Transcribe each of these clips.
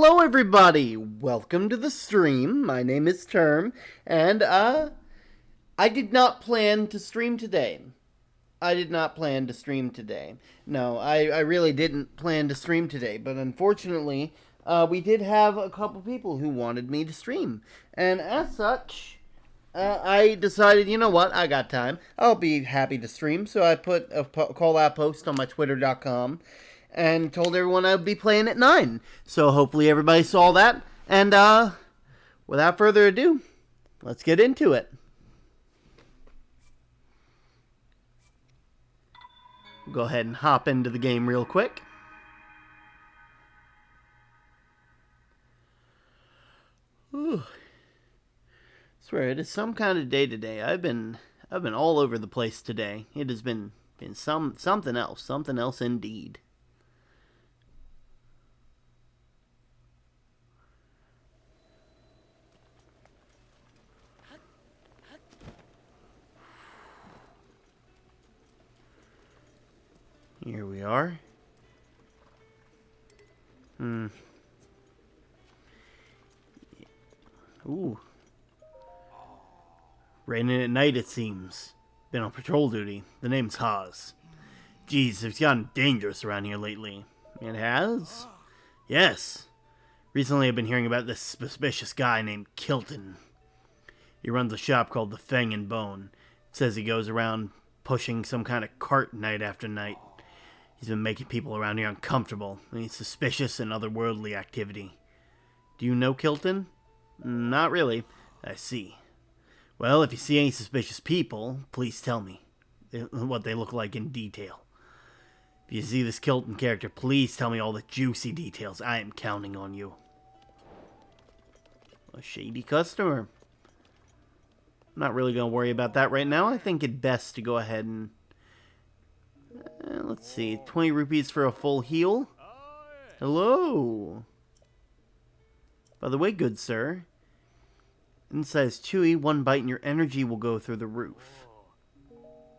Hello everybody! Welcome to the stream. My name is Term, and I did not plan to stream today. No, I really didn't plan to stream today, but unfortunately, we did have a couple people who wanted me to stream. And as such, I decided, you know what, I got time. I'll be happy to stream, so I put a call-out post on my twitter.com and told everyone I would be playing at 9. So hopefully everybody saw that. And without further ado, let's get into it. Go ahead and hop into the game real quick. Ooh. Swear it is some kind of day today. I've been all over the place today. It has been something else indeed. Here we are. Ooh. Raining at night, it seems. Been on patrol duty. The name's Haas. Geez, it's gotten dangerous around here lately. It has? Yes. Recently I've been hearing about this suspicious guy named Kilton. He runs a shop called the Fang and Bone. It says he goes around pushing some kind of cart night after night. He's been making people around here uncomfortable, and he's suspicious in otherworldly activity. Do you know Kilton? Not really. I see. Well, if you see any suspicious people, please tell me what they look like in detail. If you see this Kilton character, please tell me all the juicy details. I am counting on you. A shady customer. I'm not really going to worry about that right now. I think it's best to go ahead and... let's see, 20 rupees for a full heal? Hello! By the way, good sir, inside is chewy, one bite and your energy will go through the roof.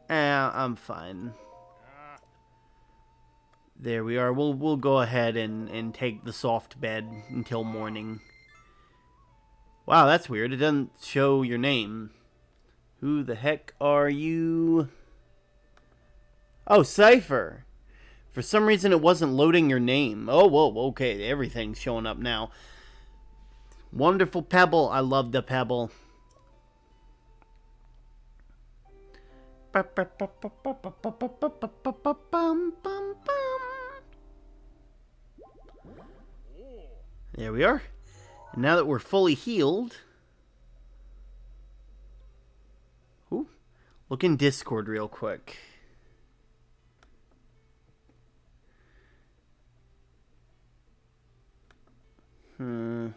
I'm fine. There we are. We'll go ahead and take the soft bed until morning. Wow, that's weird. It doesn't show your name. Who the heck are you? Oh, Cypher. For some reason, it wasn't loading your name. Oh, whoa, okay. Everything's showing up now. Wonderful pebble. I love the pebble. There we are. And now that we're fully healed... Ooh, look in Discord real quick. I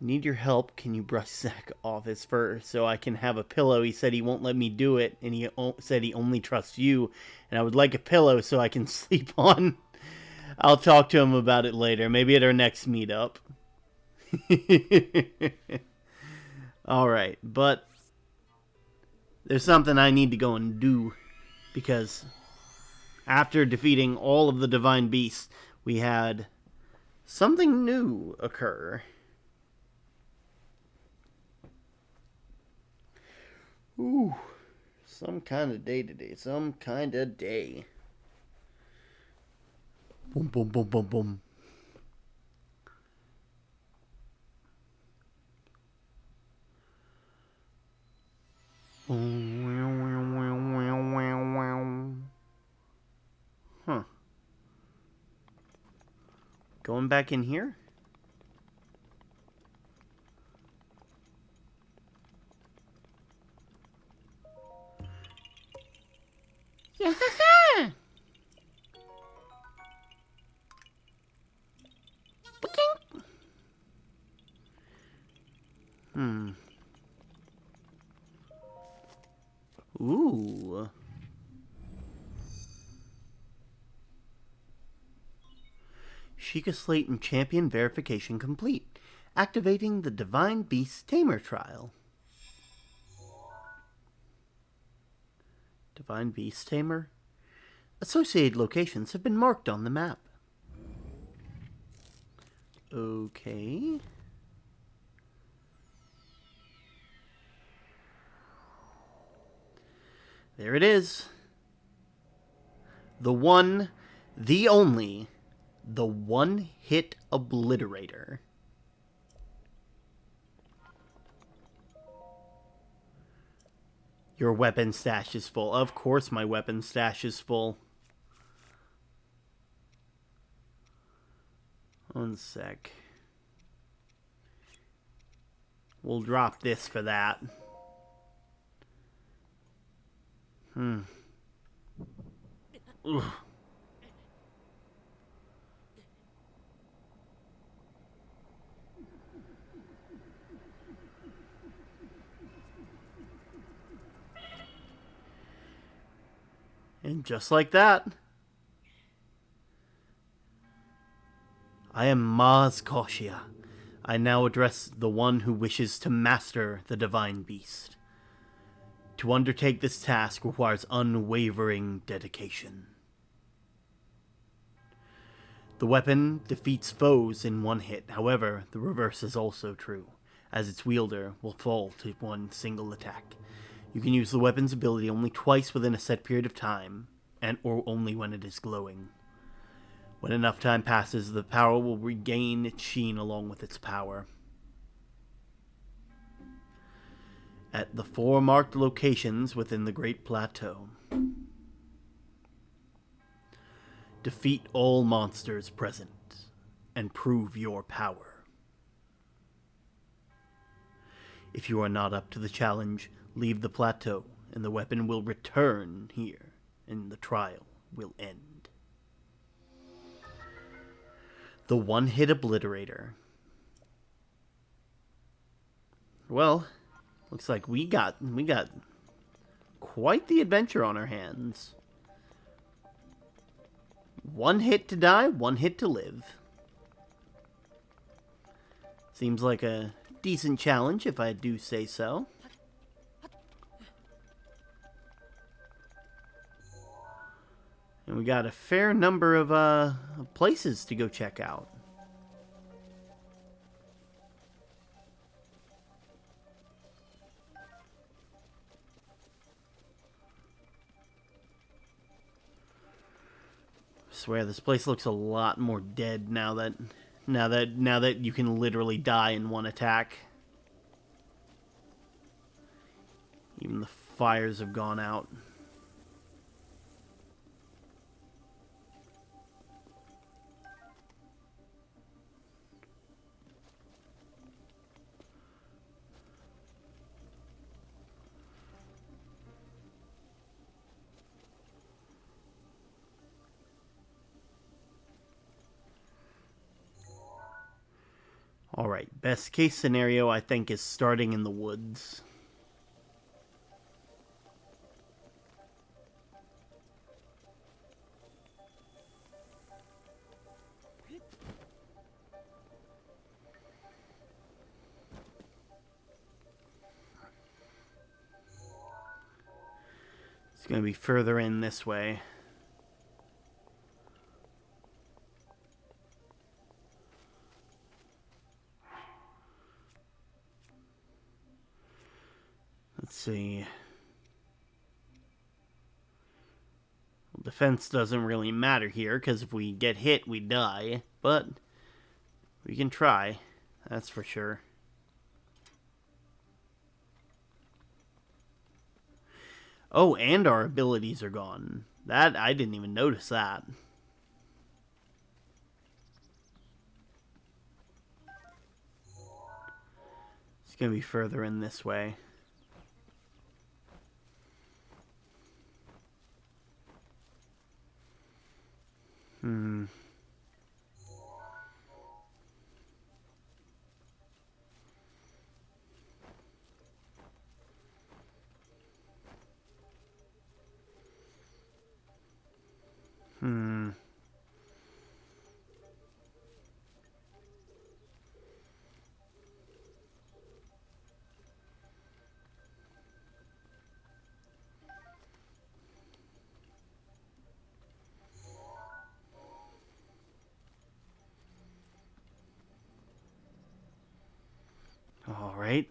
need your help. Can you brush Zach off his fur so I can have a pillow? He said he won't let me do it, and he said he only trusts you. And I would like a pillow so I can sleep on. I'll talk to him about it later. Maybe at our next meetup. Alright, but there's something I need to go and do. Because after defeating all of the Divine Beasts, we had something new occur. Ooh, some kind of day today. Some kind of day. Boom, boom, boom, boom, boom. Huh. Going back in here? Yeah. Ooh. Sheikah Slate and Champion verification complete. Activating the Divine Beast Tamer trial. Divine Beast Tamer? Associated locations have been marked on the map. Okay. There it is. The one, the only, the One Hit Obliterator. Your weapon stash is full. Of course my weapon stash is full. One sec. We'll drop this for that. Ugh. And just like that, I am Maz Koshia. I now address the one who wishes to master the divine beast. To undertake this task requires unwavering dedication. The weapon defeats foes in one hit. However, the reverse is also true, as its wielder will fall to one single attack. You can use the weapon's ability only twice within a set period of time, or only when it is glowing. When enough time passes, the power will regain its sheen along with its power. At the 4 marked locations within the Great Plateau, defeat all monsters present and prove your power. If you are not up to the challenge, leave the plateau and the weapon will return here and the trial will end. The One Hit Obliterator. Well, looks like we got quite the adventure on our hands. 1 hit to die, 1 hit to live. Seems like a decent challenge, if I do say so. And we got a fair number of places to go check out. I swear this place looks a lot more dead now that you can literally die in one attack. Even the fires have gone out. Alright, best case scenario I think is starting in the woods. It's going to be further in this way. Let's see. Well, defense doesn't really matter here, because if we get hit, we die. But we can try. That's for sure. Oh, and our abilities are gone. That, I didn't even notice that. It's going to be further in this way. Hmm. Hmm. right?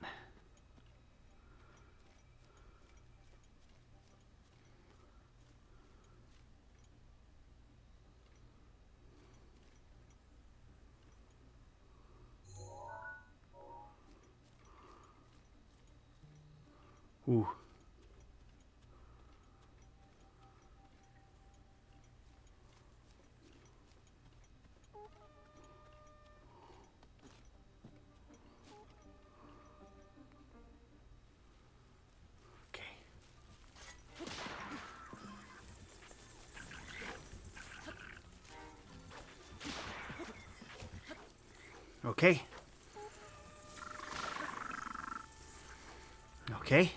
Ooh. Okay. Okay.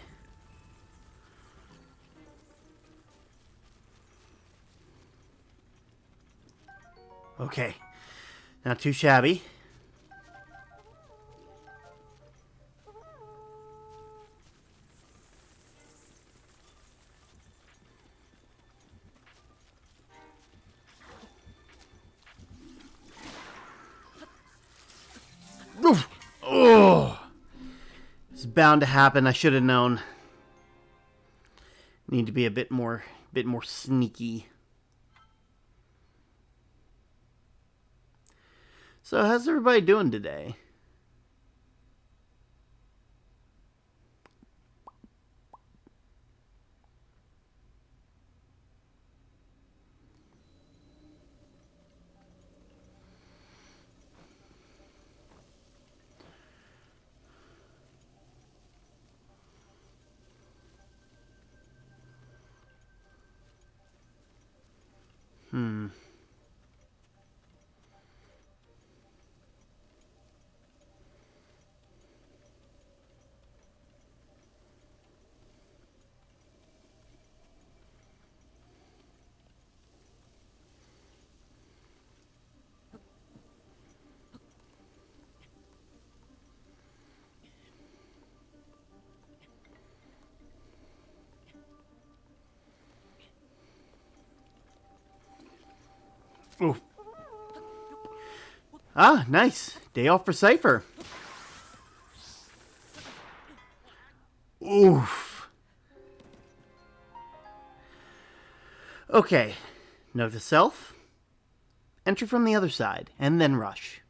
Okay. Not too shabby. Oof. Oh. It's bound to happen. I should have known. Need to be a bit more sneaky. So, how's everybody doing today? Ooh. Ah, nice. Day off for Cypher. Oof. Okay. Note to self. Enter from the other side, and then rush.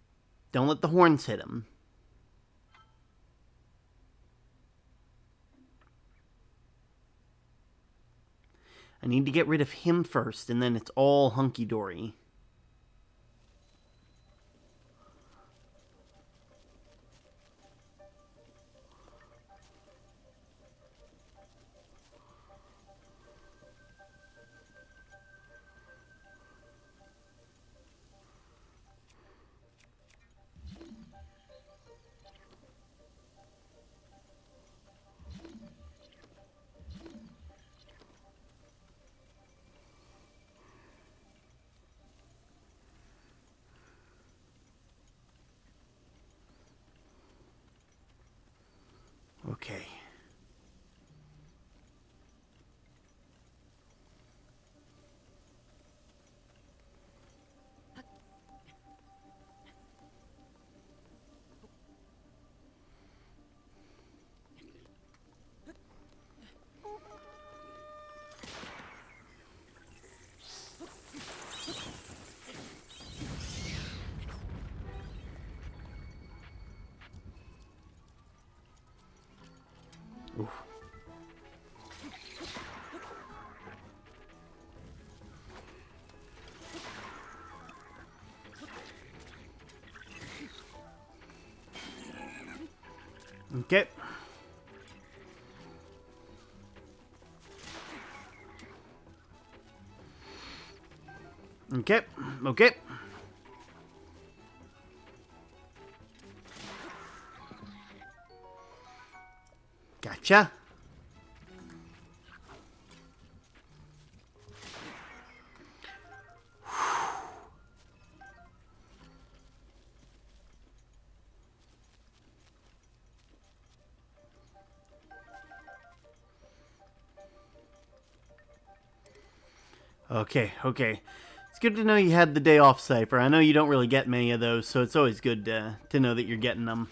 Don't let the horns hit him. I need to get rid of him first, and then it's all hunky-dory. Okay. Oof. Okay. Okay. Okay. Gotcha. Okay, okay. It's good to know you had the day off, Cypher. I know you don't really get many of those, so it's always good to know that you're getting them.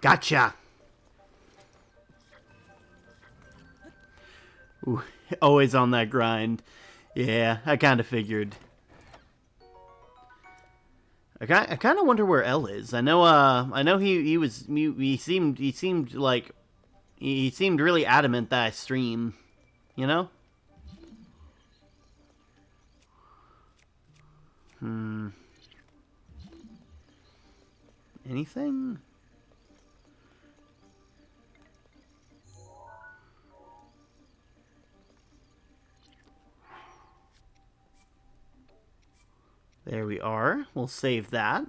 Gotcha! Ooh, always on that grind. Yeah, I kind of figured. I kind of wonder where L is. I know he seemed like he seemed really adamant that I stream, you know? Anything? There we are. We'll save that.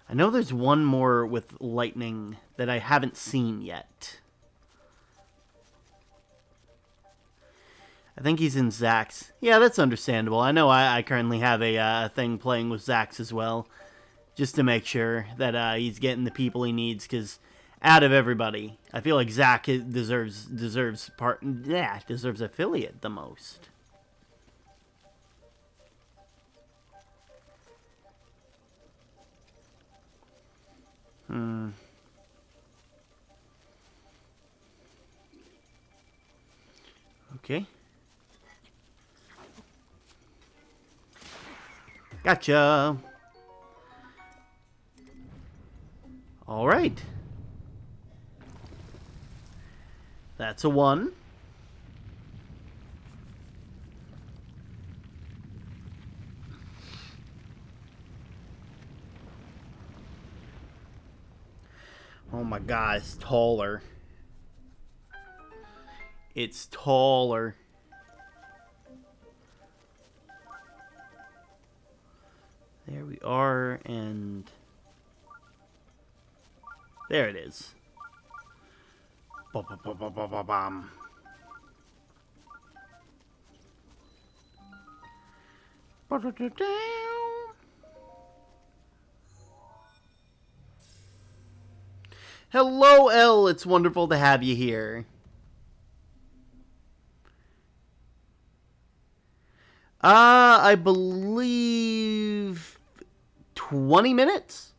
I know there's one more with lightning that I haven't seen yet. I think he's in Zax. Yeah, that's understandable. I know I currently have a thing playing with Zax as well. Just to make sure that he's getting the people he needs, because out of everybody, I feel like Zach deserves affiliate the most. Okay. Gotcha. All right. That's a 1. Oh my god, it's taller. It's taller. There we are, and there it is. Bum. Hello, Elle. It's wonderful to have you here. I believe 20 minutes.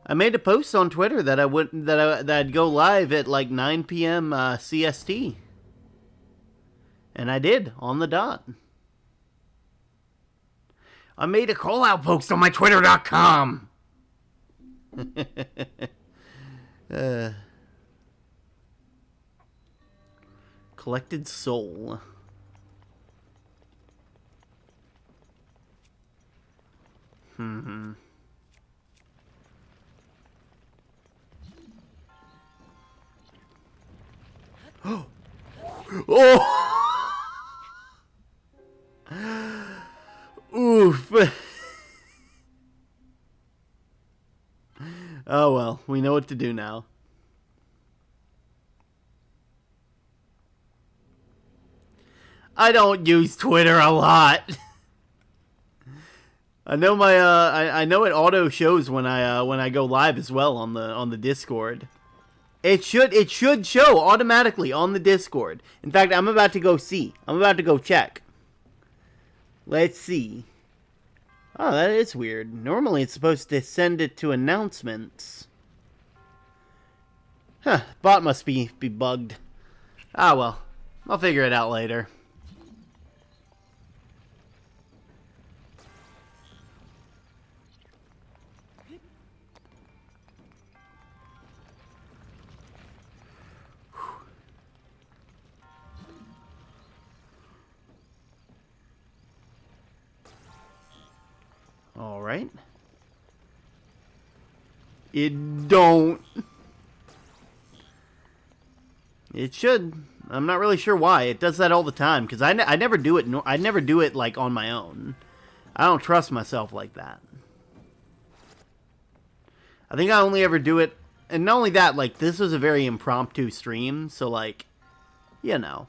I made a post on Twitter that I'd go live at like 9 p.m. CST, and I did on the dot. I made a call-out post on my Twitter.com. Collected soul. Oh! Oof. Oh well, we know what to do now. I don't use Twitter a lot. I know my I know it auto shows when I go live as well on the Discord. It should show automatically on the Discord. In fact, I'm about to go see. I'm about to go check. Let's see. Oh, that is weird. Normally it's supposed to send it to announcements. Huh, bot must be bugged. Ah well, I'll figure it out later. Alright. It don't. It should. I'm not really sure why. It does that all the time, because I never do it. I never do it, like, on my own. I don't trust myself like that. I think I only ever do it, and not only that, like, this was a very impromptu stream, so, like, you know.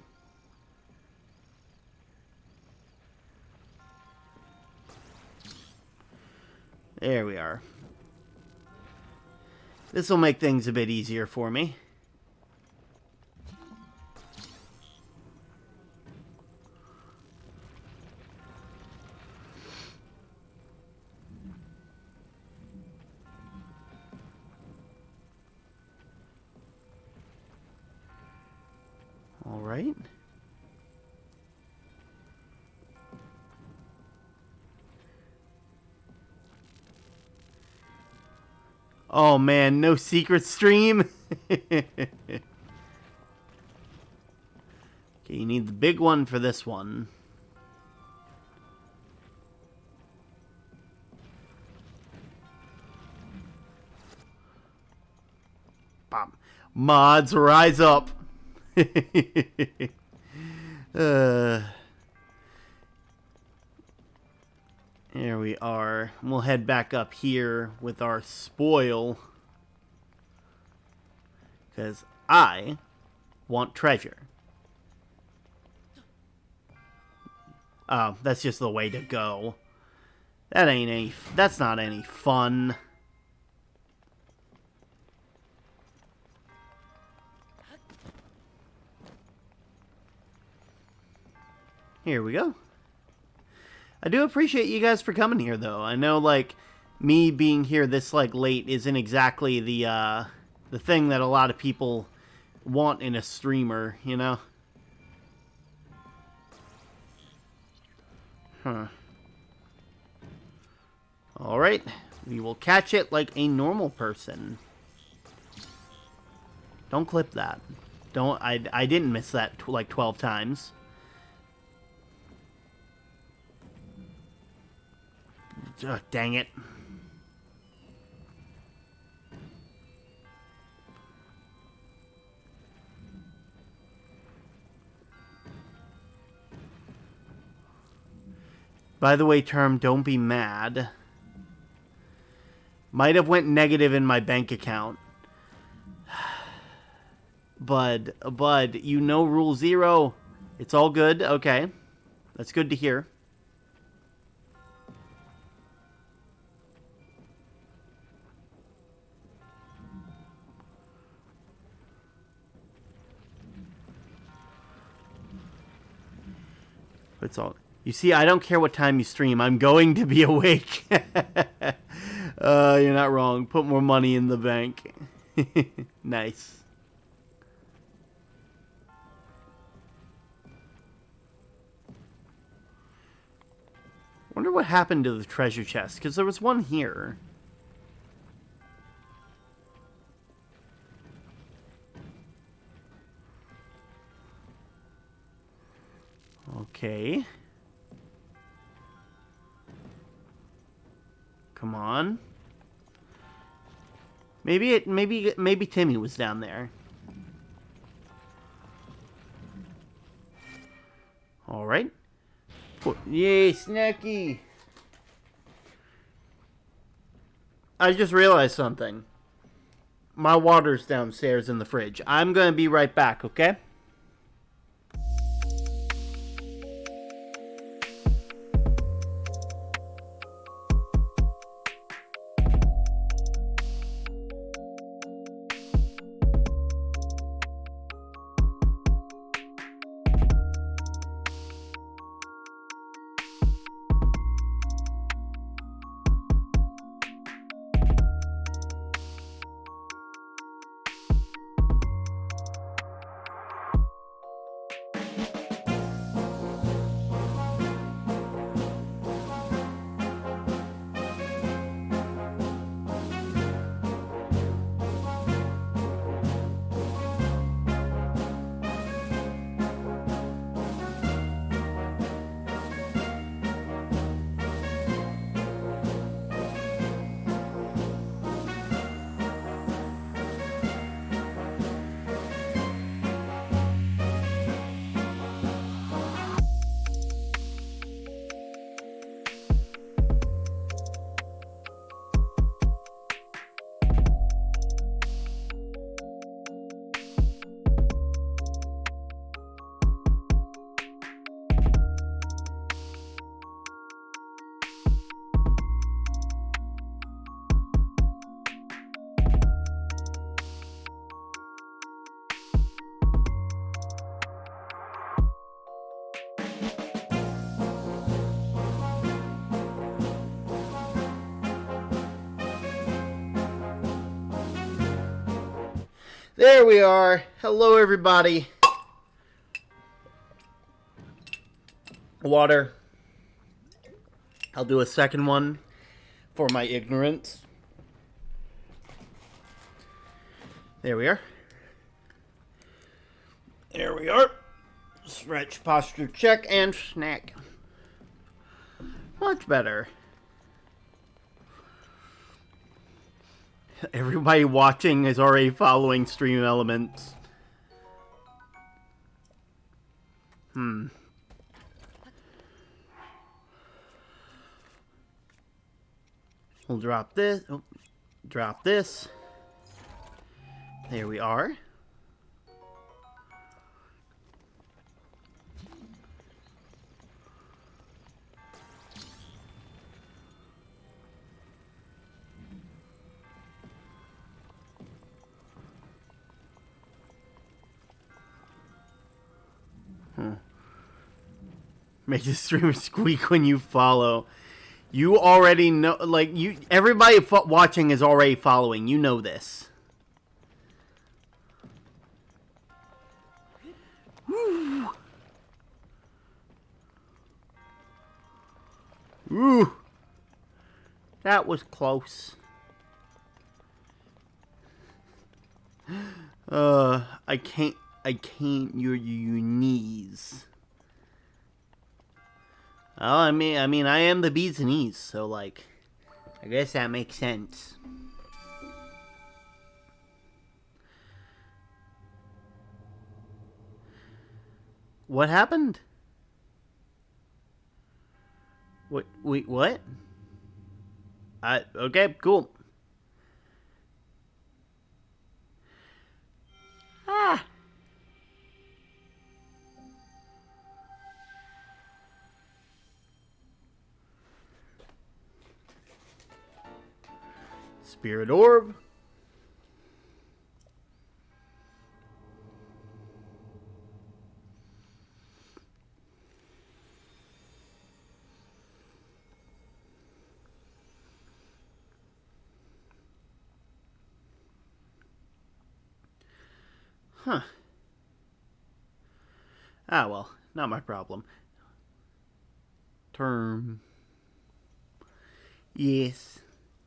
There we are. This will make things a bit easier for me. All right. Oh man, no secret stream. Okay, you need the big one for this one. Bop. Mods, rise up. Here we are. We'll head back up here with our spoil. Because I want treasure. Oh, that's just the way to go. That's not any fun. Here we go. I do appreciate you guys for coming here, though. I know, like, me being here this, like, late isn't exactly the thing that a lot of people want in a streamer, you know? Huh. Alright. We will catch it like a normal person. Don't clip that. I didn't miss that, like, 12 times. Ugh, dang it. By the way, Term, don't be mad. Might have went negative in my bank account. Bud, you know Rule 0. It's all good. Okay. That's good to hear. It's all. You see, I don't care what time you stream. I'm going to be awake. You're not wrong. Put more money in the bank. Nice. Wonder what happened to the treasure chest, because there was one here. Okay. Come on. Maybe Timmy was down there. All right. Yay, Snacky. I just realized something. My water's downstairs in the fridge. I'm going to be right back, okay? There we are. Hello, everybody. Water. I'll do a second one for my ignorance. There we are. There we are. Stretch, posture check, and snack. Much better. Everybody watching is already following Stream Elements. We'll drop this. Oh, drop this. There we are. Make the streamer squeak when you follow. You already know, like, everybody watching is already following. You know this. Woo. Ooh. That was close. I can't, your knees. Oh, I mean, I am the bees and knees, so, like, I guess that makes sense. What happened? Wait, what? Okay, cool. Ah. Spirit Orb. Huh. Ah, well, not my problem. Term. Yes.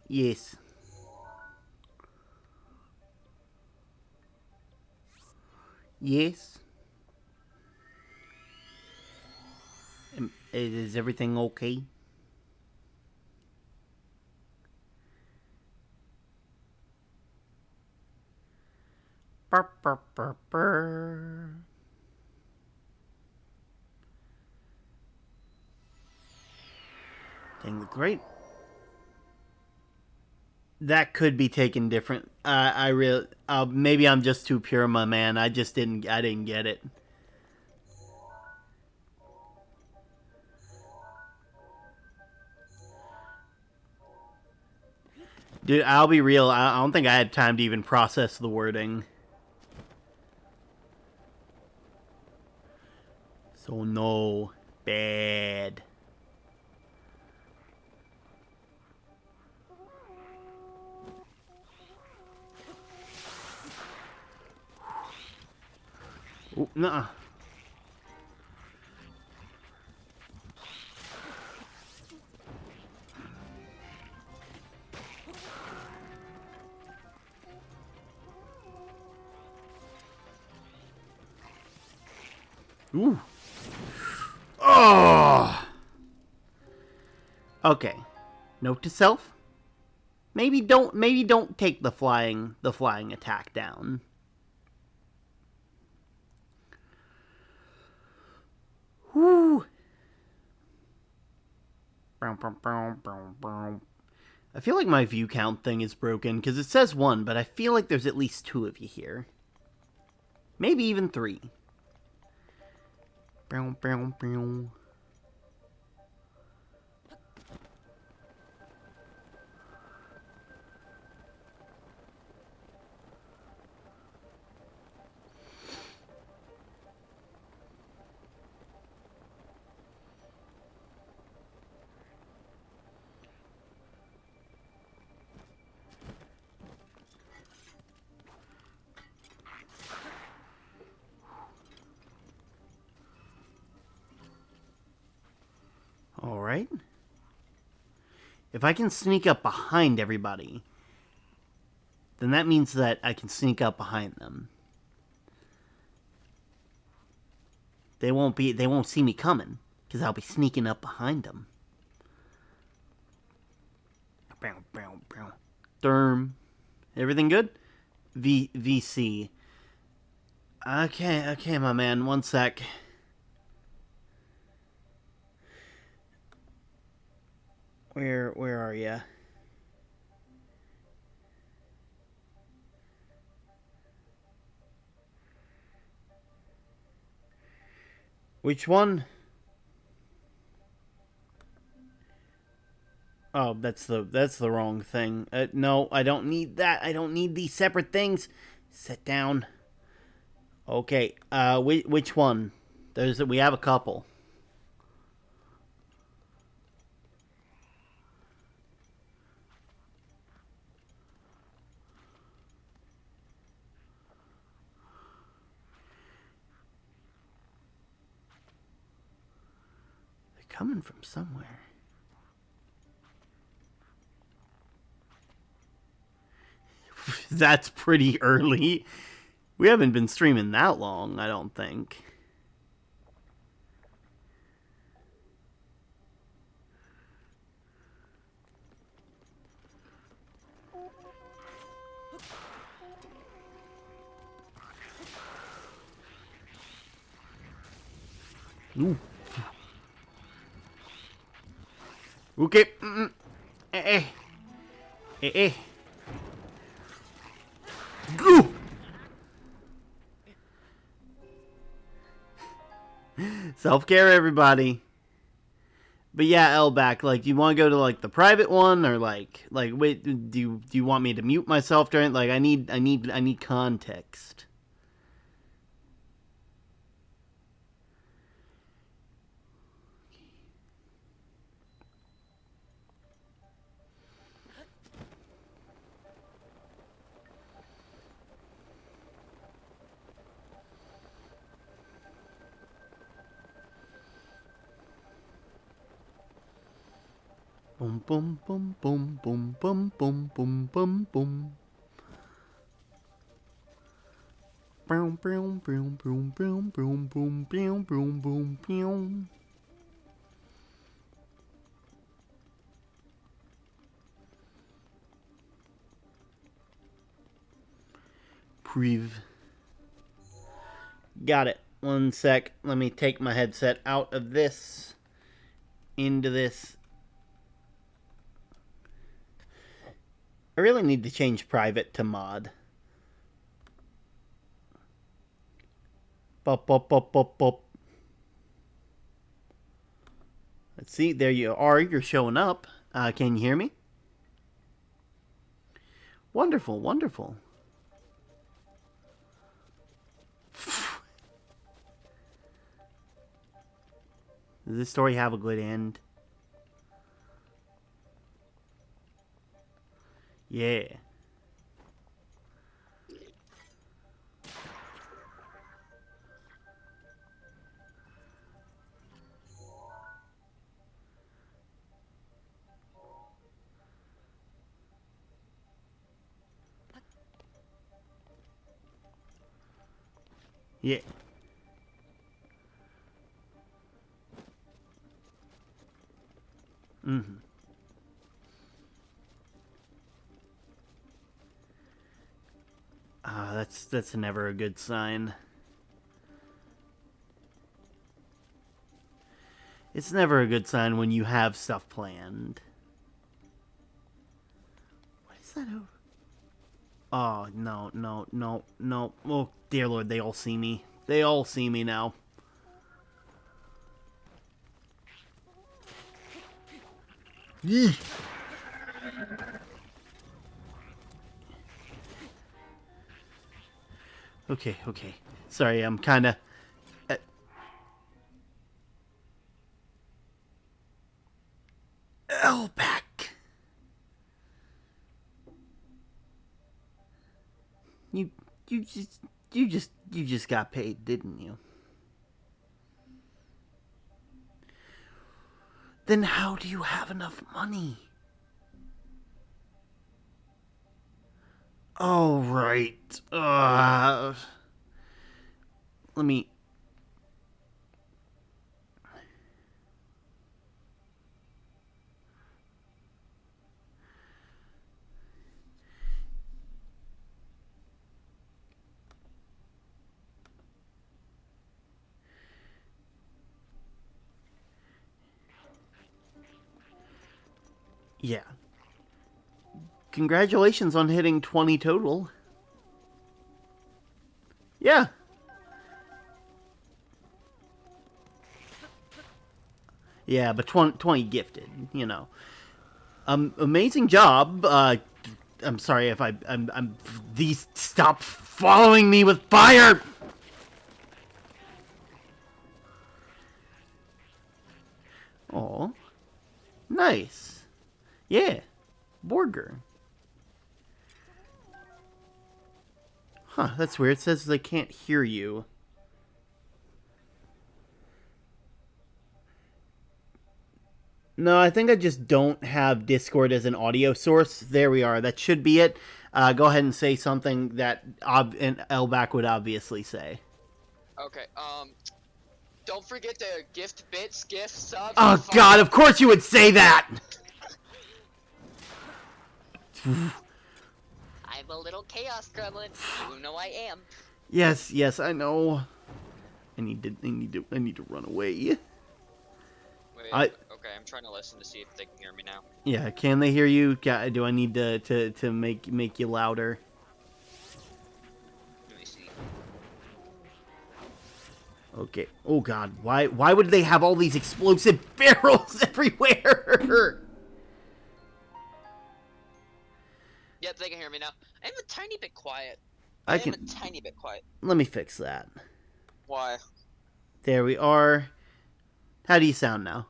Yes. Yes. Is everything okay? Burr, burr, burr, burr. Dang, look great. That could be taken different. I really, maybe I'm just too pure, my man. I didn't get it. Dude, I'll be real. I don't think I had time to even process the wording. So no, bad. Oh, nuh-uh. Ooh. Oh. Okay. Note to self. Maybe don't take the flying attack down. Whoo. I feel like my view count thing is broken because it says 1, but I feel like there's at least 2 of you here. Maybe even 3. Alright. If I can sneak up behind everybody, then that means that I can sneak up behind them. They won't see me coming, because I'll be sneaking up behind them. Derm. Everything good? VC. Okay, my man. One sec. Where are ya? Which one? Oh, that's the wrong thing. No, I don't need that. I don't need these separate things. Sit down. Okay. Which one? We have a couple. They're coming from somewhere. That's pretty early. We haven't been streaming that long, I don't think. Ooh. Okay. Goo! Self-care, everybody. But yeah, Elback, like, do you want to go to like the private one, or like wait, do you want me to mute myself during? Like, I need context. Boom, boom, boom, boom, boom, boom, boom, boom, boom, boom. Boom, boom, boom, boom, boom, boom, boom, boom, boom, boom, boom. Priv. Got it. One sec. Let me take my headset out of this. Into this. I really need to change private to mod. Bop, bop, bop, bop, bop. Let's see. There you are. You're showing up. Can you hear me? Wonderful, wonderful. Does this story have a good end? Yeah. Yeah. Mm-hmm. That's never a good sign. It's never a good sign when you have stuff planned. What is that over? Oh, no, no, no, no. Oh, dear Lord, they all see me. They all see me now. Yee. Okay, okay. Sorry, I'm kind of... Elback! You just got paid, didn't you? Then how do you have enough money? Oh, right. Let me... Yeah. Congratulations on hitting 20 total. Yeah. Yeah, but 20 gifted, you know. Amazing job. I'm sorry if I'm these stop following me with fire. Oh, nice. Yeah, Borger. Huh, that's weird. It says they can't hear you. No, I think I just don't have Discord as an audio source. There we are. That should be it. Go ahead and say something that an Elback would obviously say. Okay, don't forget to gift bits, gift subs. Oh God! Of course you would say that. I'm a little chaos gremlin. You know I am. Yes, yes, I know. I need to run away. Wait, okay, I'm trying to listen to see if they can hear me now. Yeah, can they hear you? Do I need to make you louder? Let me see. Okay. Oh God, why would they have all these explosive barrels everywhere? Yep, they can hear me now. I'm a tiny bit quiet. I am a tiny bit quiet. Let me fix that. Why? There we are. How do you sound now?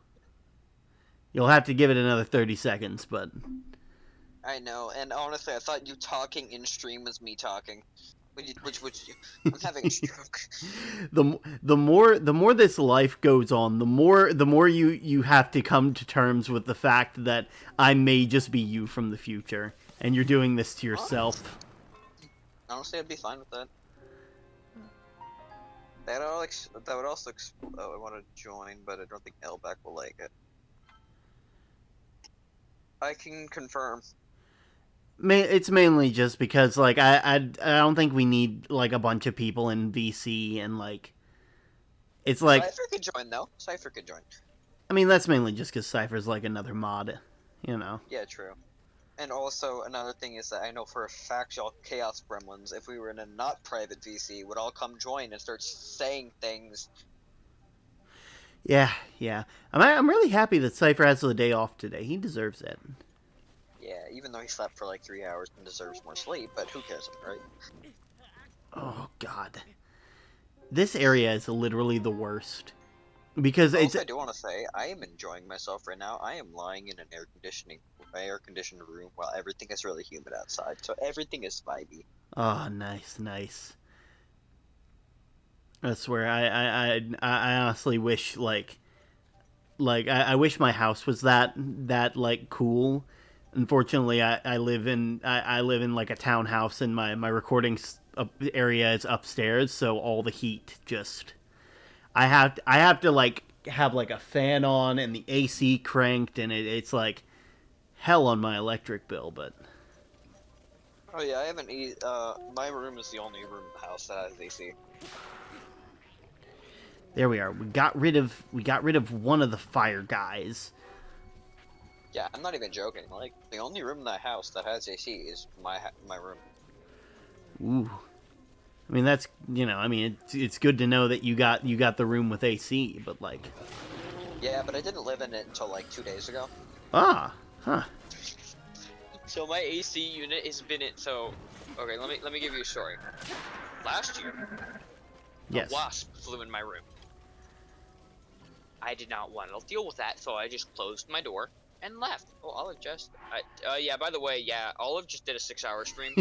You'll have to give it another 30 seconds, but... I know, and honestly, I thought you talking in stream was me talking. Which I'm having a stroke. the more this life goes on, the more you have to come to terms with the fact that I may just be you from the future, and you're doing this to yourself. Honestly, I'd be fine with that. That would also. Oh, I want to join, but I don't think Elback will like it. I can confirm. It's mainly just because like I don't think we need like a bunch of people in VC and like it's like Cypher could join though. Cypher could join. I mean that's mainly just because Cypher's like another mod, you know. Yeah, true. And also another thing is that I know for a fact y'all Chaos Gremlins, if we were in a not private VC, would all come join and start saying things. Yeah. I'm really happy that Cypher has the day off today. He deserves it. Yeah, even though he slept for like 3 hours and deserves more sleep, but who cares, right? Oh God, this area is literally the worst because also, I do want to say I am enjoying myself right now. I am lying in an air-conditioned room while everything is really humid outside, so everything is vibey. Oh, nice. I swear, I honestly wish like I wish my house was that like cool. Unfortunately, I live in like a townhouse, and my recording area is upstairs, so all the heat just I have to like have like a fan on and the AC cranked, and it's like hell on my electric bill. But oh yeah, I haven't. My room is the only room in the house that has AC. there we are. We got rid of one of the fire guys. Yeah, I'm not even joking. Like, the only room in that house that has AC is my room. Ooh. I mean, that's, I mean, it's good to know that you got the room with AC, but like... Yeah, but I didn't live in it until like 2 days ago. Ah, huh. So my AC unit has been it, so... Okay, let me give you a story. Last year, yes. a wasp flew in my room. I did not want to deal with that, so I just closed my door and left. Oh, Olive just. Yeah. By the way, yeah, Olive just did a 6-hour stream.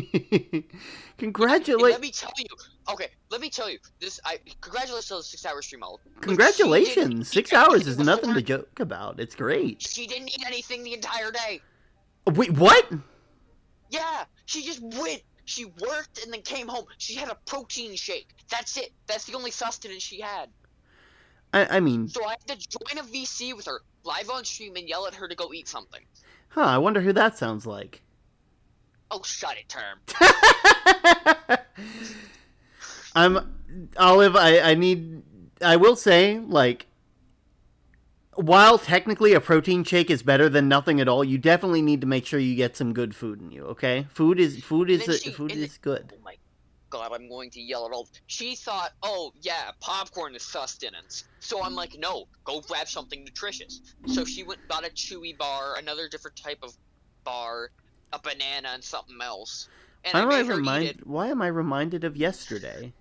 Congratulate. Let me tell you. Okay, let me tell you. Congratulations on the 6-hour stream, Olive. Congratulations! 6 hours is nothing to joke about. It's great. She didn't eat anything the entire day. Wait, what? Yeah, she just went. She worked and then came home. She had a protein shake. That's it. That's the only sustenance she had. I mean... So I had to join a VC with her live on stream and yell at her to go eat something. Huh, I wonder who that sounds like. Oh, shut it, Term. Olive, I will say, like, while technically a protein shake is better than nothing at all, you definitely need to make sure you get some good food in you, okay? Food is good. Oh my god, I'm going to yell at all. She thought, oh yeah, popcorn is sustenance. So I'm like, no, go grab something nutritious. So she went and got a chewy bar, another different type of bar, a banana, and something else. And Why am I reminded of yesterday?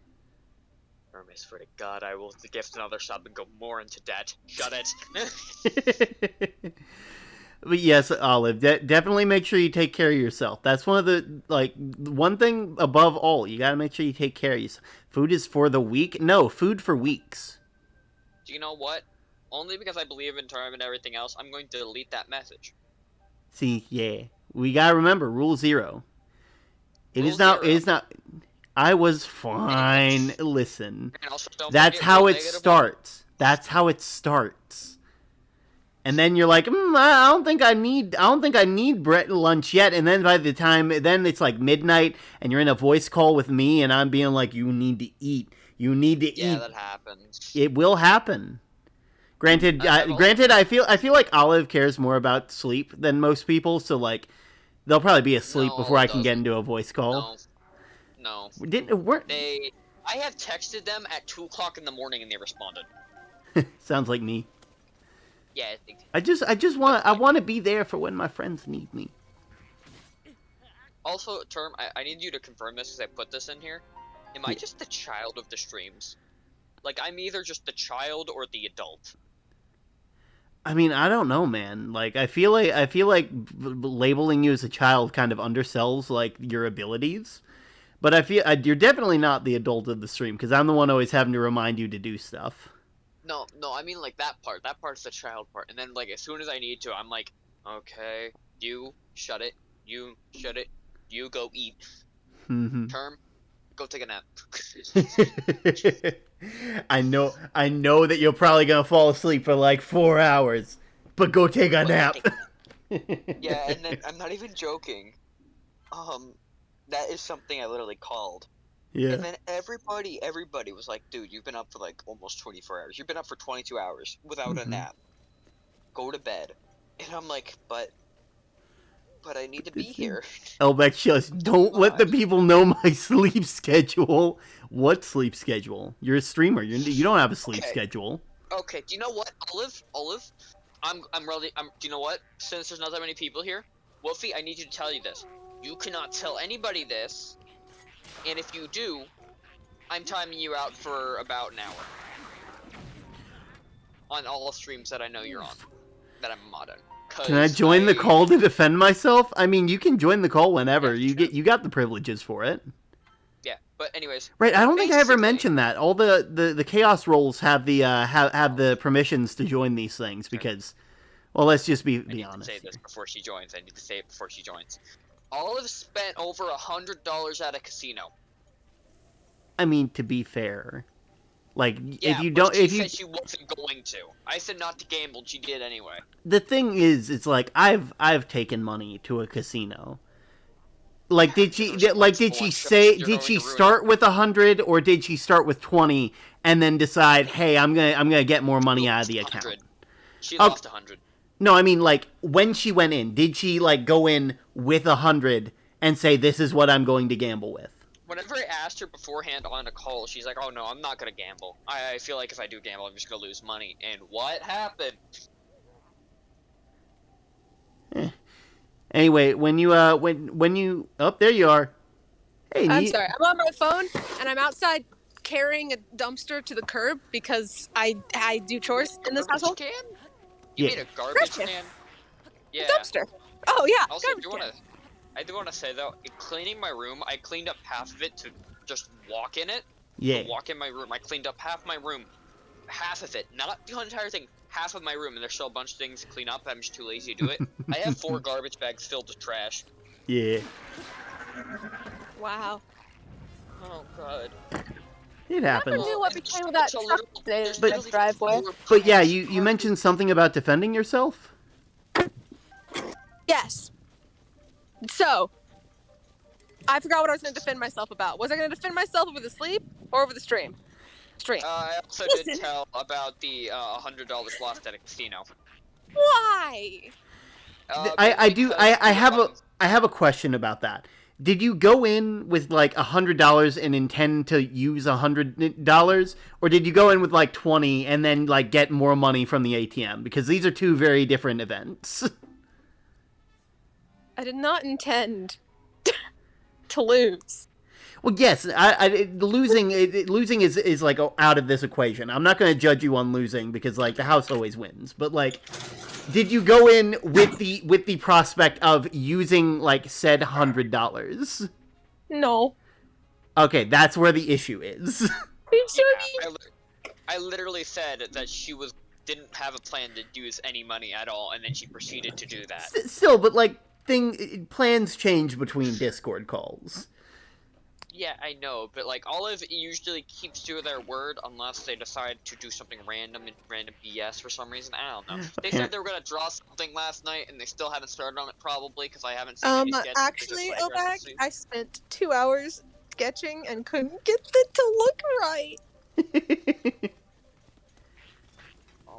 I swear to God, I will gift another sub and go more into debt. Shut it. But yes, Olive, definitely make sure you take care of yourself. That's one of the, one thing above all. You gotta make sure you take care of yourself. Food is for the weak? No, food for weaks. Do you know what? Only because I believe in Term and everything else, I'm going to delete that message. See, yeah. We gotta remember, Rule 0. It is not... I was fine. Listen, that's how it starts. That's how it starts. And then you're like, I don't think I need lunch yet. And then by the time, then it's like midnight, and you're in a voice call with me, and I'm being like, you need to eat. You need to eat. Yeah, that happens. It will happen. Granted, I feel like Olive cares more about sleep than most people. So like, they'll probably be asleep before I can get into a voice call. No. Didn't it work? I have texted them at 2 o'clock in the morning and they responded. Sounds like me. Yeah, I want to be there for when my friends need me. Also, Term, I need you to confirm this because I put this in here. Am I just the child of the streams? Like, I'm either just the child or the adult. I mean, I don't know, man. Like, I feel like labeling you as a child kind of undersells like your abilities. But I feel you're definitely not the adult of the stream, because I'm the one always having to remind you to do stuff. No, I mean, like, that part. That part's the child part. And then, like, as soon as I need to, I'm like, okay, you shut it. You shut it. You go eat. Mm-hmm. Term, go take a nap. I know that you're probably going to fall asleep for, like, 4 hours. But go take a nap. Yeah, and then, I'm not even joking. That is something I literally called. Yeah. And then everybody was like, dude, you've been up for like almost 24 hours. You've been up for 22 hours without a nap. Go to bed. And I'm like, but I need to be here. Elbeck just don't let the people know my sleep schedule. What sleep schedule? You're a streamer. You don't have a sleep schedule. Okay, do you know what, Olive? Do you know what? Since there's not that many people here, Wolfie, I need you to tell you this. You cannot tell anybody this, and if you do, I'm timing you out for about an hour. On all streams that I know you're on, that I'm a mod on. Can I join the call to defend myself? I mean, you can join the call whenever. You got the privileges for it. Yeah, but anyways. Right, I don't think I ever mentioned that. All the chaos roles have the have the permissions to join these things because, well, let's just be honest. I need to say this before she joins. Olive spent over $100 at a casino. I mean, to be fair, like yeah, if you said she wasn't going to. I said not to gamble. She did anyway. The thing is, it's like I've taken money to a casino. Like, did she start with 100 or did she start with 20 and then decide, hey, I'm gonna get more money out of the account? She lost 100. No, I mean, like, when she went in, did she, like, go in with 100 and say, this is what I'm going to gamble with? Whenever I asked her beforehand on a call, she's like, oh, no, I'm not going to gamble. I feel like if I do gamble, I'm just going to lose money. And what happened? Anyway, when you, oh, there you are. Hey, I'm sorry, I'm on my phone, and I'm outside carrying a dumpster to the curb because I do chores in this household. You made a garbage can? Yeah. Dumpster. Oh yeah. Also, garbage can. I do wanna say though, in cleaning my room, I cleaned up half of it to just walk in it. Yeah. To walk in my room. I cleaned up half my room. Half of it. Not the entire thing. Half of my room, and there's still a bunch of things to clean up. I'm just too lazy to do it. I have 4 garbage bags filled with trash. Yeah. Wow. Oh god. It Never happens. knew what became of that It's a truck little- today there's in the literally driveway. 4 But yeah, bags you mentioned something about defending yourself? Yes. So, I forgot what I was going to defend myself about. Was I going to defend myself over the sleep or over the stream? Stream. I also Listen. did tell about the $100 lost at a casino. Why? I have a question about that. Did you go in with like $100 and intend to use $100, or did you go in with like 20 and then like get more money from the ATM? Because these are two very different events. I did not intend to lose. Well, yes, losing is like out of this equation. I'm not going to judge you on losing because like the house always wins. But like, did you go in with the prospect of using like said $100? No. Okay, that's where the issue is. I literally said that she didn't have a plan to use any money at all, and then she proceeded to do that. Still, but like plans change between Discord calls. Yeah, I know, but like Olive usually keeps to their word unless they decide to do something random BS for some reason. I don't know. They said they were gonna draw something last night, and they still haven't started on it probably because I haven't seen any sketches. Actually, Obak, I spent 2 hours sketching and couldn't get it to look right.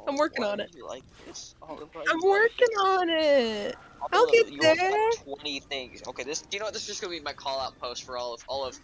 I'm working on it. Like this? I'm working on it. I'll get there. 20 things. Okay, do you know what? This is just gonna be my call out post for Olive.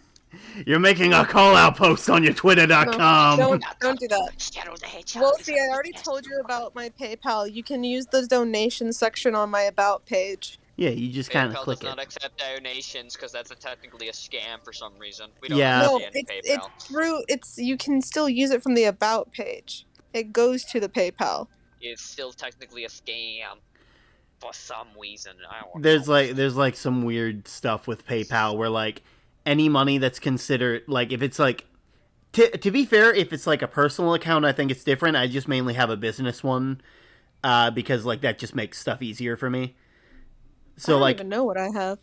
You're making a call out post on your Twitter.com. No, don't do that. Shadow the Hedgehog. Well, see, I already told you about my PayPal. You can use the donation section on my About page. Yeah, you just kind of PayPal click does not it. accept donations because that's technically a scam for some reason. We don't Yeah. No, understand PayPal. it's through. You can still use it from the About page. It goes to the PayPal. It's still technically a scam for some reason. I don't know. There's like some weird stuff with PayPal where like any money that's considered like if it's like to be fair, if it's like a personal account, I think it's different. I just mainly have a business one because like that just makes stuff easier for me. So I don't like even know what I have.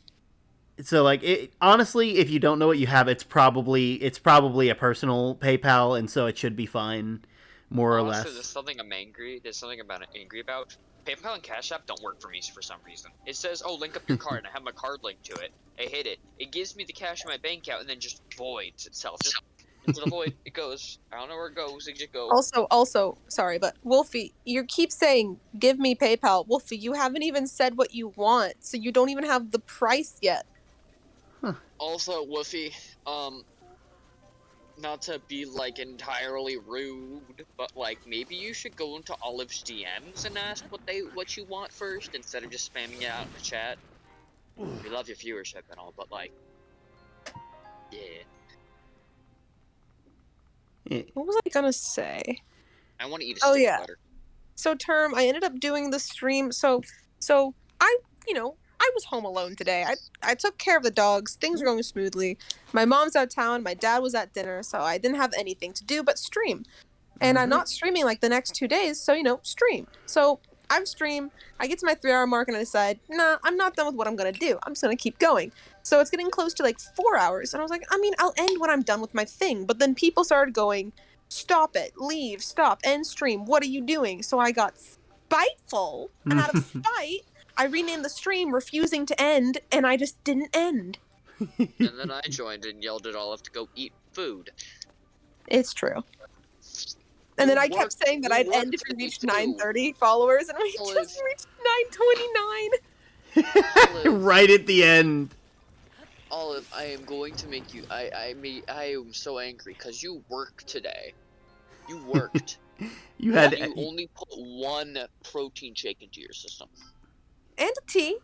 So like honestly, if you don't know what you have, it's probably a personal PayPal, and so it should be fine, more or less. There's something I'm angry. There's something I'm angry about. PayPal and Cash App don't work for me for some reason. It says, "Oh, link up your card," and I have my card linked to it. I hit it. It gives me the cash in my bank account, and then just voids itself. Just into the void. It goes. I don't know where it goes. It just goes. Also, sorry, but Wolfie, you keep saying, "Give me PayPal." Wolfie, you haven't even said what you want, so you don't even have the price yet. Also, Wolfie, not to be like entirely rude, but like maybe you should go into Olive's DMs and ask what you want first instead of just spamming it out in the chat. We love your viewership and all, but like, yeah. What was I gonna say? I want to eat a stick of butter. So Term, I ended up doing the stream. So I was home alone today. I took care of the dogs. Things were going smoothly. My mom's out of town. My dad was at dinner, so I didn't have anything to do but stream. And I'm not streaming like the next 2 days, so stream. So I stream. I get to my 3-hour mark and I decide, nah, I'm not done with what I'm gonna do. I'm just gonna keep going. So it's getting close to like 4 hours, and I was like, I'll end when I'm done with my thing. But then people started going, stop it, leave, stop, end stream. What are you doing? So I got spiteful, and out of spite, I renamed the stream refusing to end, and I just didn't end. And then I joined and yelled at Olive to go eat food. It's true. And then I kept saying that I'd end if we reached 930 followers, and we just reached 929. Right at the end. Olive, I am going to make you. I am so angry because you worked today. You worked. You only put one protein shake into your system. And a tea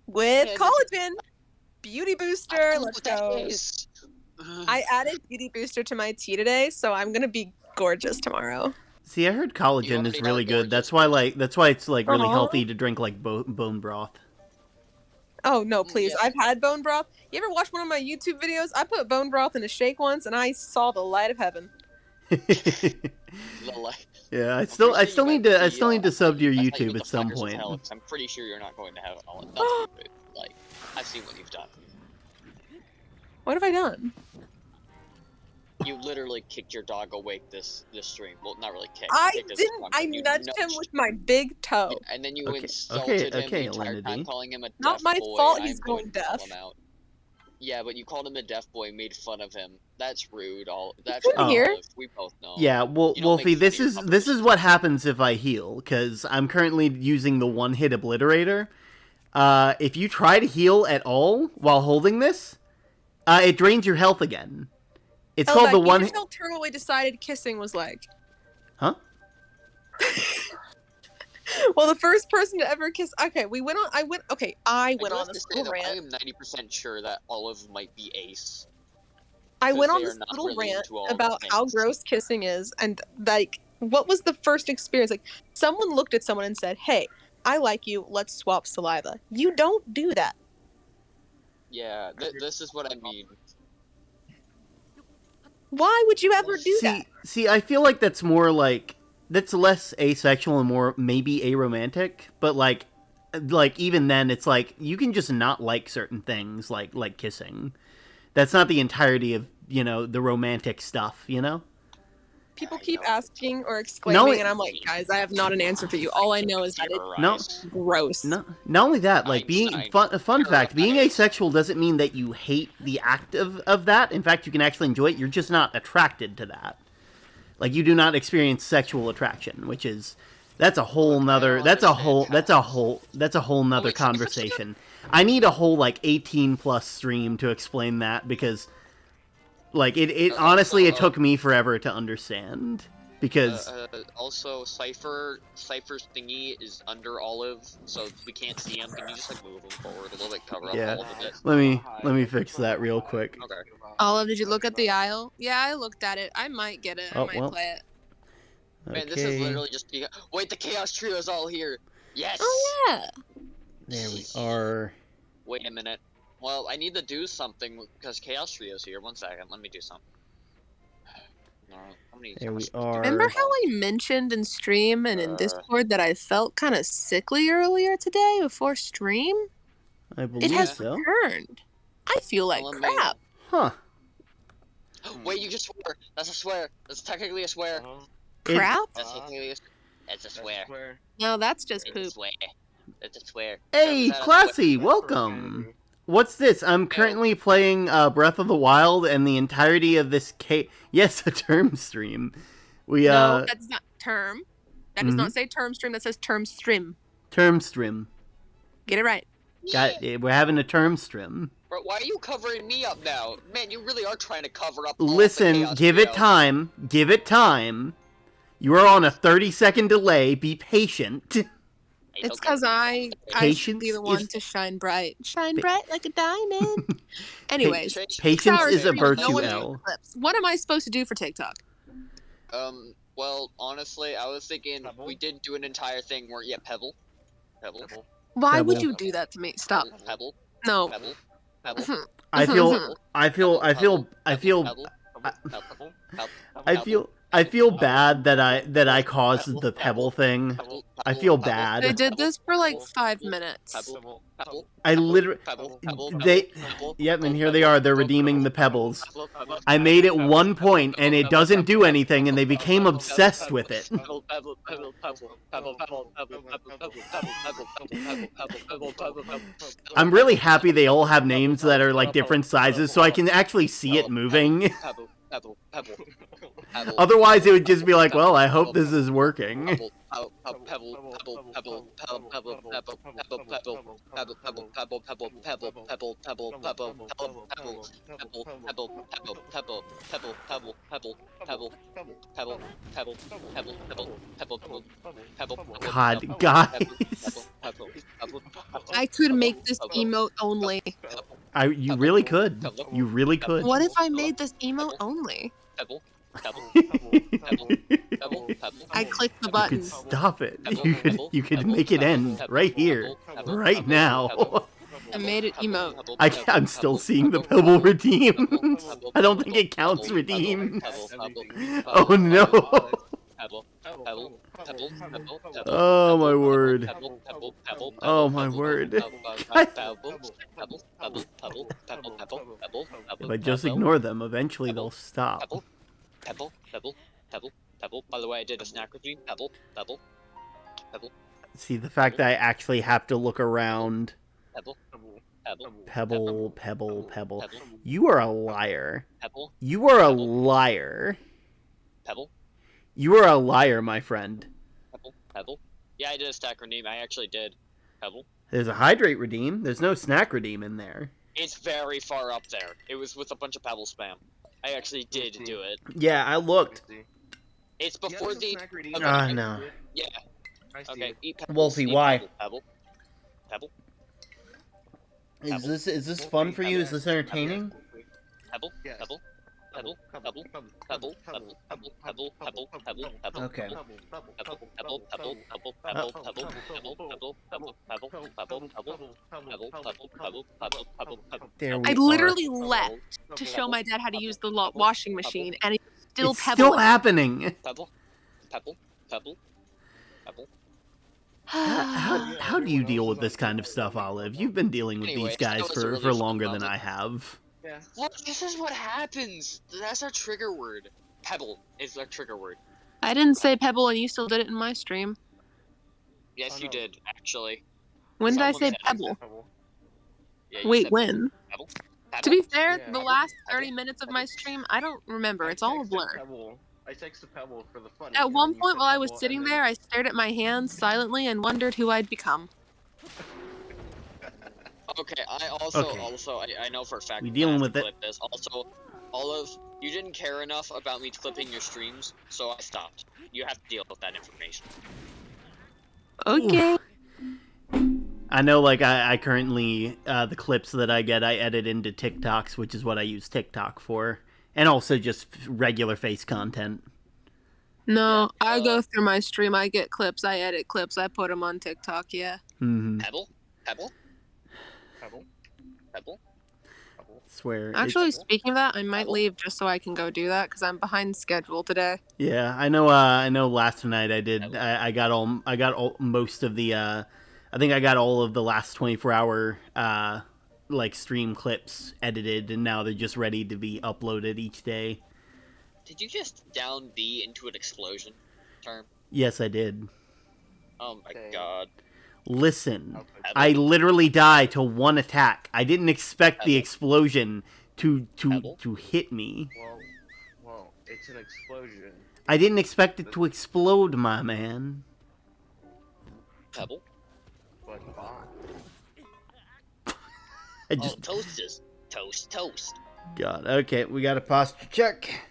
with collagen. Beauty booster. Let's go. I added beauty booster to my tea today, so I'm gonna be gorgeous tomorrow. See, I heard collagen is already really know good. That's why it's like really Aw. healthy to drink like bone broth. Oh no, please! Yeah. I've had bone broth. You ever watch one of my YouTube videos? I put bone broth in a shake once, and I saw the light of heaven. Yeah, I I'm still pretty sure you meant I still need to sub to your I thought you YouTube meant at the some fires of point. hell, 'cause I'm pretty sure you're not going to heaven. That's stupid. Like, I've seen what you've done. What have I done? You literally kicked your dog awake this stream. Well, not really kicked. I kicked his didn't. front, I but you nudged him nudged. with my big toe. And then you Okay, insulted him okay, the entire time, Alinity. calling him a Not deaf my boy. fault I'm he's going going to call deaf. him out. Yeah, but you called him a deaf boy, made fun of him. That's rude. That's couldn't rude, hear. Olive. We both know. Yeah, well, You don't make Wolfie, fun this of your is puppets. what happens if I heal, because I'm currently using the One Hit Obliterator. If you try to heal at all while holding this, it drains your health again. It's called the one. You can tell Turtle decided kissing was like. Huh? Well, the first person to ever kiss. Okay, I went I on do have to this say, little though, I rant. am 90% sure that Olive might be ace. I went on they are this not little really rant into all of about the how things. gross kissing is, and like, what was the first experience? Like, someone looked at someone and said, "Hey, I like you. Let's swap saliva." You don't do that. Yeah, this is what I mean. Why would you ever do that? See, I feel like that's more like that's less asexual and more maybe aromantic, but like even then, it's like you can just not like certain things, like kissing. That's not the entirety of the romantic stuff, People keep asking or exclaiming, No, and I'm like, guys, I have not an answer for you. All I know is that it's gross. No, not only that, like Einstein. fun fact, being Paradise. asexual doesn't mean that you hate the act of that. In fact, you can actually enjoy it. You're just not attracted to that. Like you do not experience sexual attraction, which is that's a whole nother nother conversation. I need a whole like 18+ stream to explain that because like it honestly it took me forever to understand because also Cypher's thingy is under Olive, so we can't see him. Can you just like move him forward a little bit, cover up Yeah. Olive a bit? let me fix that real quick. Okay. Olive, did you look at the aisle? Yeah, I looked at it. I might get it. I Oh, might well. play it. Man, this is literally just wait, the Chaos Trio's all here. Yes. Oh yeah. There we are. Wait a minute. Well, I need to do something because Chaos Trio's here. 1 second, let me do something. No, There we are. Remember how I mentioned in stream and in Discord that I felt kind of sickly earlier today before stream? I believe It has so. returned. I feel like Well, crap. Huh. Wait, you just swore. That's a swear. That's technically a swear. Crap? That's technically it's a swear. No, that's just It's poop. a swear. It's a swear. Hey, Is that a Classy, welcome. What's this? I'm currently playing Breath of the Wild, and the entirety of this yes, a term stream. We No, that's not term. That does not say term stream. That says term stream. term stream. Get it right. We're having a term stream. Bro, why are you covering me up now? Man, you really are trying to cover up all of the Listen, Chaos give it Trio. time. Give it time. You are on a 30-second delay. Be patient. It's because I should be the one to shine bright. Shine bright like a diamond. Anyways, Patience is a no virtue, one L. clips. What am I supposed to do for TikTok? Well, honestly, I was thinking we did do an entire thing where, Pebble. Why would Pebble. you do that to me? Stop. Pebble. No. Pebble. I feel bad that I caused the pebble thing. I feel bad. They did this for like 5 minutes. I literally yep, and here they are. They're redeeming the pebbles. I made it 1 point and it doesn't do anything, and they became obsessed with it. I'm really happy they all have names that are like different sizes, so I can actually see it moving. Otherwise, it would just be like, well, I hope this is working. God, guys. I could make this emote only. You really could. You really could. What if I made this emote only? I clicked the You button. could stop it. You could make it end right here, right now. I made it emote. I'm still seeing the pebble redeemed. I don't think it counts redeemed. Oh no. Oh my word. Oh my word. If I just ignore them, eventually they'll stop. Pebble. By the way, I did a snack routine. Pebble. See, the fact that I actually have to look around. Pebble. Pebble. You are a liar. Pebble. You are a liar. Pebble. You are a liar, my friend. Pebble. Yeah, I did a snack redeem. I actually did. Pebble. There's a hydrate redeem. There's no snack redeem in there. It's very far up there. It was with a bunch of pebble spam. I actually did do it. Yeah, I looked. It's before the. Ah, no. Yeah. Okay. Eat pebbles. Wolfie, Eat why? Pebble. Is this fun for you? Is this entertaining? Pebble. Okay. There we I are. lily left to show my dad how to use the washing machine, and it's still It's pebbling. still happening. Pebble. How do you deal with this kind of stuff, Olive? You've been dealing with Anyway, these guys that was a really for fun longer than topic. I have. Yeah. Look, this is what happens. That's our trigger word. Pebble is our trigger word. I didn't say pebble, and you still did it in my stream. Yes, Oh, you no. did, actually. When did I Someone say said pebble? Yeah, you Wait, said when? Pebble. To be fair, Yeah. the last 30 minutes of my stream, I don't remember. It's all a blur. I texted Pebble for the fun. At one point while I was sitting there, I stared at my hands silently and wondered who I'd become. Okay, I know for a fact We I'm dealing gonna with have to it. clip this. Also, Olive, you didn't care enough about me clipping your streams, so I stopped. You have to deal with that information. Okay. I know, like, I currently, the clips that I get, I edit into TikToks, which is what I use TikTok for. And also just regular face content. No, Yeah, I go through my stream, I get clips, I edit clips, I put them on TikTok, yeah. Mm-hmm. Pebble? Swear. Actually, it's- speaking of that, I might leave just so I can go do that, because I'm behind schedule today. Yeah, I know. I know. Last night I did. I got all most of the. I think I got all of the last 24-hour like stream clips edited, and now they're just ready to be uploaded each day. Did you just down B into an explosion term? Yes, I did. Oh my Okay. god. Listen, Okay. I literally died to one attack. I didn't expect the explosion to hit me. Well, it's an explosion. I didn't expect it to explode, my man. Pebble? But fine. I Oh, just toasters. Toast. God. Okay, we got a posture check.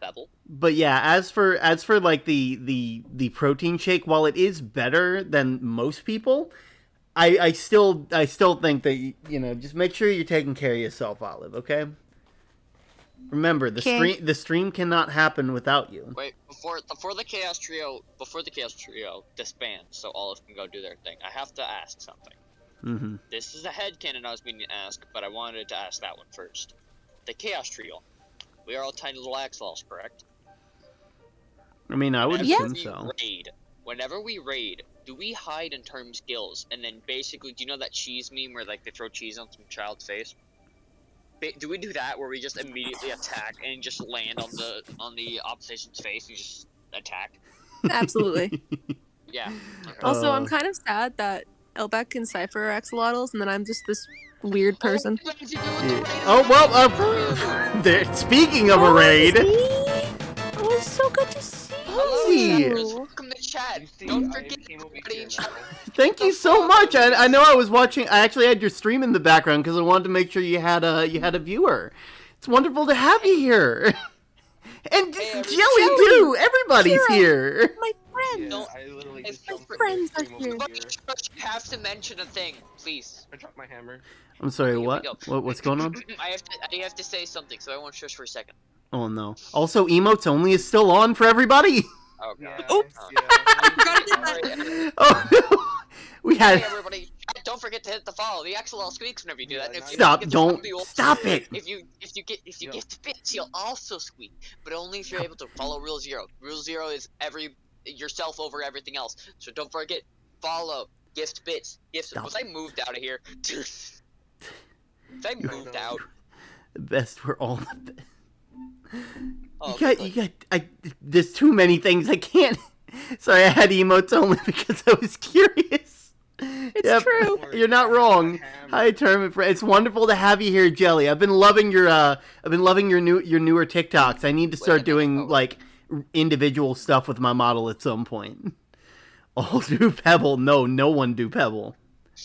Pebble? But yeah, as for like the protein shake, while it is better than most people, I still think that just make sure you're taking care of yourself, Olive. Okay. Remember, the stream cannot happen without you. Wait, before the Chaos Trio disbands, so Olive can go do their thing. I have to ask something. Mm-hmm. This is a headcanon I was being asked, but I wanted to ask that one first. The Chaos Trio. We are all tiny little axolotls, correct? I mean, I would Whenever assume we so. Whenever we raid, do we hide in terms gills? And then basically, do you know that cheese meme where like they throw cheese on some child's face? Do we do that where we just immediately attack and just land on the opposition's face and just attack? Absolutely. Yeah. Also, I'm kind of sad that Elbeck and Cypher are axolotls, and then I'm just this weird person. Oh well. Speaking of a raid. It was so good to see Hey. you. Welcome to chat. You see, Don't I forget came over everybody here in chat. now. Thank you so much. I know I was watching. I actually had your stream in the background because I wanted to make sure you had a viewer. It's wonderful to have you here. And Hey, Jelly Jelly. too. Everybody's Kira. here. My friends. Yeah, I literally just My jumped from friends the are stream over here. You have to mention a thing, please. I dropped my hammer. I'm sorry. Here we What? go. What's going on? I have to say something, so I won't shush for a second. Oh no. Also, emotes only is still on for everybody. Oh Yeah, god. Oops. yeah. I forgot to do Alright, that. Oh no! We Hey had. everybody! Don't forget to hit the follow. The XLL squeaks whenever you do that. And Yeah, if you Stop! get the Don't zombie wolf- stop it! If you Yep. get the bits, you'll also squeak, but only if you're able to follow Rule 0. Rule 0 is yourself over everything else. So don't forget, follow, gift bits, gifts. Stop. Was I moved out of here? Was I moved out? The best were all the best. Oh, You got. There's too many things I can't. Sorry, I had emotes only because I was curious. It's true. You're not wrong. Hi, Tournament Friend. It's wonderful to have you here, Jelly. I've been loving your newer TikToks. I need to start doing like individual stuff with my model at some point. All do Pebble. No one do Pebble.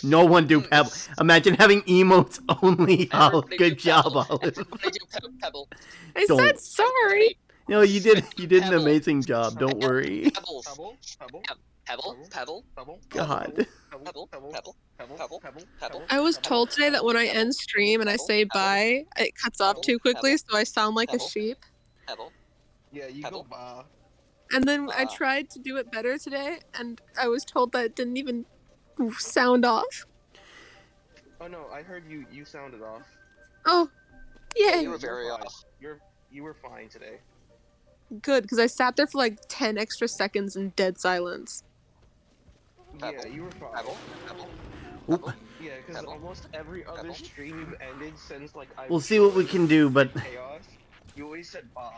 No one do Pebble. Imagine having emotes only. Olive. Everybody Good do job, Pebble. Olive. Everybody do Pebble. I Don't. said sorry. No, you did an Pebble. amazing job. Don't worry. Pebbles. Pebble, pebble, Pebble. Pebble. pebble, God. Pebble. Pebble. pebble, Pebble. Pebble. I was told today that when I end stream and I say bye, it cuts off too quickly, so I sound like a sheep. Pebble. Yeah, you Pebble. go bah. And then I Ah. tried to do it better today, and I was told that it didn't even sound off. Oh no, I heard you sounded off. Oh, Yeah, yay! you were very fine. off. You were fine today. Good, because I sat there for like 10 extra seconds in dead silence. Pebble. Yeah, you were fine. Pebble. Pebble. Oop. Yeah, because Pebble. almost every other Pebble. stream you've ended since like I We'll see what we can do, but chaos. You always said bah.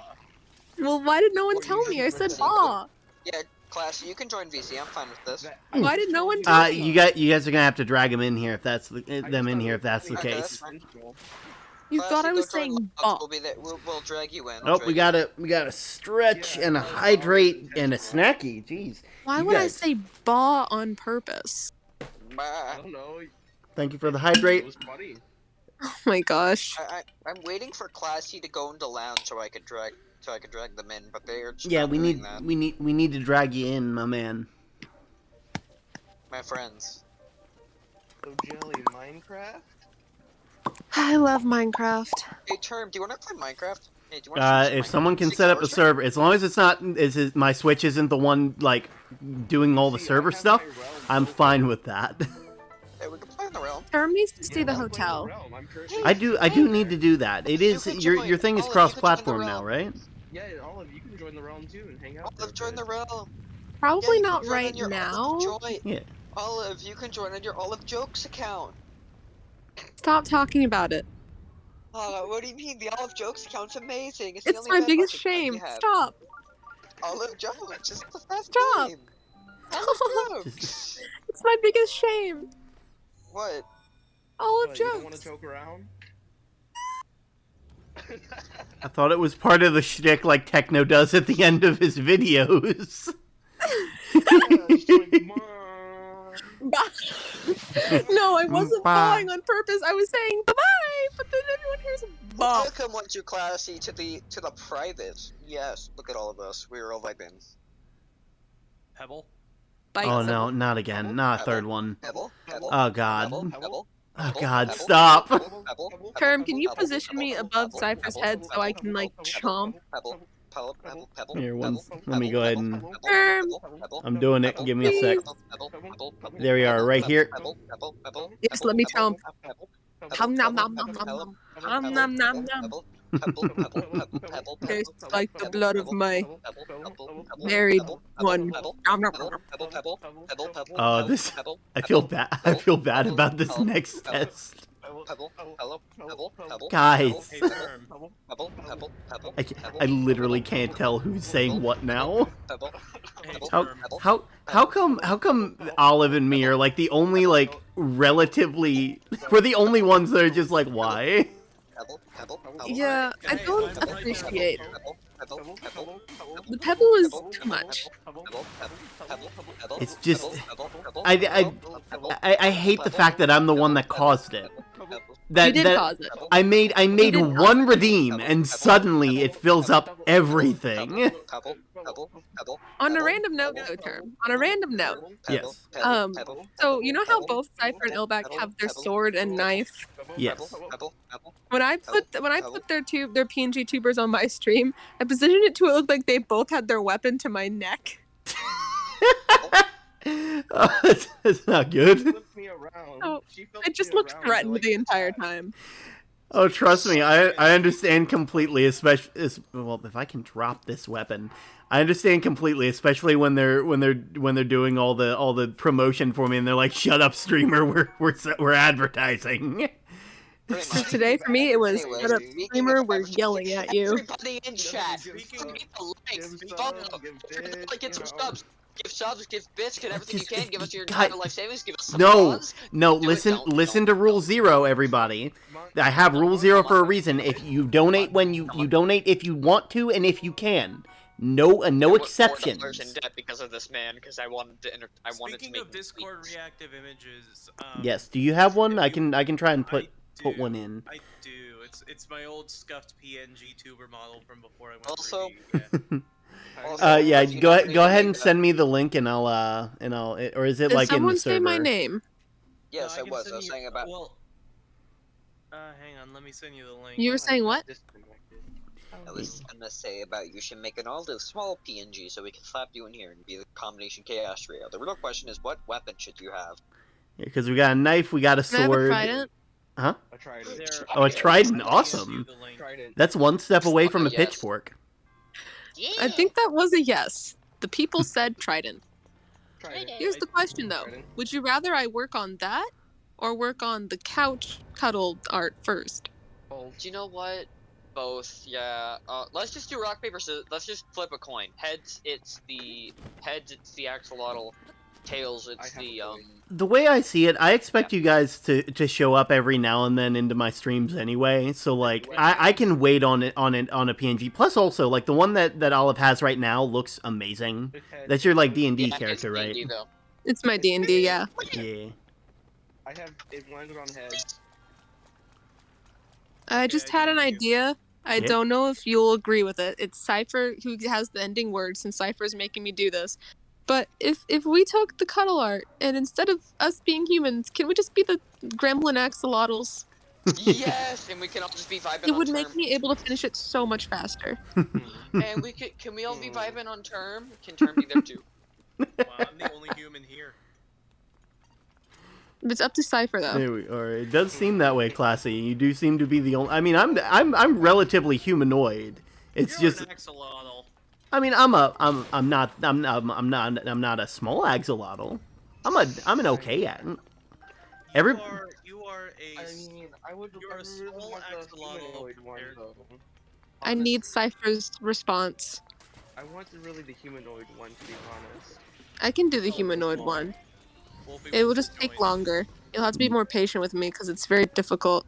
Well, why did no one Or tell you me? I just said said bah. Yeah, class, you can join VC. I'm fine with this. Why did no one tell me? you guys are gonna have to drag them in here if that's the Okay, case. that's fine. You Class, thought I go was join saying Logs, bah. We'll be there. We'll drag you in. Oh, we gotta stretch and a hydrate and a snacky. Jeez. Why You would I guys- say bah on purpose? I Bah. don't know. Thank you for the It hydrate. was funny. Oh my gosh. I'm waiting for Classy to go into lounge so I could drag them in, but they're just Yeah, not we doing need that. we need to drag you in, my man. My friends. So Jelly, Minecraft? I love Minecraft. Hey, Term, do you want to play Minecraft? Hey, do you want to If someone can set up a server, as long as it's not, my Switch isn't the one like doing all the See, I server have stuff, my realm I'm open. fine with that. Hey, we can play in the realm. Term needs to see Yeah, the I'm playing hotel. realm. I'm currently- I do need to do that. It You is can your join. thing is Olive, you can join the cross-platform now, realm. right? Yeah, Olive, you can join the realm too and hang out. Olive, for a join the bit. realm. Probably Yeah, you not can join right on your now. Olive Joy. Yeah. Olive, you can join on your Olive Jokes account. Stop talking about it. What do you mean? The Olive Jokes account's amazing. It's, It's the only my bad biggest fucking account shame. you have. Stop. Olive Jokes, it's the best Stop. name. Olive Jokes. It's my biggest shame. What? Olive What, you don't want to jokes. joke around? I thought it was part of the shtick like Techno does at the end of his videos. It's like, "Mom." No, I wasn't Bye. bawing on purpose. I was saying bye-bye, but then everyone hears bah. Welcome once you Classy to the private. Yes, look at all of us. We're all vibing. Pebble? Bite Oh some. no, not again. Not a third one. Pebble, pebble. Oh god. Pebble, pebble. Oh Pebble, god, pebble, stop. pebble, pebble, Term, pebble, can you pebble, position me pebble, above pebble, Cypher's pebble, head so I can, like, pebble, chomp? Pebble, pebble, pebble, pebble. Here, one. Pebble, Let me go ahead and. Term. I'm doing it. Give me a sec. There we are, right here. Yes, let me chomp. Nom nom nom nom nom nom. Nom nom nom nom. Tastes like the blood of my married one. Nom nom nom. This. I feel bad. I feel bad about this next test. Guys. Hey, Term. I literally can't tell who's saying what now. Hey, How Term. how come Olive and me are like the only like relatively we're the only ones that are just like why? Yeah, I Hey, don't I'm right appreciate there. the pebble is too much. It's just I hate the fact that I'm the one that caused it. that You did that cause it. I made did one redeem, and suddenly it fills up everything. Pebble. On a Pebble, random note, pebble, though, Term. On a random note. Yes. So you know how both Cypher and Ilbak have their sword and knife? Yes. When I put their PNG tubers on my stream, I positioned it to it look like they both had their weapon to my neck. Oh, that's not good. Flipped me around. So, She flipped I just me looked around threatened like the entire that. time. Oh, trust me, I understand completely. Especially, well, if I can drop this weapon, I understand completely. Especially when they're doing all the promotion for me, and they're like, "Shut up, streamer. We're advertising." So today, for me, it was Anyways, shut up, speaking streamer. of We're advertising, yelling at you. Everybody in chat, Speaking- give the likes, give follow, subs, give everybody bits, get some you know. subs. Give subs, give bits, get everything you Just- can. Give us your God. entire life savings. Give us some No, bronze. no. Do it, Listen don't. to Rule Zero, everybody. I have Rule Zero for a reason. If you donate when you donate if you want to and if you can. No I no put $4 in exceptions. debt because of this man, because I wanted to Speaking make of Discord tweets. reactive images, Yes. Do you have one? if I can try and I put do, one in. I do. It's my old scuffed PNG tuber model from before I went. Also- 3D, yeah. Also, Yeah. if you Go don't ahead. need Go to ahead and make send me the link, and I'll or is it Did like in someone the say server? my name? Yes, No, I can was. send I was you- saying about. Well, hang on. Let me send you the link. You were saying what? I was gonna say about you should make an olive small PNG so we can slap you in here and be the combination chaos trio. The real question is, what weapon should you have? Because we got a knife, we got a Can I have a sword. trident? Huh? I tried There- it. Oh, a trident. Let me send Awesome. you the link. Trident. That's one step away from a Yes. pitchfork. Yeah. I think that was a yes. The people said trident. Trident. Here's the question, though. Trident. Would you rather I work on that or work on the couch cuddle art first? Both. Do you know what? Both. Yeah. Let's just do rock paper scissors. Let's just flip a coin. Heads, it's the axolotl. Tails, it's have the a coin. The way I see it, I expect you guys to show up every now and then into my streams anyway. So like, I can wait on a PNG. Plus, also like the one that Olive has right now looks amazing. Big head. That's your like D&D Yeah, it's character, right? D&D though. It's my D&D, yeah. Yeah. I have it landed on heads. I Okay, just I had an gave you- idea. I Yep. don't know if you'll agree with it. It's Cypher who has the ending word, since Cypher's making me do this. But if we took the cuddle art and instead of us being humans, can we just be the gremlin axolotls? Yes, and we can all just be vibing It on would term. make me able to finish it so much faster. And can we all be vibing on term? Can term be there too? Wow, I'm the only human here. It's up to Cypher though. There we are. It does seem that way, Classy. You do seem to be the only. I mean, I'm relatively humanoid. It's You're just. an axolotl. I mean, I'm not a small axolotl. I'm an okay Every You are a. I mean, I would You're a really small want the axolotl humanoid one compared- though. I need Honestly, Cypher's response. I want the humanoid one to be honest. I can do the Oh, humanoid come one. Wolfie It will wants just to take join. longer. You'll have to be more patient with me because it's very difficult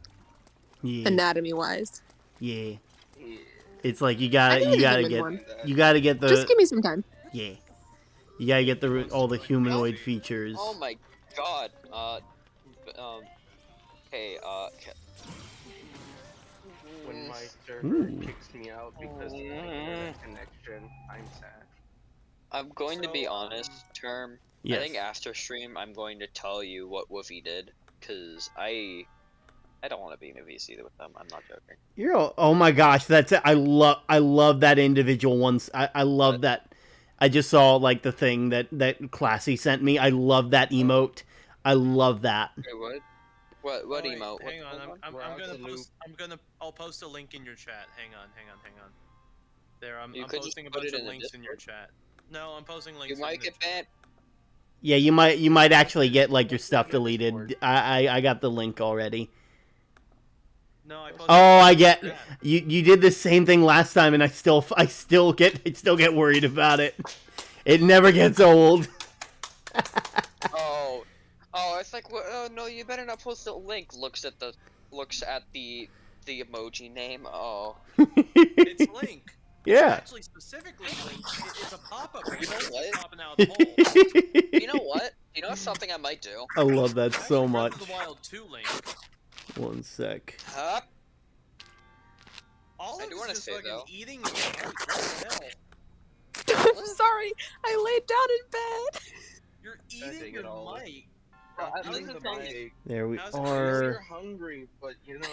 yeah, anatomy-wise. yeah. Yeah. It's like you I gotta can do the get human one. you gotta get the Just give me some time. yeah. You gotta get all the humanoid features. Oh my god. Hey, When my server Ooh. kicks me out because of the internet connection, I'm sad. I'm going to be So, honest, term. Yes. I think after stream, I'm going to tell you what Woofy did, cause I don't want to be in a VC with them. I'm not joking. Oh my gosh, that's it. I love that individual ones. I love What? that. I just saw like the thing that Classy sent me. I love that emote. I love that. Wait, what? What Oh, wait, emote? Hang on, We're I'm out gonna the post. I'll post a link in your chat. Hang on. There, I'm You could just posting a put bunch it of in the links in your chat. No, I'm posting links. You might in the get banned. Yeah, you might actually get like your stuff deleted. I got the link already. No, I posted Oh, I links in get the chat. you did the same thing last time, and I still get worried about it. It never gets old. Oh, it's like, oh no, you better not post the link. Looks at the emoji name. Oh, It's Link. Yeah. Actually, specifically Link. It's a pop-up. You know what? Popping out of the hole. you know what? You know something I might do. I love that so Actually, Breath much. of the Wild 2 Link. 1 sec. Up. All I of do this wanna is say, fucking though- eating your mic. What the hell? I'm sorry. I laid down in bed. You're I eating think your it all- mic. Stop I was eating gonna the say- mic. There we How's it I know are. you're hungry, but you know,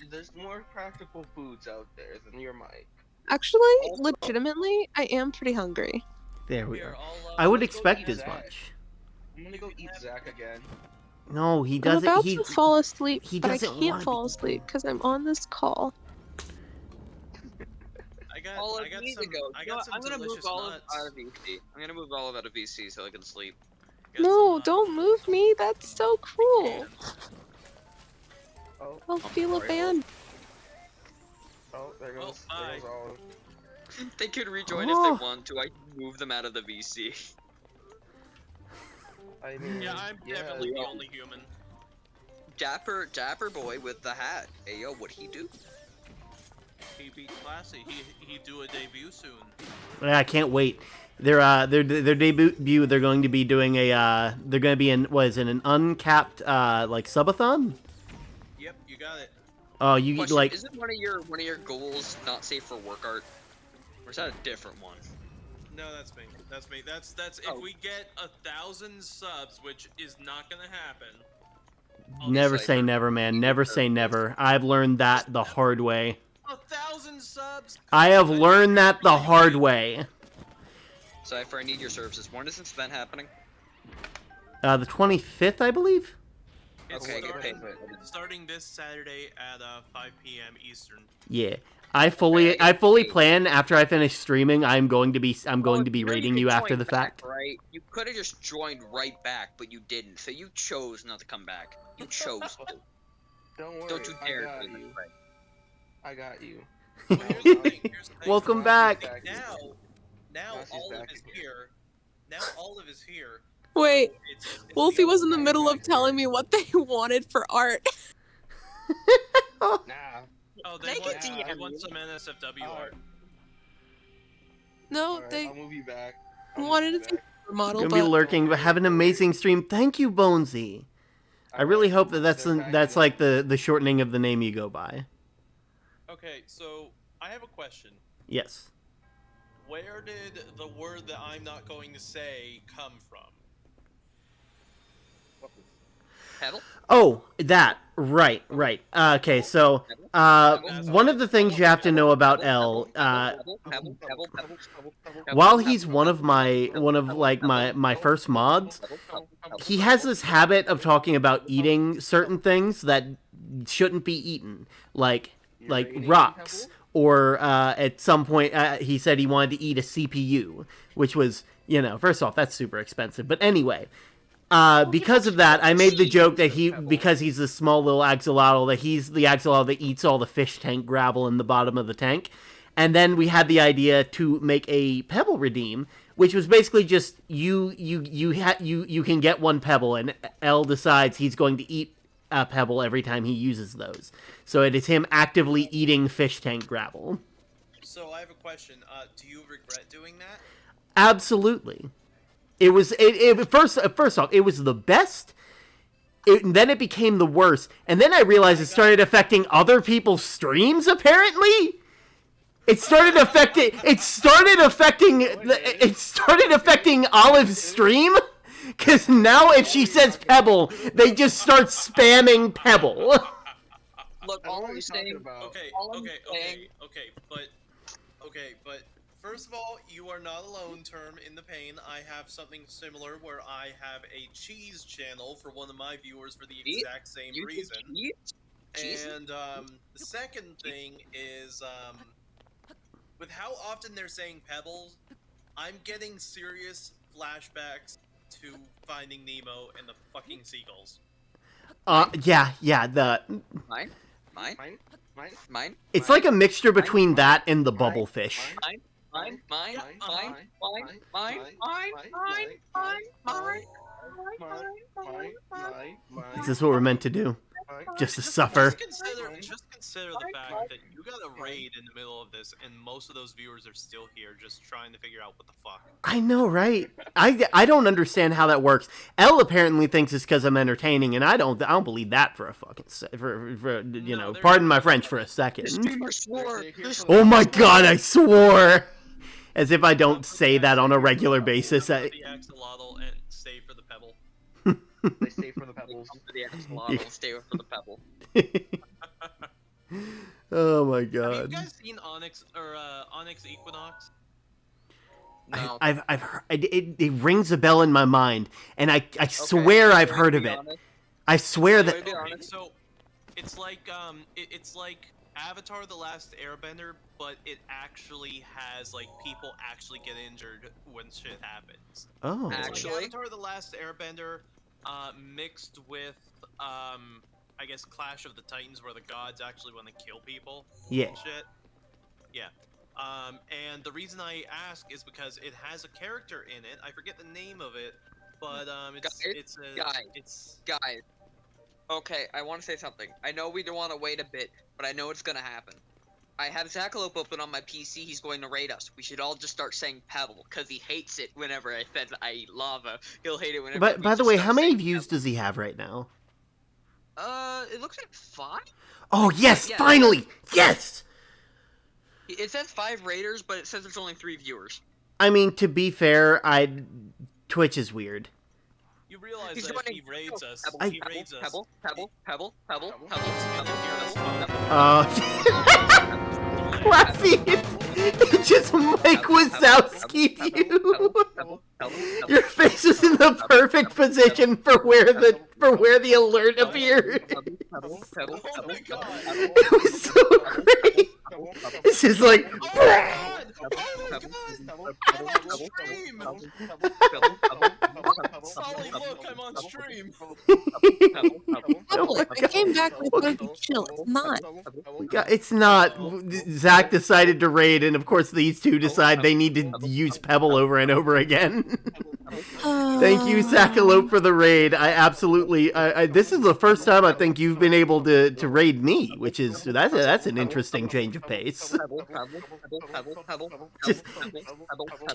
there's more practical foods out there than your mic. Actually, Also- legitimately, I am pretty hungry. There we Here, are. I'll, I would let's go expect eat as Zach. much. I'm gonna go eat Zach again. No, he I'm doesn't. about He to fall asleep, he but I doesn't can't wanna fall be- asleep because I'm on this call. I got, All I of got these some, ago. I You know got what? some I'm gonna move delicious Olive nuts. out of VC. I'm gonna move Olive out of VC so I can sleep. Got No, some, don't move me. That's so cruel. Oh, I'll feel sorry, abandoned. there Oh, goes bye. Olive. They can rejoin Oh. if they want to. I can move them out of the VC. I mean, Yeah, I'm definitely the only human. Dapper boy with the hat. Hey yo, what'd he do? He beat Classy. He do a debut soon. Yeah, I can't wait. Their debut. They're going to be doing a. They're going to be in. What is it? An uncapped like subathon. Yep, you got it. Oh, you Question, like. isn't one of your goals not safe for work art? Or is that a different one? No, that's me. That's me. That's Oh. if we get 1,000 subs, which is not gonna happen. Never Decipher. say never, man. Never say never. I've learned that the hard way. 1,000 subs. I have learned that the hard way. Cypher, I need your services. When is this event happening? The 25th, I believe. It's Okay, get starting, paid. starting this Saturday at 5 p.m. Eastern. Yeah. I fully plan after I finish streaming. I'm going to be raiding you after the fact. Right? You could have just joined right back, but you didn't. So you chose not to come back. You chose to. don't worry. Don't you dare I got do that, you. right? I got you. Well, here's the thing. Welcome Classy back. Zach. Now Classy Olive Zach is is here. Now Olive is here. Wait, It's Wolfie was in the Zach middle back of telling me what they wanted for art. Nah. Oh, They want, can they DM want you. some NSFW art. No, Alright, they I'll move you back. wanted a model, Gonna be but lurking, but have an amazing stream. Thank you, Bonesy. I really hope that's like the shortening of the name you go by. Okay, so I have a question. Yes. Where did the word that I'm not going to say come from? Pedal? Oh, that. Right. Okay, so one of the things you have to know about L, while he's one of my first mods, he has this habit of talking about eating certain things that shouldn't be eaten, like rocks. Or at some point, he said he wanted to eat a CPU, which was, first off, that's super expensive. But anyway, because of that, I made the joke that because he's a small little axolotl, that he's the axolotl that eats all the fish tank gravel in the bottom of the tank. And then we had the idea to make a pebble redeem, which was basically just you can get one pebble, and L decides he's going to eat a pebble every time he uses those. So it is him actively eating fish tank gravel. So I have a question. Do you regret doing that? Absolutely. It was first off, it was the best. Then it became the worst, and then I realized it started affecting other people's streams. Apparently, it started affecting Olive's stream. Because now if she says Pebble, they just start spamming Pebble. Look, all I'm saying. Okay, but first of all, you are not alone, Term, in the pain. I have something similar where I have a cheese channel for one of my viewers for the exact same reason. And the second thing is, with how often they're saying Pebbles, I'm getting serious flashbacks to Finding Nemo and the fucking seagulls. Yeah, Mine. It's like a mixture between that and the bubblefish. Mine. Is this what we're meant to do? Just to suffer? Just consider the fact that you gotta raid in the middle of this, and most of those viewers are still here, just trying to figure out what the fuck. I know, right? I don't understand how that works. Elle apparently thinks it's because I'm entertaining, and I don't believe that for a fucking pardon my French for a second. Streamer swore. Oh my god, I swore! As if I don't say that on a regular basis. The axolotl and stay for the pebble. They stay for the pebbles. Come to the axolotl, stay for the pebble. Oh my Have god. you guys seen Onyx or Onyx Equinox? No. I've heard, it rings a bell in my mind, and I swear I've heard of it. I swear that. Okay, so it's like it's like Avatar: The Last Airbender, but it actually has like people actually get injured when shit happens. Oh. It's Actually? like Avatar: The Last Airbender, mixed with I guess Clash of the Titans, where the gods actually want to kill people. Yeah. And shit. Yeah. And the reason I ask is because it has a character in it. I forget the name of it, but Guys. Okay, I want to say something. I know we don't want to wait a bit, but I know it's gonna happen. I have Zackalope open on my PC. He's going to raid us. We should all just start saying Pebble, because he hates it whenever I said I eat lava. He'll hate it whenever. But by the way, how many views does he have right now? It looks like 5. Oh yes, Yeah. finally, yes. It says 5 raiders, but it says there's only 3 viewers. I mean, to be fair, Twitch is weird. You realize He's that if running- he raids us, Pebble, he raids us. Pebble. Classy. It just Mike Wazowski'd you. Your face is in the perfect position for where the alert appeared. Oh my god! It was so great. It's just like. Oh my god! Oh my god! I'm on stream! Solly, look, I'm on stream! Look, I came back with going to chill. It's not. It's not. Zach decided to raid, and of course these two decide they need to use Pebble over and over again. Thank you, Zackalope, for the raid. I absolutely. This is the first time I think you've been able to raid me, which is that's an interesting change of pace.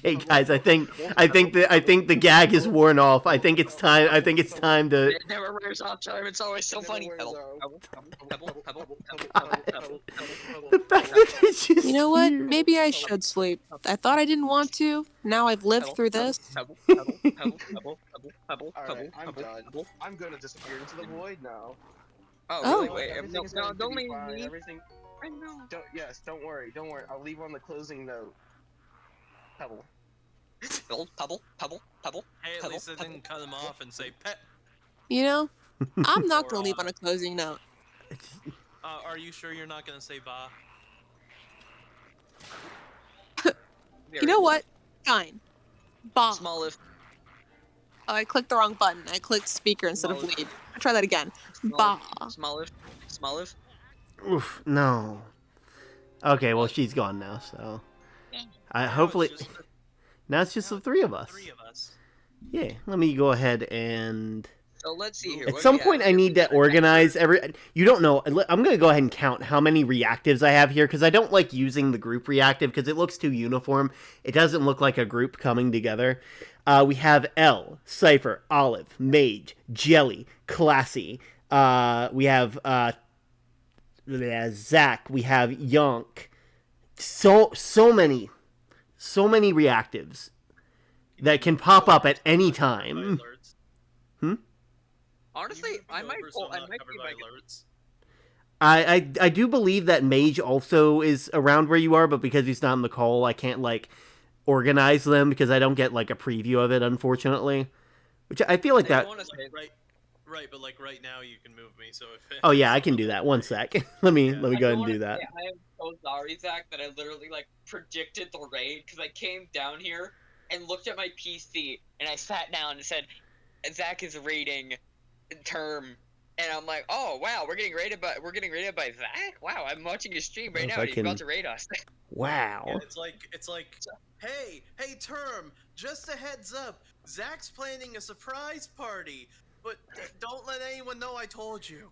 Hey guys, I think the gag is worn off. I think it's time to. It never wears off, Charm. It's always so funny. The fact that it's just. You know what? Maybe I should sleep. I thought I didn't want to. Now I've lived through this. Alright, I'm done. I'm gonna disappear into the void now. Oh, really? Wait, Everything's no, going to don't be leave fine. me. Everything. I know. Don't worry. I'll leave on the closing note. Pebble. Pebble. Hey, at least I didn't cut him off and say pet. You know, I'm not gonna leave on a closing note. Are you sure you're not gonna say ba? You know what? Fine. Bomb. Small if. Oh, I clicked the wrong button. I clicked speaker instead of leave. I'll try that again. Bah. Small if. Oof, no. Okay, well she's gone now, so. Hopefully. Now it's just the 3 of us. Yeah, let me go ahead and. So let's see here. At some point, I need to organize every. You don't know. I'm going to go ahead and count how many reactives I have here because I don't like using the group reactive because it looks too uniform. It doesn't look like a group coming together. We have L, Cypher, Olive, Mage, Jelly, Classy. We have Zach. We have Yonk. So many reactives that can pop up at any time. Honestly, I might be alerts. I do believe that Mage also is around where you are, but because he's not in the call, I can't organize them because I don't get a preview of it, unfortunately. Which I feel like that. Right, but right now you can move me. So if oh yeah, I can do that. One sec. let me go ahead and do that. I am so sorry, Zach, that I literally predicted the raid because I came down here and looked at my PC and I sat down and said, Zach is raiding Term, and I'm like, oh wow, we're getting raided by Zach. Wow, I'm watching his stream right now. And he's about to raid us. Wow. Yeah, it's like, hey, Term, just a heads up, Zach's planning a surprise party, but don't let anyone know I told you.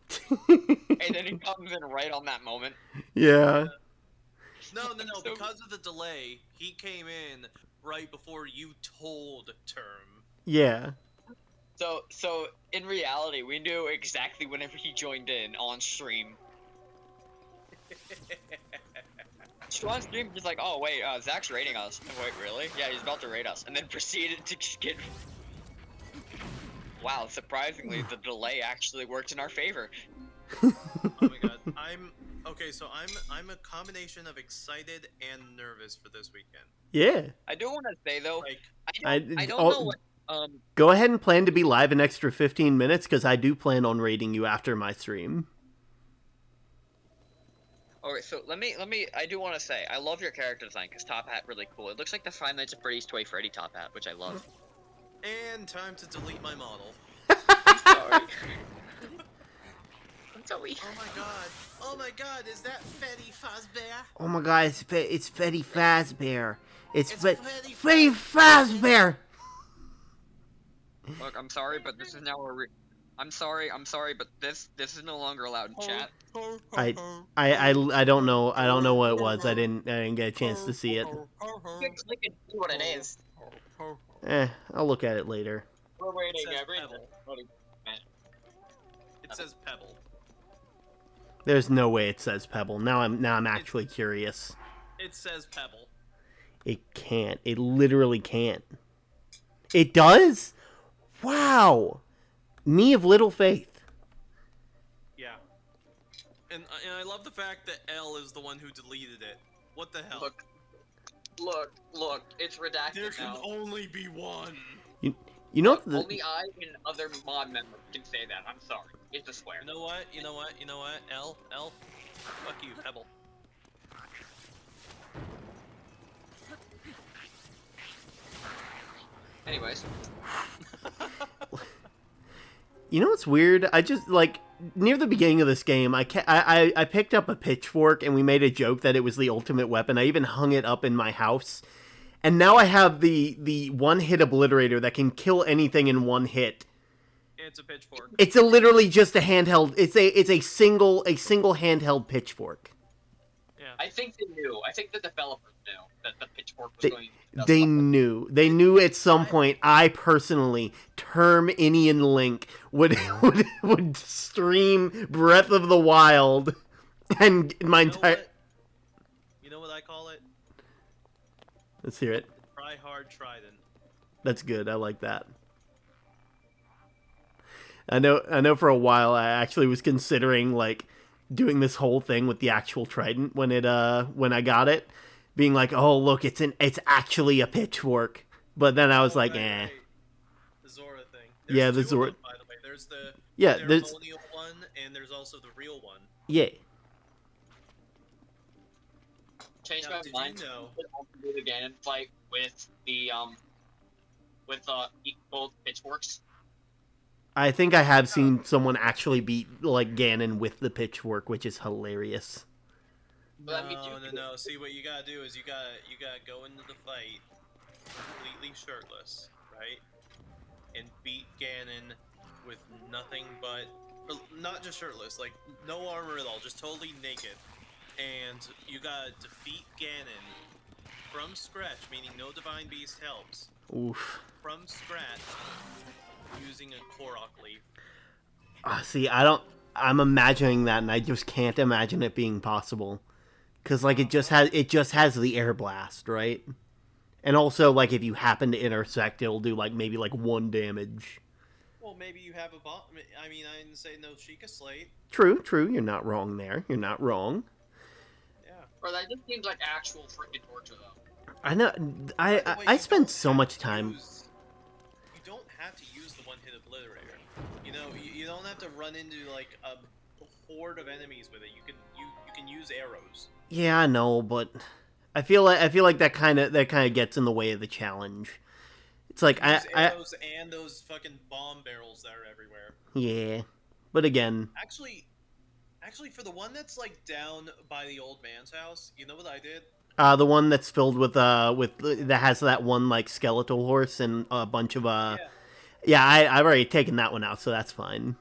And then he comes in right on that moment. Yeah. No, So- because of the delay, he came in right before you told Term. Yeah. So in reality, we knew exactly whenever he joined in on stream. So on stream, he's like, "Oh wait, Zach's raiding us." And wait, really? Yeah, he's about to raid us, and then proceeded to get. Wow, surprisingly, the delay actually worked in our favor. Oh my god, I'm a combination of excited and nervous for this weekend. Yeah. I do want to say though, Like, I don't know what. Go ahead and plan to be live an extra 15 minutes, because I do plan on raiding you after my stream. Okay, so let me. I do want to say, I love your character design because Top Hat really cool. It looks like the Five Nights at Freddy's Toy Freddy Top Hat, which I love. and time to delete my model. Sorry. I'm sorry. Oh my god, is that Freddy Fazbear? Oh my god, it's Freddy Fazbear. It's Freddy Fazbear. Look, I'm sorry, but this is now a. I'm sorry, but this is no longer allowed in chat. I don't know. I don't know what it was. I didn't get a chance to see it. Click and see what it is. I'll look at it later. We're waiting It says everything. Pebble. It says Pebble. There's no way it says Pebble. Now I'm actually curious. It says Pebble. It can't. It literally can't. It does? Wow. Me of little faith. Yeah. And I love the fact that L is the one who deleted it. What the hell? Look, it's redacted There can now. only be one. You know the, Only I and other mod members can say that. I'm sorry. It's a swear. You know what? L, fuck you, Pebble. Anyways. You know what's weird? I just, like, near the beginning of this game, I picked up a pitchfork, and we made a joke that it was the ultimate weapon. I even hung it up in my house. And now I have the one-hit obliterator that can kill anything in one hit. It's a pitchfork. It's literally just a handheld. It's a single handheld pitchfork. Yeah. I think they knew. I think the developers knew that the pitchfork was going to... They knew at some point. I personally, Term, Innie, and Link would stream Breath of the Wild, and my entire. You know what I call it? Let's hear it. Try hard trident. That's good. I like that. I know. For a while, I actually was considering like doing this whole thing with the actual trident when I got it, being like, oh look, it's actually a pitchfork. But then I was like, right. The Zora thing. Yeah, the two Zora. of them, by the way. There's the there's ceremonial one, and there's also the real one. yeah. Changed Now, my did mind. you know- Do it again and fight with the both pitchforks. I think I have seen someone actually beat like Ganon with the pitchfork, which is hilarious. Well, that means you- No. See, what you gotta do is you gotta go into the fight completely shirtless, right? And beat Ganon with nothing but, or not just shirtless, like no armor at all, just totally naked. And you gotta defeat Ganon from scratch, meaning no Divine Beast helps. Oof. From scratch, using a Korok leaf. See, I'm imagining that, and I just can't imagine it being possible. Cause like it just has the air blast, right? And also like if you happen to intersect, it'll do like maybe like 1 damage. Well, maybe you have a bomb. I mean, I didn't say no Sheikah Slate. True. You're not wrong there. You're not wrong. Yeah. Or that just seems like actual freaking torture, though. I know. By the way, I you spend don't so have much to time. You don't have to use the one-hit obliterator. You know, you don't have to run into like a horde of enemies with it. You can use arrows. Yeah, I know, but I feel like that kind of gets in the way of the challenge. It's like Use arrows and those fucking bomb barrels that are everywhere. Yeah, but again, Actually, for the one that's like down by the old man's house, you know what I did? the one that's filled with that has that one like skeletal horse and a bunch of yeah, I've already taken that one out, so that's fine.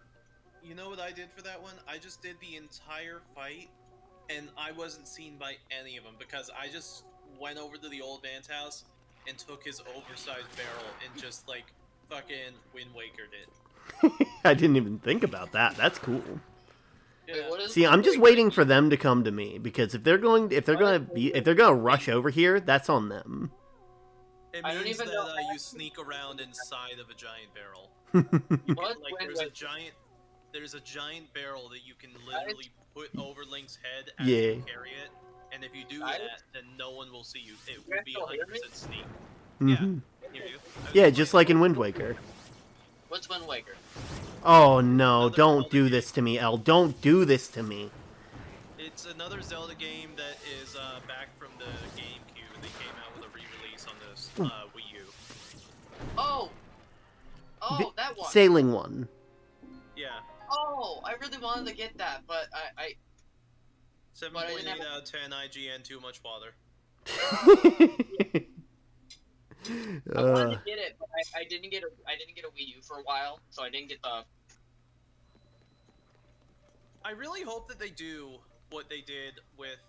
You know what I did for that one? I just did the entire fight and I wasn't seen by any of them because I just went over to the old man's house and took his oversized barrel and just like fucking Wind Wakered it. I didn't even think about that. That's cool. Yeah. Wait, what is See, I'm just Waker? waiting for them to come to me because if they're gonna rush over here, that's on them. It I don't means even that know- you sneak around inside of a giant barrel. What? Like Wind there's a giant barrel that you can literally put over Link's head as Yeah. you carry it, and if you do Guys? that, then no one will see you. It You will guys be still hear me? 100% sneak. Mhm. Hear you? I was Yeah, just just playing like in Wind Waker. What's Wind Waker? Oh no, Another don't Zelda do game. this to me, El. Don't do this to me. It's another Zelda game that is back from the GameCube, and they came out with a re-release on this Wii U. Oh! Oh, The that one. Sailing one. Yeah, Oh, I really wanted to get that, but I 7.8 out of 10 IGN, too much water. I wanted to get it, but I didn't get a Wii U for a while, so I didn't get the. I really hope that they do what they did with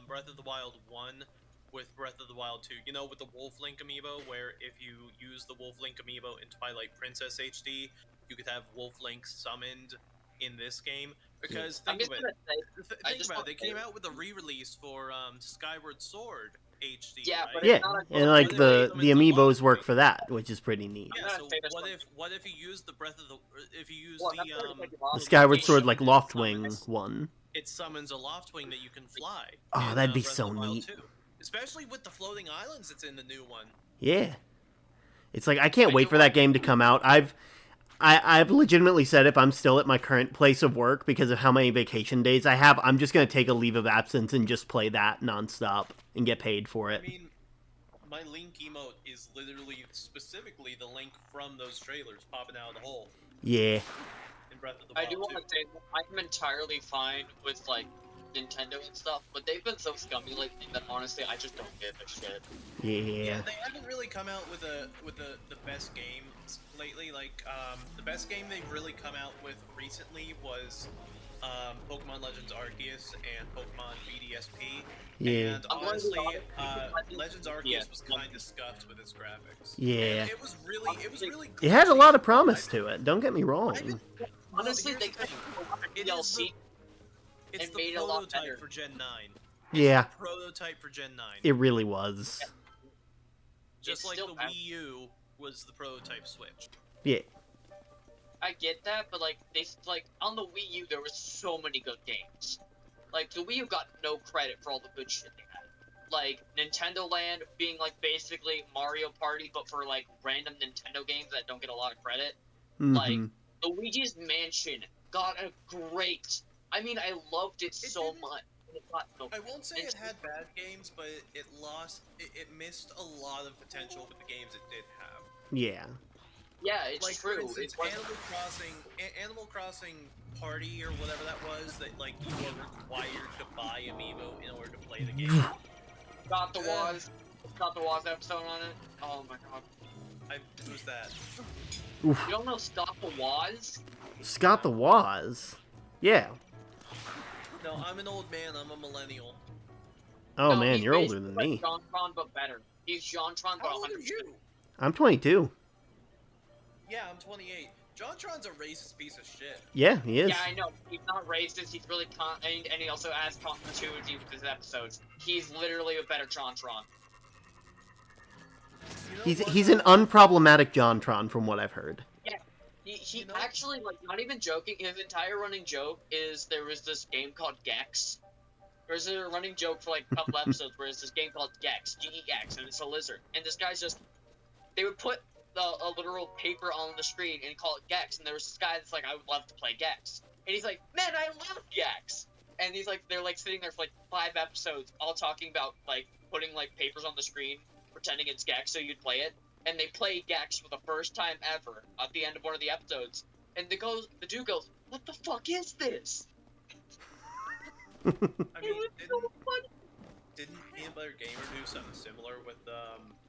Breath of the Wild 1 with Breath of the Wild 2. You know, with the Wolf Link amiibo, where if you use the Wolf Link amiibo in Twilight Princess HD, you could have Wolf Link summoned in this game. Because I'm think just of it. gonna say, I Think just about it. want They to came say- out with a re-release for Skyward Sword HD. Yeah, right? but Yeah, it's not a- and like What if the they the summon the amiibos Lost work Wing? for that, which is pretty neat. I'm Yeah, gonna so say this what one. if you use the Breath of the if you use Well, the that's what The I'm Skyward Location Sword like it Loftwing summons- one. it summons a Loftwing that you can fly. Oh, in, that'd be Breath of so the Wild neat. 2. Especially with the floating islands that's in the new one. Yeah. It's like I can't I wait do for that want- game to come out. I've legitimately said if I'm still at my current place of work because of how many vacation days I have, I'm just gonna take a leave of absence and just play that nonstop and get paid for I it. mean, my Link emote is literally specifically the Link from those trailers popping out of the hole Yeah. in Breath of the I Wild do 2. want to say I'm entirely fine with like Nintendo and stuff, but they've been so scummy lately that honestly I just don't give a shit. Yeah. They haven't really come out with the best games lately. Like the best game they've really come out with recently was Pokemon Legends Arceus and Pokemon BDSP. Yeah. And I'm going to be honestly, honest, Legends Arceus was kind of scuffed with its graphics. Yeah. And it was really It had a lot of glitchy. promise to it. Don't get me wrong. Well, Honestly, here's they the could thing. have It is DLC. It's and the made it a lot prototype better. for Gen 9. Yeah. Prototype for Gen 9. It really was. Just It's like the still bad. Wii U was the prototype Switch. Yeah. I get that, but like on the Wii U there were so many good games. Like the Wii U got no credit for all the good shit they had. Like Nintendo Land being like basically Mario Party, but for like random Nintendo games that don't get a lot of credit. Like Mhm. Luigi's Mansion got a great. I mean, I loved it so didn't- much. It got no I won't say it had bad games, but it missed a lot of potential with the games it did have. Yeah. Yeah, it's Like for true. instance, It was Animal Crossing Party or whatever that was, that like you were required to buy Amiibo in order to play the game. got the Waz episode on it. Oh my god. Who's that? You don't know Stop the Waz? Scott the Woz. Yeah. No, I'm an old man. I'm a millennial. Oh No, man, he's you're older basically than like me. JonTron, but better. He's JonTron, but How old are 100%. you? I'm 22. Yeah, I'm 28. JonTron's a racist piece of shit. Yeah, he is. Yeah, I know. He's not racist. He's really and he also has continuity with his episodes. He's literally a better JonTron. You know He's what, he's an unproblematic JonTron from what I've heard. He You know- actually, like, not even joking, his entire running joke is there was this game called Gex. There's a running joke for, like, a couple episodes where it's this game called Gex, Gex, and it's a lizard. And this guy's just, they would put a literal paper on the screen and call it Gex, and there was this guy that's like, I would love to play Gex. And he's like, man, I love Gex! And he's like, they're, like, sitting there for, like, 5 episodes, all talking about, like, putting, like, papers on the screen, pretending it's Gex so you'd play it. And they play Gex for the first time ever at the end of one of the episodes. And the dude goes, what the fuck is this? I It mean, was so funny. didn't Peanut Butter Gamer do something similar with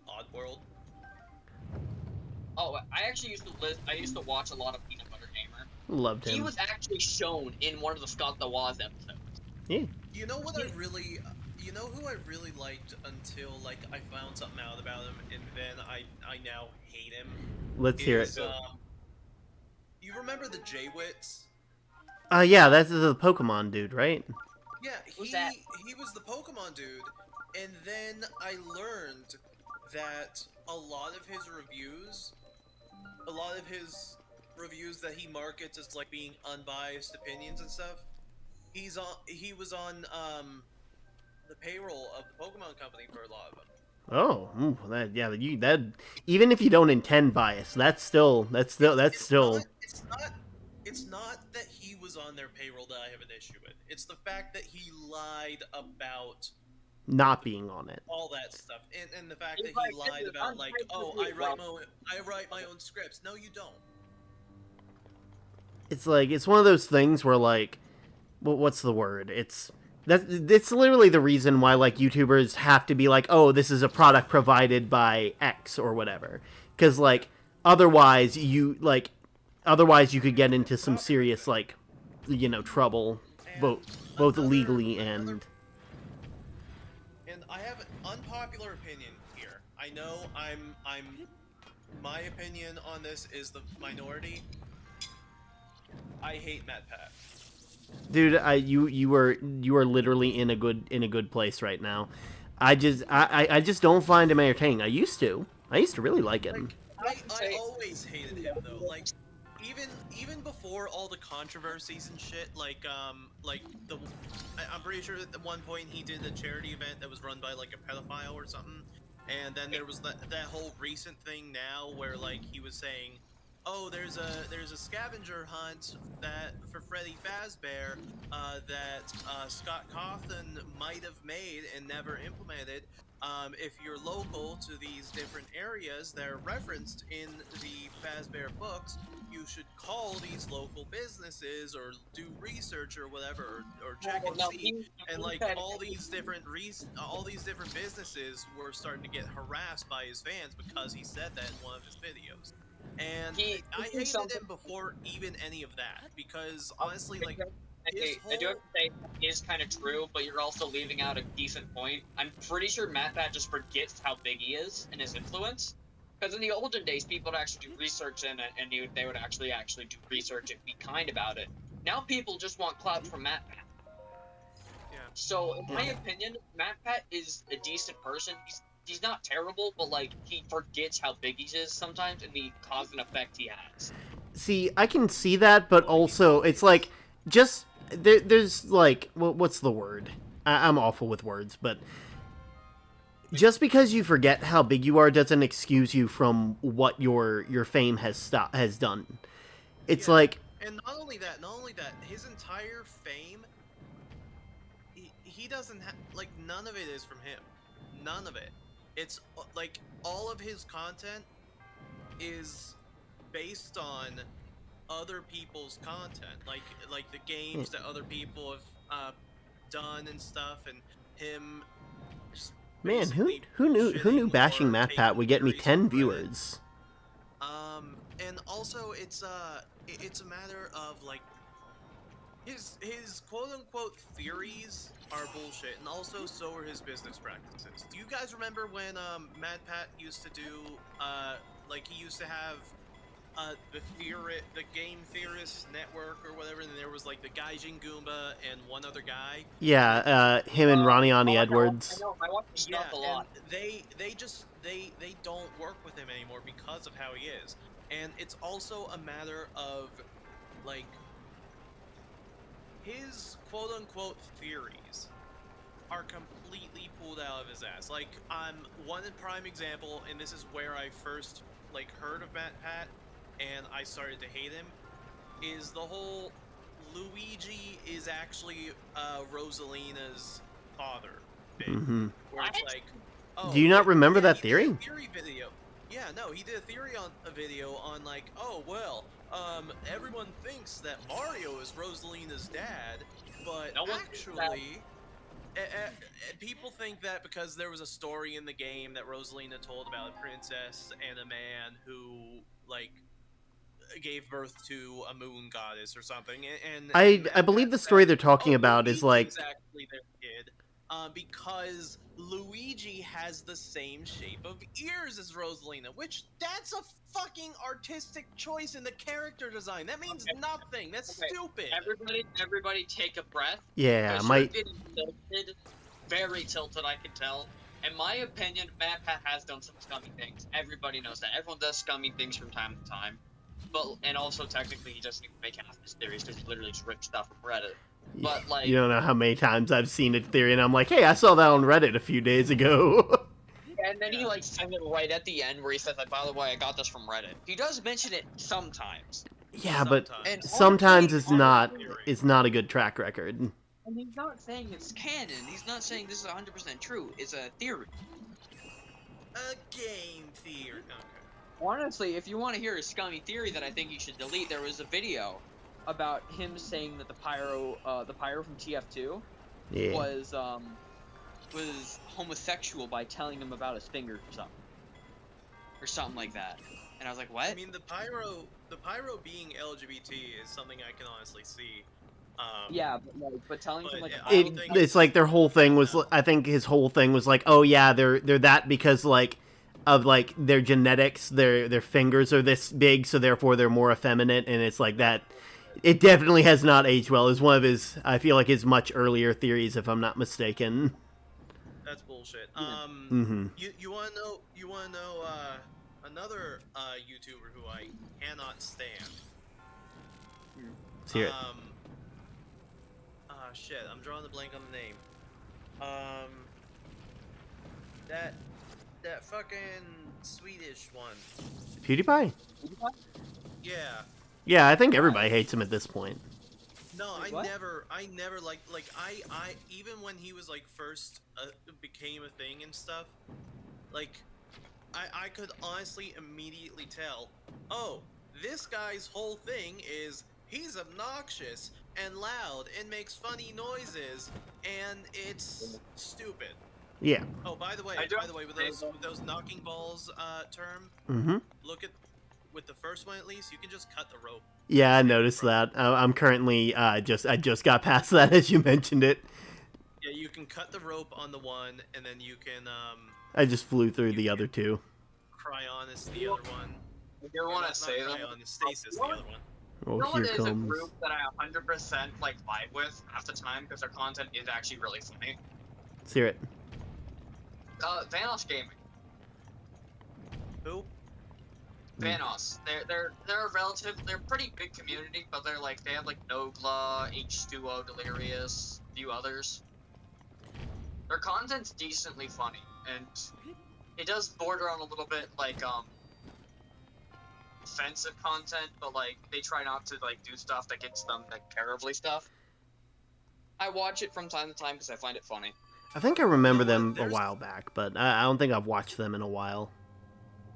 Oddworld? Oh, I actually used to watch a lot of Peanut Butter Gamer. Loved He him. was actually shown in one of the Scott the Woz episodes. Yeah. You know what I really, you know who I really liked until like I found something out about him, and then I now hate him. Let's hear Is it. you remember the Jaywits? Yeah, that's the Pokemon dude, right? Yeah, Who's that? he was the Pokemon dude, and then I learned that a lot of his reviews that he markets as like being unbiased opinions and stuff. He was on the payroll of the Pokemon company for a lot of them. Oh, that yeah, that even if you don't intend bias, that's still It's not that he was on their payroll that I have an issue with. It's the fact that he lied about not being on it. all that stuff, and the fact He's that he like, this lied is about like, oh, unpaid. I write my own scripts. No, you don't. It's like it's one of those things where like, what's the word? It's literally the reason why like YouTubers have to be like, oh, this is a product provided by X or whatever, because like otherwise you could get into some serious like, trouble, And both another, legally another and. and I have an unpopular opinion here. I know I'm my opinion on this is the minority. I hate MatPat. Dude, you are literally in a good place right now. I just don't find him entertaining. I used to really like him. I always hated him though. Like even before all the controversies and shit, like I'm pretty sure at one point he did a charity event that was run by like a pedophile or something, and then there was that whole recent thing now where like he was saying, oh, there's a scavenger hunt that for Freddy Fazbear that Scott Cawthon might have made and never implemented. If you're local to these different areas that are referenced in the Fazbear books, you should call these local businesses or do research or whatever, or check and see. And like all these different businesses were starting to get harassed by his fans because he said that in one of his videos. And I hated him before even any of that because honestly, like his I do have to say it is kind of true, but you're also leaving out a decent point. I'm pretty sure MatPat just forgets how big he is and his influence. Because in the olden days, people would actually do research in it, and they would actually do research and be kind about it. Now people just want clout from MatPat. Yeah. So in my opinion, MatPat is a decent person. He's not terrible, but like he forgets how big he is sometimes, and the cause and effect he has. See, I can see that, but also it's like just there's like what's the word? I'm awful with words, but just because you forget how big you are doesn't excuse you from what your fame has done. It's like, and not only that, his entire fame, he doesn't have like none of it is from him, none of it. It's like all of his content is based on other people's content, like the games that other people have done and stuff, and him. Man, who knew bashing MatPat would get me 10 viewers? And also it's a matter of like his quote unquote theories are bullshit, and also so are his business practices. Do you guys remember when MatPat used to do like he used to have the Game Theorist Network or whatever, and there was like the Gaijin Goomba and one other guy. Yeah, him and Ronnie Edwards. I know. I watch his stuff a lot. And they don't work with him anymore because of how he is. And it's also a matter of like his quote unquote theories are completely pulled out of his ass. Like one prime example, and this is where I first like heard of MatPat and I started to hate him, is the whole Luigi is actually Rosalina's father thing. Mm-hmm. Where it's like, oh, do you not remember that theory? He did a theory video. Yeah, no, he did a theory on a video on like, oh well, everyone thinks that Mario is Rosalina's dad, but No one actually, people think that because there was a story in the game that Rosalina told about a princess and a man who like gave birth to a moon goddess or something, and I believe the story they're talking about is like Luigi's actually their kid, because Luigi has the same shape of ears as Rosalina, which that's a fucking artistic choice in the character design. That means nothing. That's stupid. Everybody, take a breath. yeah, Because my you're getting tilted, very tilted. I can tell. In my opinion, Matt Pat has done some scummy things. Everybody knows that. Everyone does scummy things from time to time. And also technically he doesn't even make half his theories because he literally just rips stuff from Reddit. But like, you don't know how many times I've seen a theory and I'm like, hey, I saw that on Reddit a few days ago. and then he like sends it right at the end where he says like, by the way, I got this from Reddit. He does mention it sometimes. Yeah, but And sometimes honestly, it's not a good track record. And he's not saying it's canon. He's not saying this is 100% true. It's a theory. A game theory. Okay. Honestly, if you want to hear a scummy theory that I think you should delete, there was a video about him saying that the pyro from TF2 Yeah. was homosexual by telling him about his finger or something like that. And I was like, what? I mean, the pyro being LGBT is something I can honestly see. Yeah, but telling him like It's like their whole thing was. I think his whole thing was like, oh yeah, they're that because like of like their genetics, their fingers are this big, so therefore they're more effeminate, and it's like that. It definitely has not aged well. It's one of his, I feel like, his much earlier theories, if I'm not mistaken. That's bullshit. Mm-hmm. You wanna know another YouTuber who I cannot stand. Let's hear it. Shit, I'm drawing a blank on the name. That fucking Swedish one. PewDiePie? Yeah. Yeah, I think everybody hates him at this point. No, Wait, I never like I even when he was like first became a thing and stuff, like I could honestly immediately tell, oh, this guy's whole thing is he's obnoxious and loud and makes funny noises and it's stupid. Yeah. Oh, by the way, with those knocking balls term, Mm-hmm. look at with the first one at least, you can just cut the rope. Yeah, I noticed that. I'm currently I just got past that as you mentioned it. Yeah, you can cut the rope on the one, and then you can I just flew through the other two. Cryonis the other one. If you want to say them, Cryonis, Stasis the other one. Oh, no here one is a comes. group that I 100% like vibe with half the time because their content is actually really funny. Let's hear it. Vanos Gaming. Who? Vanos. They're a pretty big community, but they have like Nogla, H2O, Delirious, a few others. Their content's decently funny, and it does border on a little bit like offensive content, but like they try not to like do stuff that gets them like terribly stuff. I watch it from time to time because I find it funny. I think I remember them a while back, but I don't think I've watched them in a while.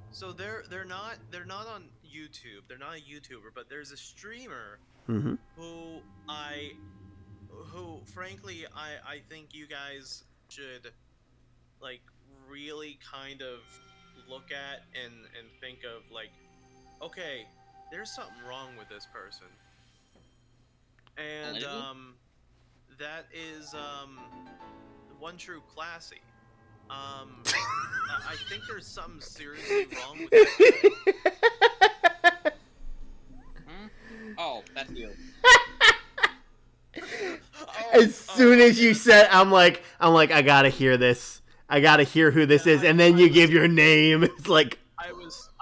So they're not on YouTube. They're not a YouTuber, but there's a streamer Mm-hmm. who frankly I think you guys should like really kind of look at and think of like, okay, there's something wrong with this person. And that is One True Classy. I think there's something seriously wrong with that. Oh, that's you. As soon as you said, I'm like, I gotta hear this. I gotta hear who this is, and then you give your name. It's like I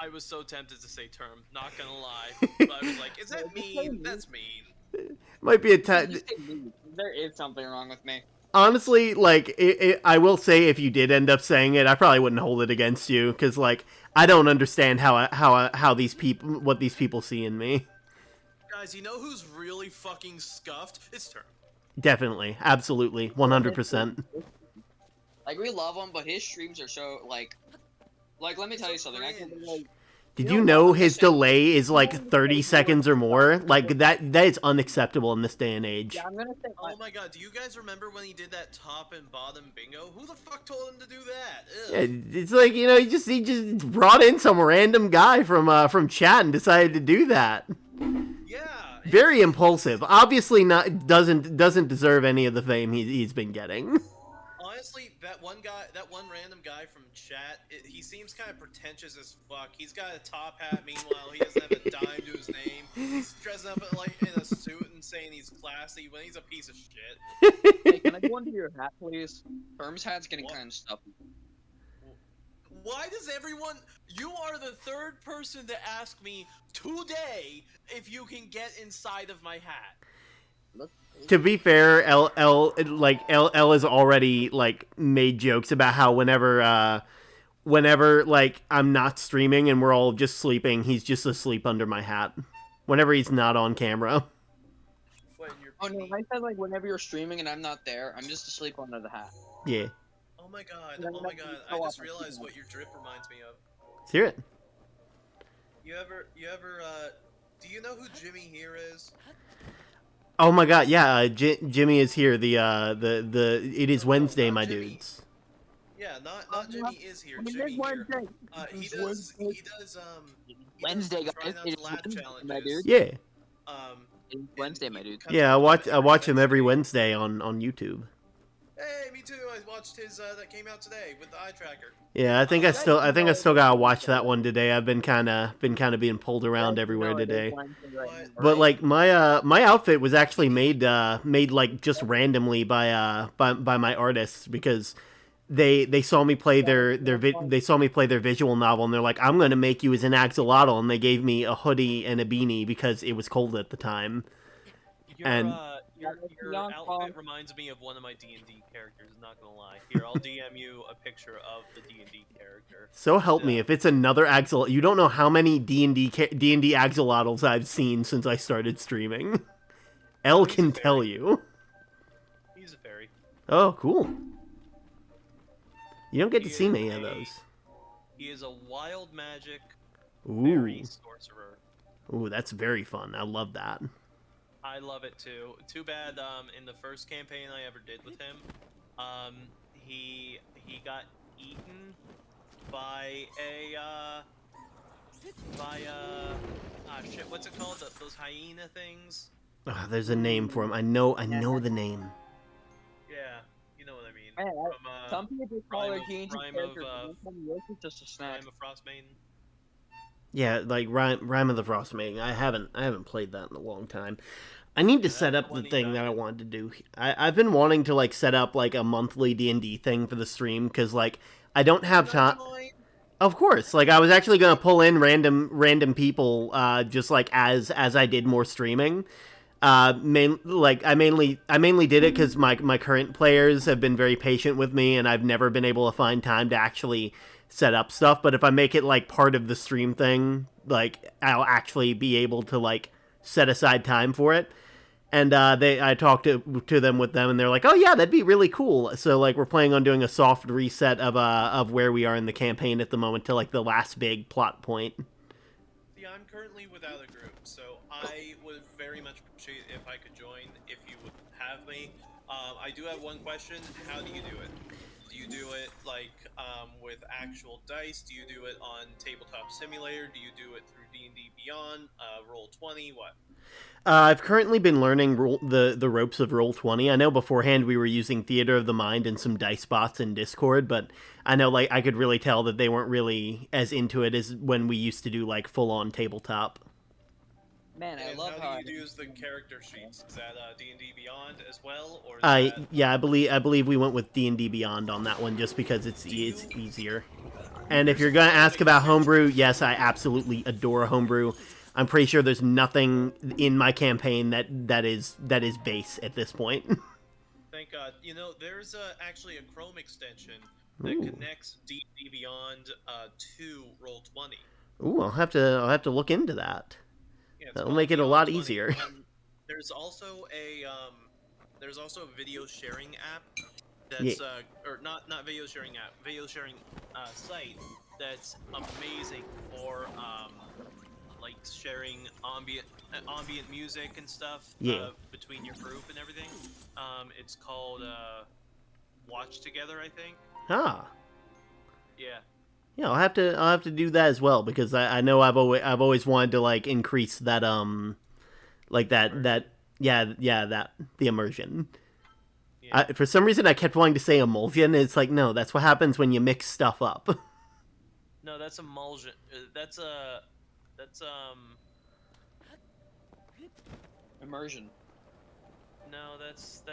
was so tempted to say term, not gonna lie, but I was like, is that mean? That's mean. Might be a tad. There is something wrong with me. Honestly, like, I will say if you did end up saying it, I probably wouldn't hold it against you, because, like, I don't understand how these people, what these people see in me. Guys, you know who's really fucking scuffed? It's Term. Definitely, absolutely, 100%. Like, we love him, but his streams are so, like let me tell you something. Did You you know know what? I'm his gonna say- delay is like 30 seconds or more? Like that is unacceptable in this day and age. Yeah, I'm gonna say. Oh my god, do you guys remember when he did that top and bottom bingo? Who the fuck told him to do that? Yeah, Ugh. it's like, you know, he just brought in some random guy from chat and decided to do that. Yeah. Very impulsive. Obviously not doesn't deserve any of the fame he's been getting. Honestly, that one random guy from chat, he seems kind of pretentious as fuck. He's got a top hat, meanwhile he doesn't have a dime to his name. He's dressing up like in a suit and saying he's classy when he's a piece of shit. Hey, can I go into your hat, please? Firm's hat's getting kind of stuffy. Why does everyone... You are the third person to ask me today if you can get inside of my hat. Look. To be fair, L has already like made jokes about how whenever like I'm not streaming and we're all just sleeping, he's just asleep under my hat. Whenever he's not on camera. What, in your Oh no, beanie? I said like whenever you're streaming and I'm not there, I'm just asleep under the hat. Yeah. Oh my god, No, oh my no, god. no, I just no, realized no. what your drip reminds me of. Let's hear it. You ever, do you know who Jimmy here is? Oh my god, yeah, Jimmy is here. It is No, Wednesday, not my Jimmy. dudes. Yeah, not Jimmy is here. It is Jimmy here. Wednesday. He It's does Wednesday, try guys. not It to is laugh Wednesday, challenges. my dude. Yeah. It's Wednesday, my dude. Yeah, I watch him every Wednesday on YouTube. Hey, me too. I watched his that came out today with the eye tracker. Yeah, I think I still gotta watch that one today. I've been kind of being pulled around everywhere today. But like my outfit was actually made like just randomly by my artists because they saw me play their visual novel and they're like, I'm gonna make you as an axolotl, and they gave me a hoodie and a beanie because it was cold at the time. Your outfit reminds me of one of my D&D characters. Not gonna lie. Here, I'll DM you a picture of the D&D character. So help me, if it's another axolotl, you don't know how many D&D axolotls I've seen since I started streaming. L can tell you. He's a fairy. Oh, cool. You don't get to He see is many of those. He is a wild magic Ooh. fairy sorcerer. Ooh, that's very fun. I love that. I love it too. Too bad in the first campaign I ever did with him, he got eaten by shit, what's it called? Those hyena things? Oh, there's a name for him. I know the name. Yeah, you know what I mean. Hey, some people call her D&D character. Rime Just a snack. of Frostmaiden. Yeah, like Rime of the Frostmaiden. I haven't played that in a long time. I need to set up the thing that I wanted to do. I've been wanting to like set up like a monthly D&D thing for the stream because like I don't have time. Of course, like I was actually gonna pull in random people, just like as I did more streaming. I mainly did it because my current players have been very patient with me, and I've never been able to find time to actually set up stuff. But if I make it like part of the stream thing, like I'll actually be able to like set aside time for it. And I talked to them, and they're like, "Oh yeah, that'd be really cool." So like we're planning on doing a soft reset of where we are in the campaign at the moment to like the last big plot point. See, I'm currently without a group, so I would very much appreciate if I could join if you would have me. I do have one question. How do you do it? Do you do it like with actual dice? Do you do it on Tabletop Simulator? Do you do it through D&D Beyond? Roll20? What? I've currently been learning the ropes of Roll20. I know beforehand we were using Theater of the Mind and some dice bots in Discord, but I know like I could really tell that they weren't really as into it as when we used to do like full-on tabletop. Man, I And love how do you use the character sheets? Is that D&D Beyond as well, or? Yeah, I believe we went with D&D Beyond on that one just because it's easier. And if you're gonna ask about homebrew, yes, I absolutely adore homebrew. I'm pretty sure there's nothing in my campaign that is base at this point. Thank God. You know, there's actually a Chrome extension that connects D&D Beyond to Roll20. Ooh, I'll have to look into that. Yeah, That'll make it a lot Beyond20. easier. There's also a video sharing app that's or not video sharing app, video sharing site that's amazing for like sharing ambient music and stuff Yeah. between your group and everything. It's called Watch Together, I think. Ah. Yeah. Yeah, I'll have to do that as well because I know I've always wanted to like increase that like that that the immersion. Yeah. For some reason I kept wanting to say emulsion. It's like no, that's what happens when you mix stuff up. No, that's emulsion. That's Immersion. no, that's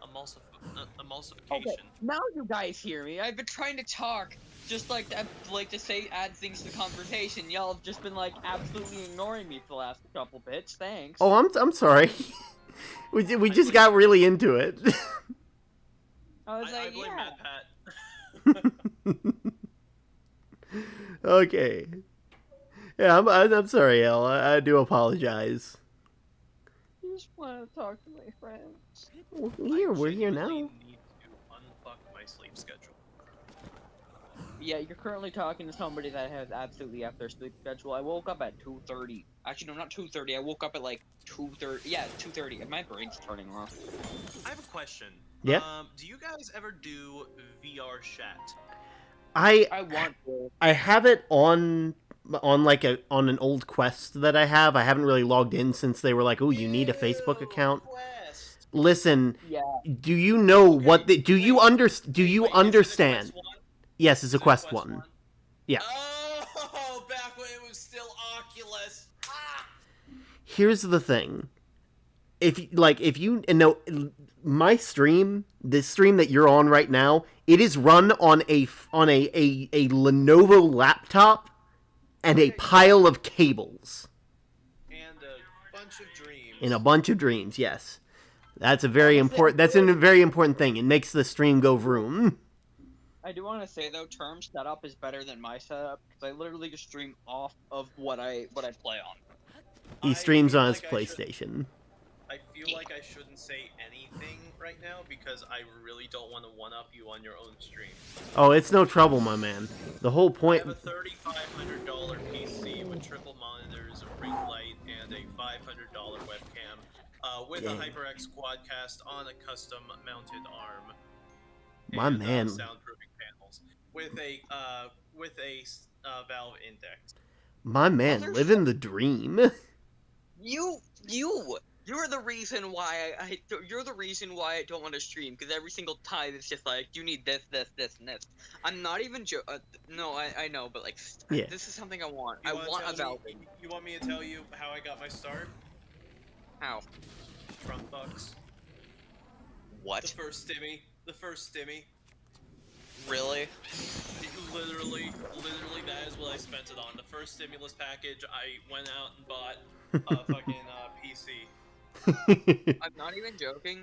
emulsification. Okay, now you guys hear me. I've been trying to talk, just like to say, add things to the conversation. Y'all have just been like absolutely ignoring me for the last couple bits. Thanks. Oh, I'm sorry. we just got really into it. I was I like, blame yeah. Mad Pat. Okay. Yeah, I'm sorry, El. I do apologize. I just want to talk to my friends. We're here now. I need to unfuck my sleep schedule. Yeah, you're currently talking to somebody that has absolutely F their sleep schedule. I woke up at 2:30. Actually, no, not 2:30. I woke up at like 2:30. Yeah, 2:30. And my brain's turning off. I have a question. Yeah? Do you guys ever do VR chat? I want to. I have it on on an old Quest that I have. I haven't really logged in since they were like, "Oh, you need a Facebook account." Quest. Listen, Yeah. do you know Okay, what the, do you wait, you wait, is it a understand? Quest one? Yes, it's Is a it Quest one. Yeah. Oh, back when it was still Oculus. Ah! Here's the thing. If you know my stream, this stream that you're on right now, it is run on a Lenovo laptop and a pile of cables. And a bunch of dreams. In a bunch of dreams, yes. That's a very important. That's a very important thing. It makes the stream go vroom. I do want to say though, term setup is better than my setup because I literally just stream off of what I play on. He streams on his PlayStation. I feel like I shouldn't say anything right now because I really don't want to one-up you on your own stream. Oh, it's no trouble, my man. The whole point. I have a $3,500 PC with triple monitors, a ring light, and a $500 webcam, with a HyperX Quadcast on a custom-mounted arm. My and, man. Soundproofing panels with a Valve Index. My man, living the dream. You're the reason why you're the reason why I don't want to stream because every single time it's just like you need this, and this. I'm not even no, I know, but like yeah. This is something I want. I want a Valve. You want me to tell you how I got my start? How? Trump bucks. What? The first stimmy. Really? Literally, that is what I spent it on. The first stimulus package, I went out and bought a fucking PC. I'm not even joking.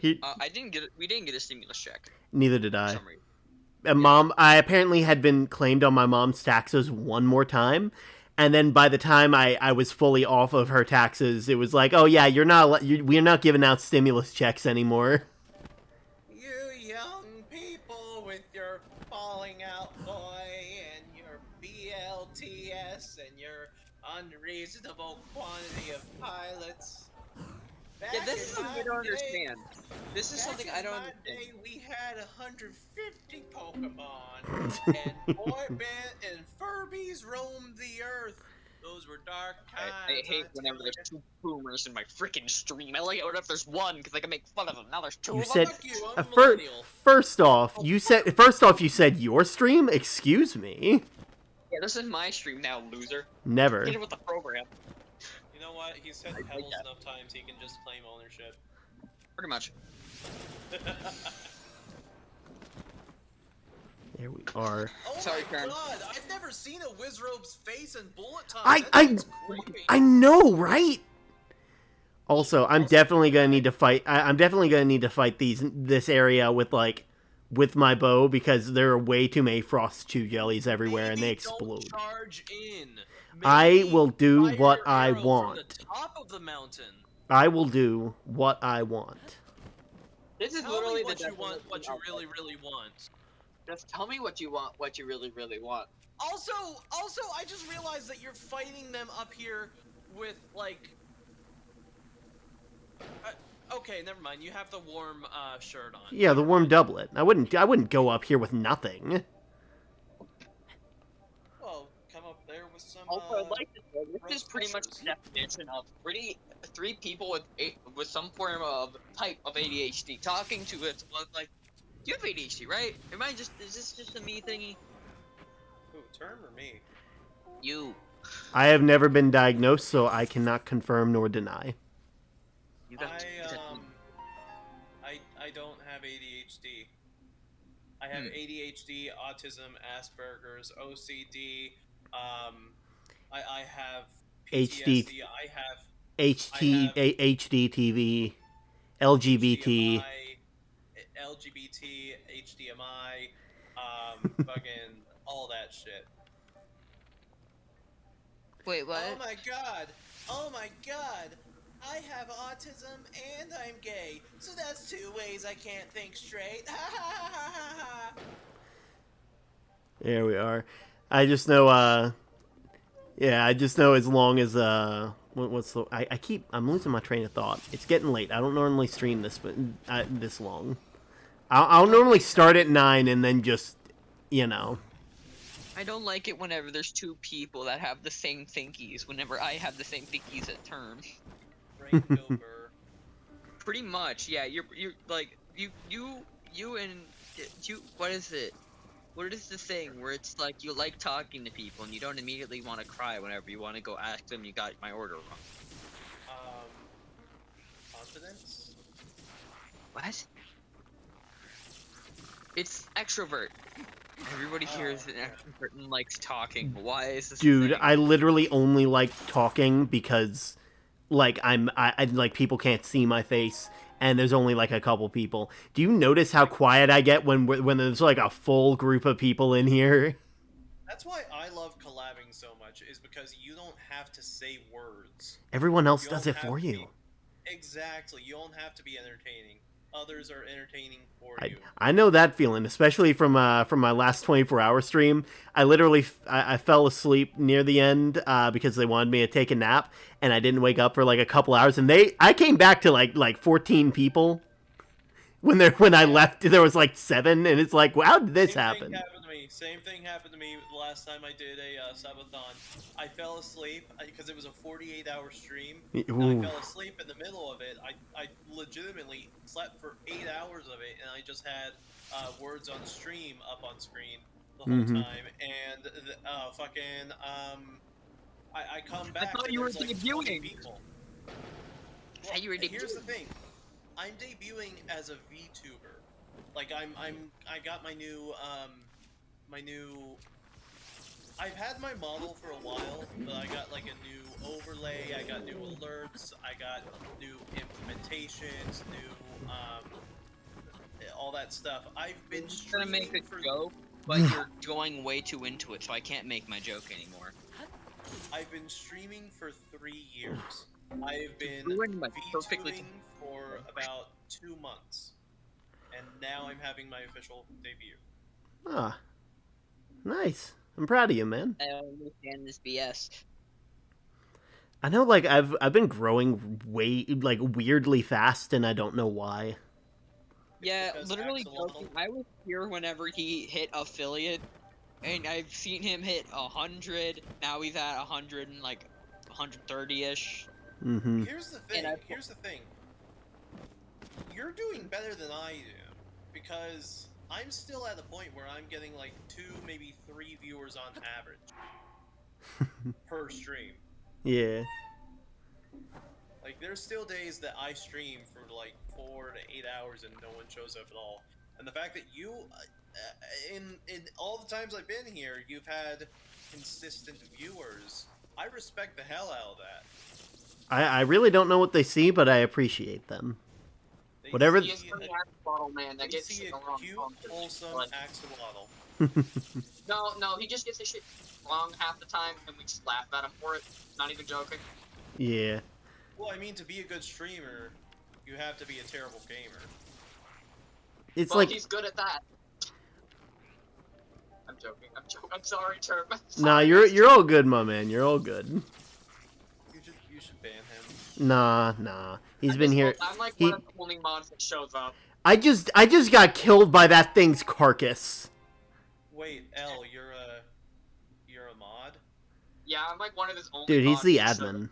We didn't get a stimulus check. Neither did I. For some reason. Mom, I apparently had been claimed on my mom's taxes one more time, and then by the time I was fully off of her taxes, it was like, oh yeah, we're not giving out stimulus checks anymore. You young people with your falling out boy and your BLTS and your unreasonable quantity of pilots. Yeah, this is something I don't understand. This is something I don't understand. Day, we had 150 Pokemon, and Orbit and Furbies roamed the earth. Those were dark times. I hate whenever there's two boomers in my freaking stream. I like it if there's one because I can make fun of them. Now there's two You of said them. first off, you said your stream. Excuse me. Yeah, this is my stream now, loser. Never. Get it with the program. You know what? He's said Pebbles enough times he can just claim ownership. Pretty much. There we are. Oh Sorry, my Karen. god! I've never seen a Wizrobe's face in bullet time. I know, right? Also, I'm definitely gonna need to fight. I'm definitely gonna need to fight this area with my bow because there are way too many frost chew jellies everywhere and they explode. Don't charge in. I will do Fire what I arrow from want. the top of the mountain. I will do what I want. This is Tell literally me what the you want, what you really, really want. Just tell me what you want, what you really, really want. Also, I just realized that you're fighting them up here with like. Okay, never mind. You have the warm shirt on. Yeah, the warm doublet. I wouldn't go up here with nothing. Well, come up there with some. Also, I'd like to say this is roast pretty much peppers. the definition of three people with some form of type of ADHD talking to it like, you have ADHD, right? Is this just a me thingy? Who, Term or me? You. I have never been diagnosed, so I cannot confirm nor deny. You got. I don't have ADHD. I have ADHD, autism, Asperger's, OCD. I have PTSD. HD, I have HD TV, LGBT. HDMI, LGBT, HDMI, fucking all that shit. Wait, what? Oh my god! Oh my god! I have autism and I'm gay, so that's 2 ways I can't think straight. There we are. I just know, yeah, I just know as long as, what's the, I'm losing my train of thought. It's getting late. I don't normally stream this, but, this long. I'll normally start at 9 and then just, you know. I don't like it whenever there's two people that have the same thinkies. Whenever I have the same thinkies at term. Pretty much, yeah. You're like you and you. What is it? What is the thing where it's like you like talking to people and you don't immediately want to cry whenever you want to go ask them you got my order wrong? Confidence? What? It's extrovert. Everybody here is an extrovert and likes talking. Why is this? Dude, I literally only like talking because, like, I like people can't see my face, and there's only like a couple people. Do you notice how quiet I get when there's like a full group of people in here? That's why I love collabing so much, is because you don't have to say words. Everyone else does it for you. Exactly. You don't have to be entertaining. Others are entertaining for you. I know that feeling, especially from my last 24-hour stream. I literally I fell asleep near the end because they wanted me to take a nap, and I didn't wake up for like a couple hours. And I came back to like 14 people. When I left, there was like 7, and it's like, wow, how did this happen? Same thing happened to me the last time I did a subathon. I fell asleep because it was a 48-hour stream. And I fell asleep in the middle of it. I legitimately slept for 8 hours of it, and I just had words on stream up on screen the whole time. And I come back. I thought you were like debuting. People. Well, here's the thing. I'm debuting as a VTuber. Like I got my new I've had my model for a while, but I got like a new overlay, I got new alerts, I got new implementations, new all that stuff. I've been trying to make a joke, but you're going way too into it, so I can't make my joke anymore. I've been streaming for 3 years. I've been perfectly for about 2 months. And now I'm having my official debut. Ah, nice. I'm proud of you, man. I don't understand this BS. I know, like, I've been growing weirdly fast, and I don't know why. Yeah, literally joking. I was here whenever he hit affiliate, and I've seen him hit 100. Now he's at 100 and like 130-ish. Mm-hmm. Here's the thing. You're doing better than I do, because I'm still at a point where I'm getting like 2, maybe 3 viewers on average per stream. Yeah. Like, there's still days that I stream for like 4 to 8 hours and no one shows up at all. And the fact that you, in all the times I've been here, you've had consistent viewers, I respect the hell out of that. I really don't know what they see, but I appreciate them. Whatever. He is an axolotl man that gets see shit a wrong. cute, wholesome axolotl. No, he just gets his shit wrong half the time, and we just laugh at him for it. Not even joking. Yeah. Well, I mean, to be a good streamer, you have to be a terrible gamer. It's like he's good at that. I'm joking. I'm joking. I'm sorry, Term. Nah, you're all good, my man. You're all good. You should ban him. Nah. He's been here. I'm like one of the only mods that shows up. I just got killed by that thing's carcass. Wait, L, you're a mod? Yeah, I'm like one of his only Dude, he's mods the that shows admin. up.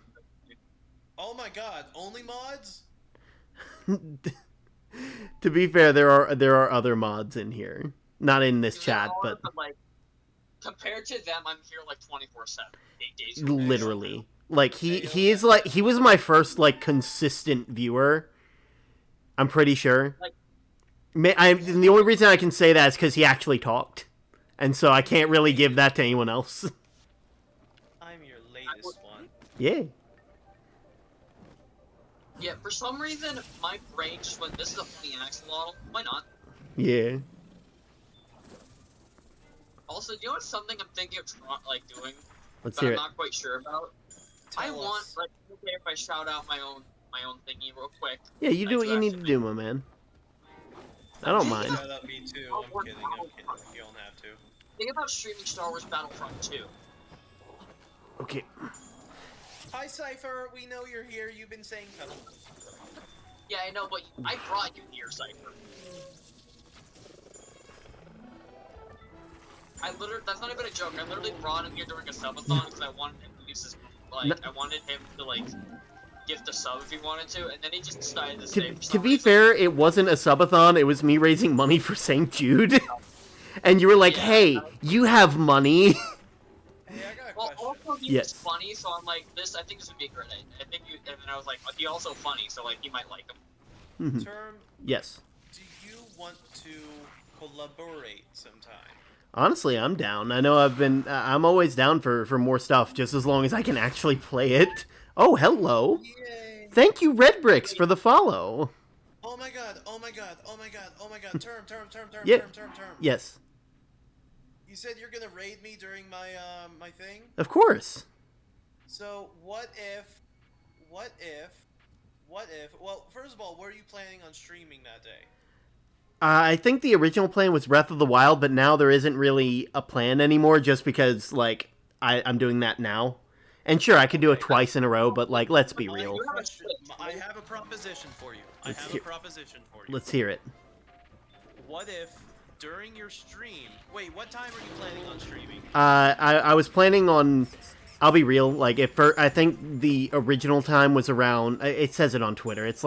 Oh my god, only mods? To be fair, there are other mods in here. Not in this chat, but like compared to them, I'm here like 24/7, 8 days a week. literally. Like he was my first like consistent viewer. I'm pretty sure. And the only reason I can say that is because he actually talked, and so I can't really give that to anyone else. I'm your latest one. Yeah. Yeah, for some reason, my brain just went, this is a funny axolotl. Why not? Yeah. Also, you know what's something I'm thinking of doing, Let's but hear I'm it. not quite sure about? I Tell want, us. like, okay, if I shout out my own thingy real quick. Yeah, you do what you need to do, my man. I don't mind. Shout out me too. I'm kidding. You don't have to. Think about streaming Star Wars Battlefront 2. Okay. Hi, Cypher. We know you're here. You've been saying hello. Yeah, I know, but I brought you here, Cypher. That's not even a joke. I literally brought him here during a subathon because I wanted him to use his, I wanted him to, gift a sub if he wanted to, and then he just decided to stay for some To be reason. fair, it wasn't a subathon, it was me raising money for St. Jude. And you were like, hey, you have money. Hey, I got a Well, question. also he was funny, so I'm like, I think this would be a great idea. And then I was like, he's also funny, so you might like him. Term, Yes. do you want to collaborate sometime? Honestly, I'm down. I know I'm always down for more stuff, just as long as I can actually play it. Oh, hello. Yay! Thank you, Red Bricks, for the follow. Oh my god! Term. Yeah. Yes. You said you're gonna raid me during my my thing. Of course. So what if? Well, first of all, were you planning on streaming that day? I think the original plan was Breath of the Wild, but now there isn't really a plan anymore, just because I'm doing that now. And sure, I could do it twice in a row, but let's be real. I have a proposition for you. Let's hear it. What if during your stream? Wait, what time are you planning on streaming? I was planning on. I'll be real. I think the original time was around. It says it on Twitter. It's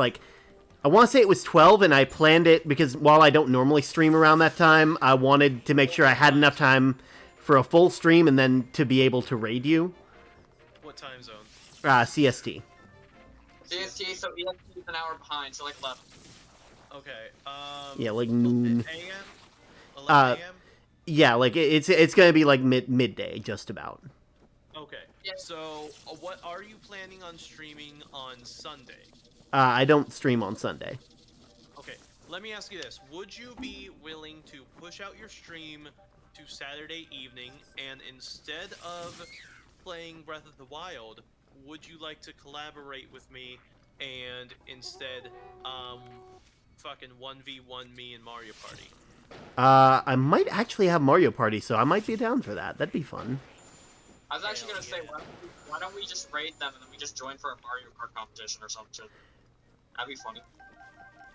I want to say it was 12, and I planned it because while I don't normally stream around that time, I wanted to make sure I had enough time for a full stream and then to be able to raid you. What time zone? CST. CST, so EST is an hour behind, so 11. Okay. Yeah, noon. AM. 11 AM. Yeah, it's gonna be midday, just about. Okay. Yeah. So, what are you planning on streaming on Sunday? I don't stream on Sunday. Okay, let me ask you this. Would you be willing to push out your stream to Saturday evening, and instead of playing Breath of the Wild, would you like to collaborate with me and instead, fucking 1v1 me in Mario Party? I might actually have Mario Party, so I might be down for that. That'd be fun. I was actually gonna say, why don't we just raid them and then we just join for a Mario Kart competition or something? That'd be funny.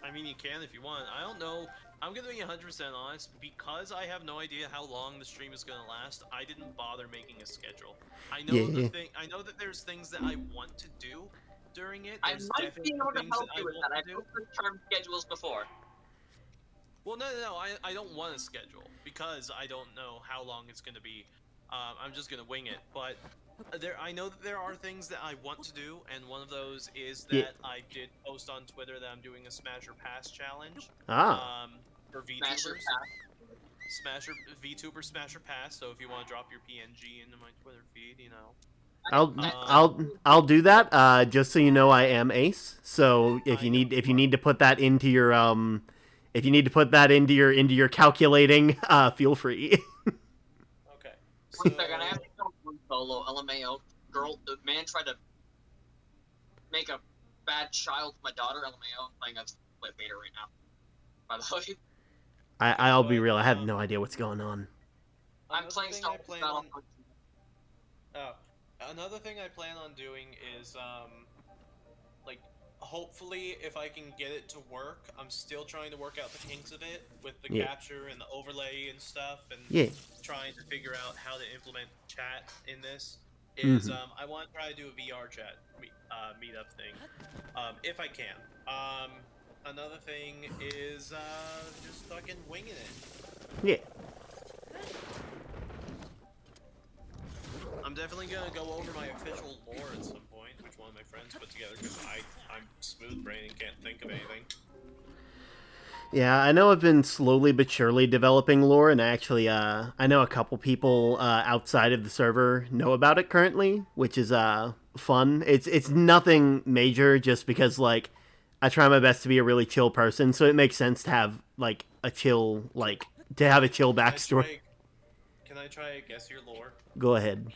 I mean, you can if you want. I don't know. I'm gonna be 100% honest. Because I have no idea how long the stream is gonna last, I didn't bother making a schedule. I know I know that there's things that I want to do during it. I might be able to help you with that. I've looked at term schedules before. Well, no. I don't want a schedule because I don't know how long it's gonna be. I'm just gonna wing it. But I know that there are things that I want to do, and one of those is that I did post on Twitter that I'm doing a Smasher Pass challenge. For VTubers. VTuber Smasher Pass. So if you want to drop your PNG into my Twitter feed, you know. I'll do that. Just so you know, I am Ace. So if you need to put that into your into your calculating, feel free. Okay. One second, I have to go solo. LMAO. The man tried to make a bad child my daughter. LMAO. Playing a split beta right now. By the way. I'll be real. I have no idea what's going on. I'm Another playing thing Star I Wars plan on. Battlefront. Oh, another thing I plan on doing is like hopefully if I can get it to work. I'm still trying to work out the kinks of it with the Yeah. capture and the overlay and stuff, and Yeah. trying to figure out how to implement chat in this. Mhm. I want to try to do a VR chat meetup thing, if I can. Another thing is just fucking winging it. Yeah. I'm definitely gonna go over my official lore at some point, which one of my friends put together because I'm smooth brain and can't think of anything. Yeah, I know I've been slowly but surely developing lore, and actually, I know a couple people outside of the server know about it currently, which is fun. It's nothing major, just because like I try my best to be a really chill person, so it makes sense to have like a chill backstory. Can I try guess your lore? Go ahead.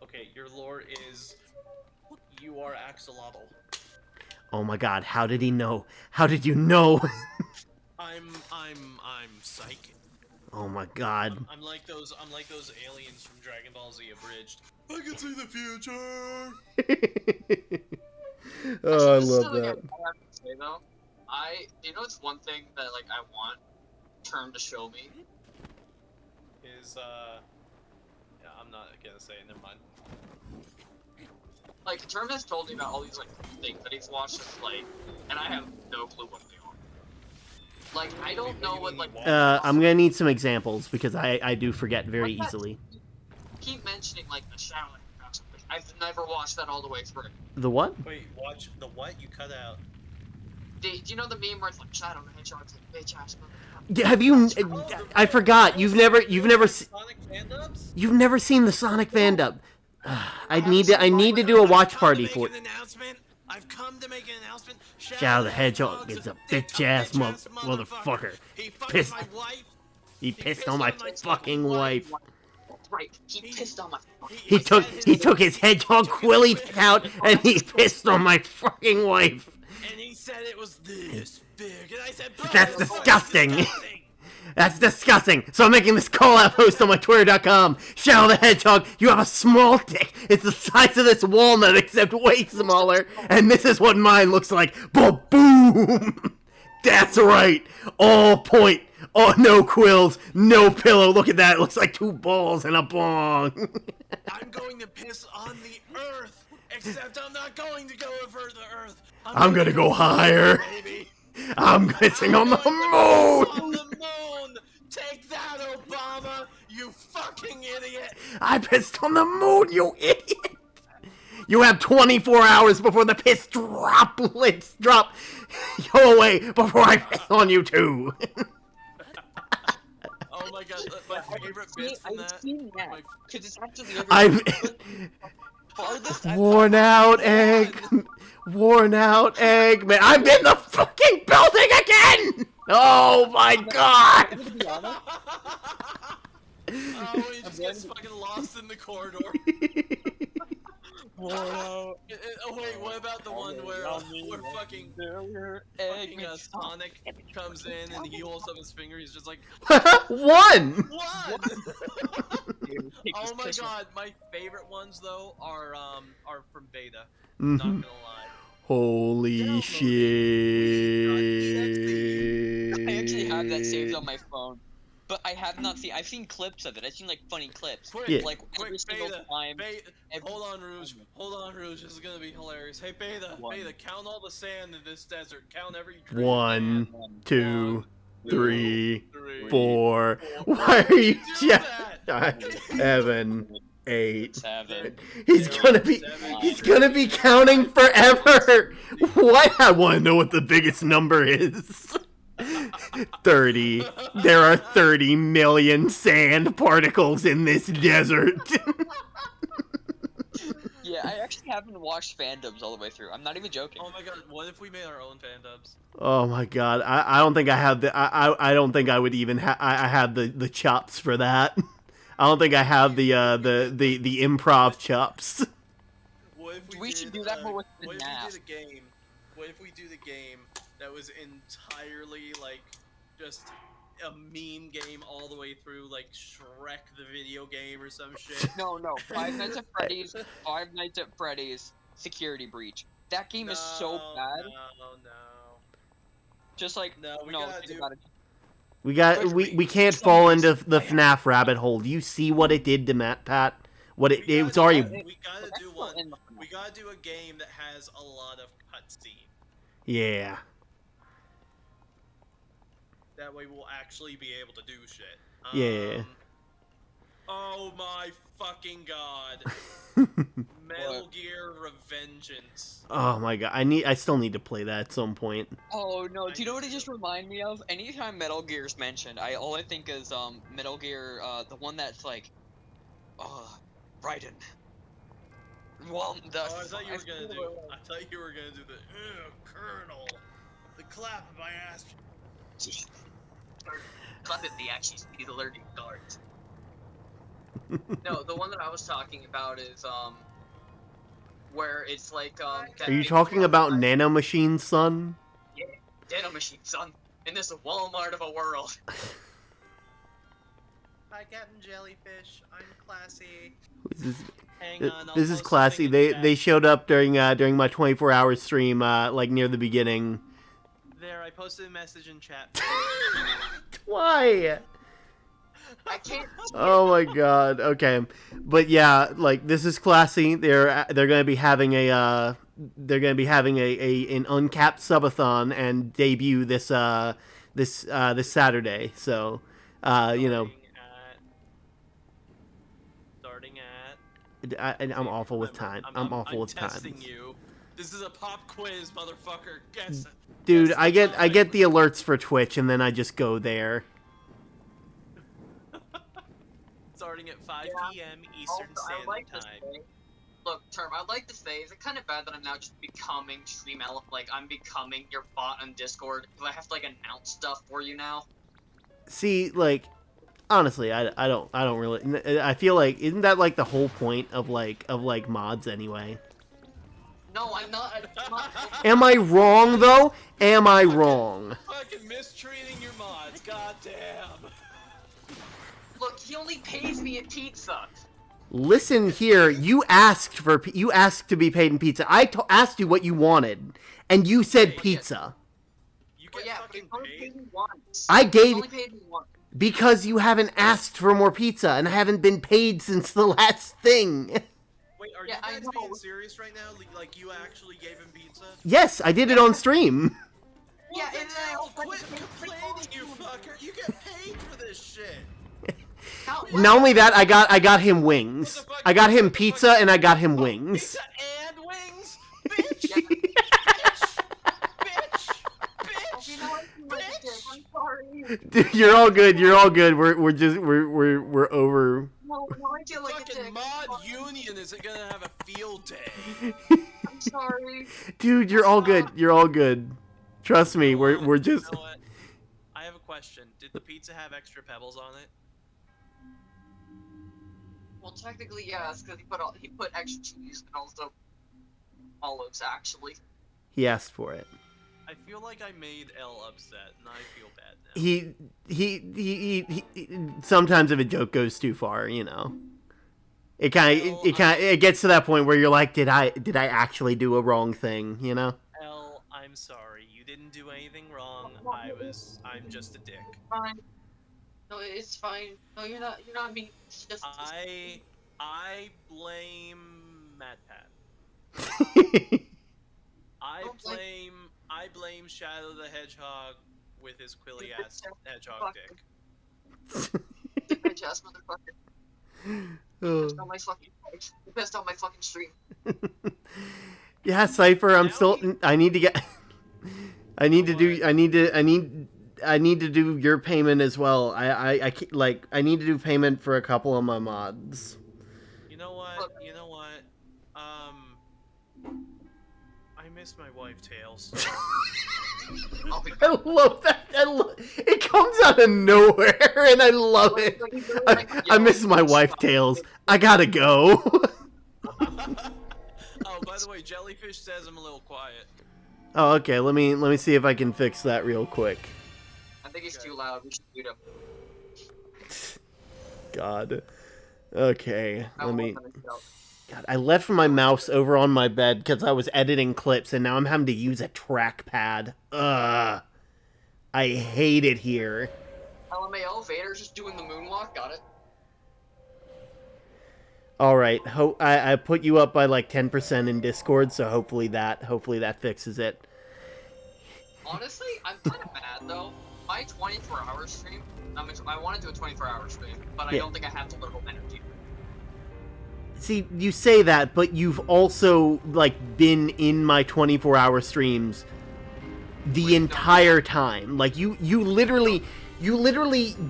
Okay, your lore is you are axolotl. Oh my god, how did he know? How did you know? I'm psychic. Oh my god. I'm like those aliens from Dragon Ball Z abridged. I can see the future. Oh, I This is love something that. I have to say though. It's one thing that like I want Term to show me. Is yeah, I'm not gonna say it, never mind. Like Term has told me about all these like things that he's watched us play, and I have no clue what they are. Like I don't know what like. I'm gonna need some examples because I do forget very What's that? easily. Keep mentioning like the Shadow or something. I've never watched that all the way through. The what? Wait, watch the what? You cut out. Do you know the meme where it's like Shadow the Hedgehog's like bitch ass motherfucker? Yeah, have you? I forgot. You've never Sonic fan-dubs? you've never seen the Sonic fandom. I need to do a watch party for it. I've come to make an announcement. Shadow the Hedgehog is a bitch ass motherfucker. He fucked Pissed. my wife. He pissed on my fucking wife. Right, he pissed on my. He took his hedgehog quilly out and he pissed on my fucking wife. And he said it was this big, and I said, bro, That's disgusting. That's disgusting. So I'm making this call-out post on my Twitter.com. Shadow the Hedgehog, you have a small dick. It's the size of this walnut, except way smaller. And this is what mine looks like. Boom! That's right. All point. Oh, no quills, no pillow. Look at that. It looks like two balls and a bong. I'm going to piss on the earth, except I'm not going to go over the earth. I'm gonna go higher. Baby. I'm pissing on the moon. On the moon. Take that, Obama, you fucking idiot. I pissed on the moon, you idiot. You have 24 hours before the piss droplets drop. Go away before I piss on you too. Oh my god, my favorite bit from that. I've seen that. Because it's actually I'm farthest worn out egg. Worn out egg. Man, I'm in the fucking building again. Oh my god. To be honest, Oh, he just gets fucking lost in the corridor. Oh wait, what about the one where fucking Sonic comes in and he holds up his finger? He's just like, One. what? Oh my god, my favorite ones though are from Beta. Not gonna lie. Holy shit. I actually have that saved on my phone. But I have not seen. I've seen clips of it. I've seen like funny clips. Quick, Yeah. Like every single time. Hold on, Rouge. This is gonna be hilarious. Hey, Beta, count all the sand in this desert. Count every tree. 1, 2, 3, 3, 4. Why are you do just 7, 8? 7. He's gonna be counting forever. What? I want to know what the biggest number is. 30. There are 30 million sand particles in this desert. Yeah, I actually haven't watched fandoms all the way through. I'm not even joking. Oh my god, what if we made our own fandubs? Oh my god, I don't think I have the I don't think I would even I have the chops for that. I don't think I have the improv chops. What if We should do that, but with the what if NAF. we did a game? What if we do the game that was entirely like just a meme game all the way through, like Shrek the video game or some shit. No, Five Nights at Freddy's Security Breach. That game is so bad. No. Just like We can't fall into the FNAF rabbit hole. Do you see what it did to Matt Pat? It's already. We gotta do one. We gotta do a game that has a lot of cutscene. Yeah. That way we'll actually be able to do shit. Yeah. Oh my fucking god. Metal Gear Revengeance. Oh my god. I still need to play that at some point. Oh no, do you know what it just reminded me of? Anytime Metal Gear's mentioned, all I think is Metal Gear, the one that's like Raiden. Well, I thought you were gonna do the Colonel. The clap of my ass. Clap at the axis, he's allergic to guards. No, the one that I was talking about is where it's like Are you talking about Nano Machine, son? Yeah, Nano Machine, son. In this Walmart of a world. Hi, Captain Jellyfish. I'm classy. Hang on, this is classy. They showed up during my 24-hour stream, like near the beginning. There, I posted a message in chat. Why? I can't. Oh my god. Okay, but yeah, like this is classy. They're gonna be having an uncapped subathon and debut this Saturday. So, Starting at. I'm awful with time. I'm awful with time. Testing you. This is a pop quiz, motherfucker. Guess it. Dude, I get the alerts for Twitch and then I just go there. Starting at 5 p.m. Eastern Standard Time. Look, Term, I'd like to say, is it kind of bad that I'm now just becoming I'm becoming your bot on Discord? Because I have to, like, announce stuff for you now? See, like, honestly, I don't really... I feel like, isn't that, like, the whole point of mods anyway? No, I'm not... Am I wrong, though? Am I wrong? Fucking mistreating your mods, goddamn. Look, he only pays me in pizza. Listen here, you asked to be paid in pizza. I asked you what you wanted, and you said pizza. You get fucking paid? I gave only paid me once. Because you haven't asked for more pizza, and I haven't been paid since the last thing. Wait, are you guys being serious right now? Like, you actually gave him pizza? Yes, I did it on stream. Well, yeah, and now quit complaining, you fucker. You get paid for this shit. Not only that, I got him wings. I got him pizza and I got him wings. Pizza and wings, bitch. Bitch. I'm sorry. Dude, you're all good. You're all good. We're over. No, I feel like fucking mod union isn't gonna have a field day. I'm sorry. Dude, you're all good. You're all good. Trust me. We're just. You know what? I have a question. Did the pizza have extra pebbles on it? Well, technically, yes, because he put extra cheese and also olives, actually. He asked for it. I feel like I made L upset, and I feel bad now. He sometimes if a joke goes too far, you know. It gets to that point where you're like, did I actually do a wrong thing, you know? L, I'm sorry. You didn't do anything wrong. I'm just a dick. Fine. No, it's fine. No, you're not mean. It's just... I blame Mad Pat. I blame Shadow the Hedgehog with his quilly ass hedgehog dick. Bitch ass motherfucker. Pissed on my fucking face. You pissed on my fucking stream. Yeah, Cypher, I need to get I need to do your payment as well. I need to do payment for a couple of my mods. You know what? I miss my wife, Tails. I love that. It comes out of nowhere, and I love it. I miss my wife, Tails. I gotta go. Oh, by the way, Jellyfish says I'm a little quiet. Oh, okay. Let me see if I can fix that real quick. I think he's too loud. We should mute him. God. Okay, I let won't me... let him go. God, I left my mouse over on my bed because I was editing clips, and now I'm having to use a trackpad. Ugh. I hate it here. LMAO, Vader's just doing the moonwalk. Got it. Alright, I put you up by like 10% in Discord, so hopefully that fixes it. Honestly, I'm kind of mad though. My 24-hour stream, I want to do a 24-hour stream, but I don't think I have the little energy. See, you say that, but you've also, like, been in my 24-hour streams the entire time. Like, you literally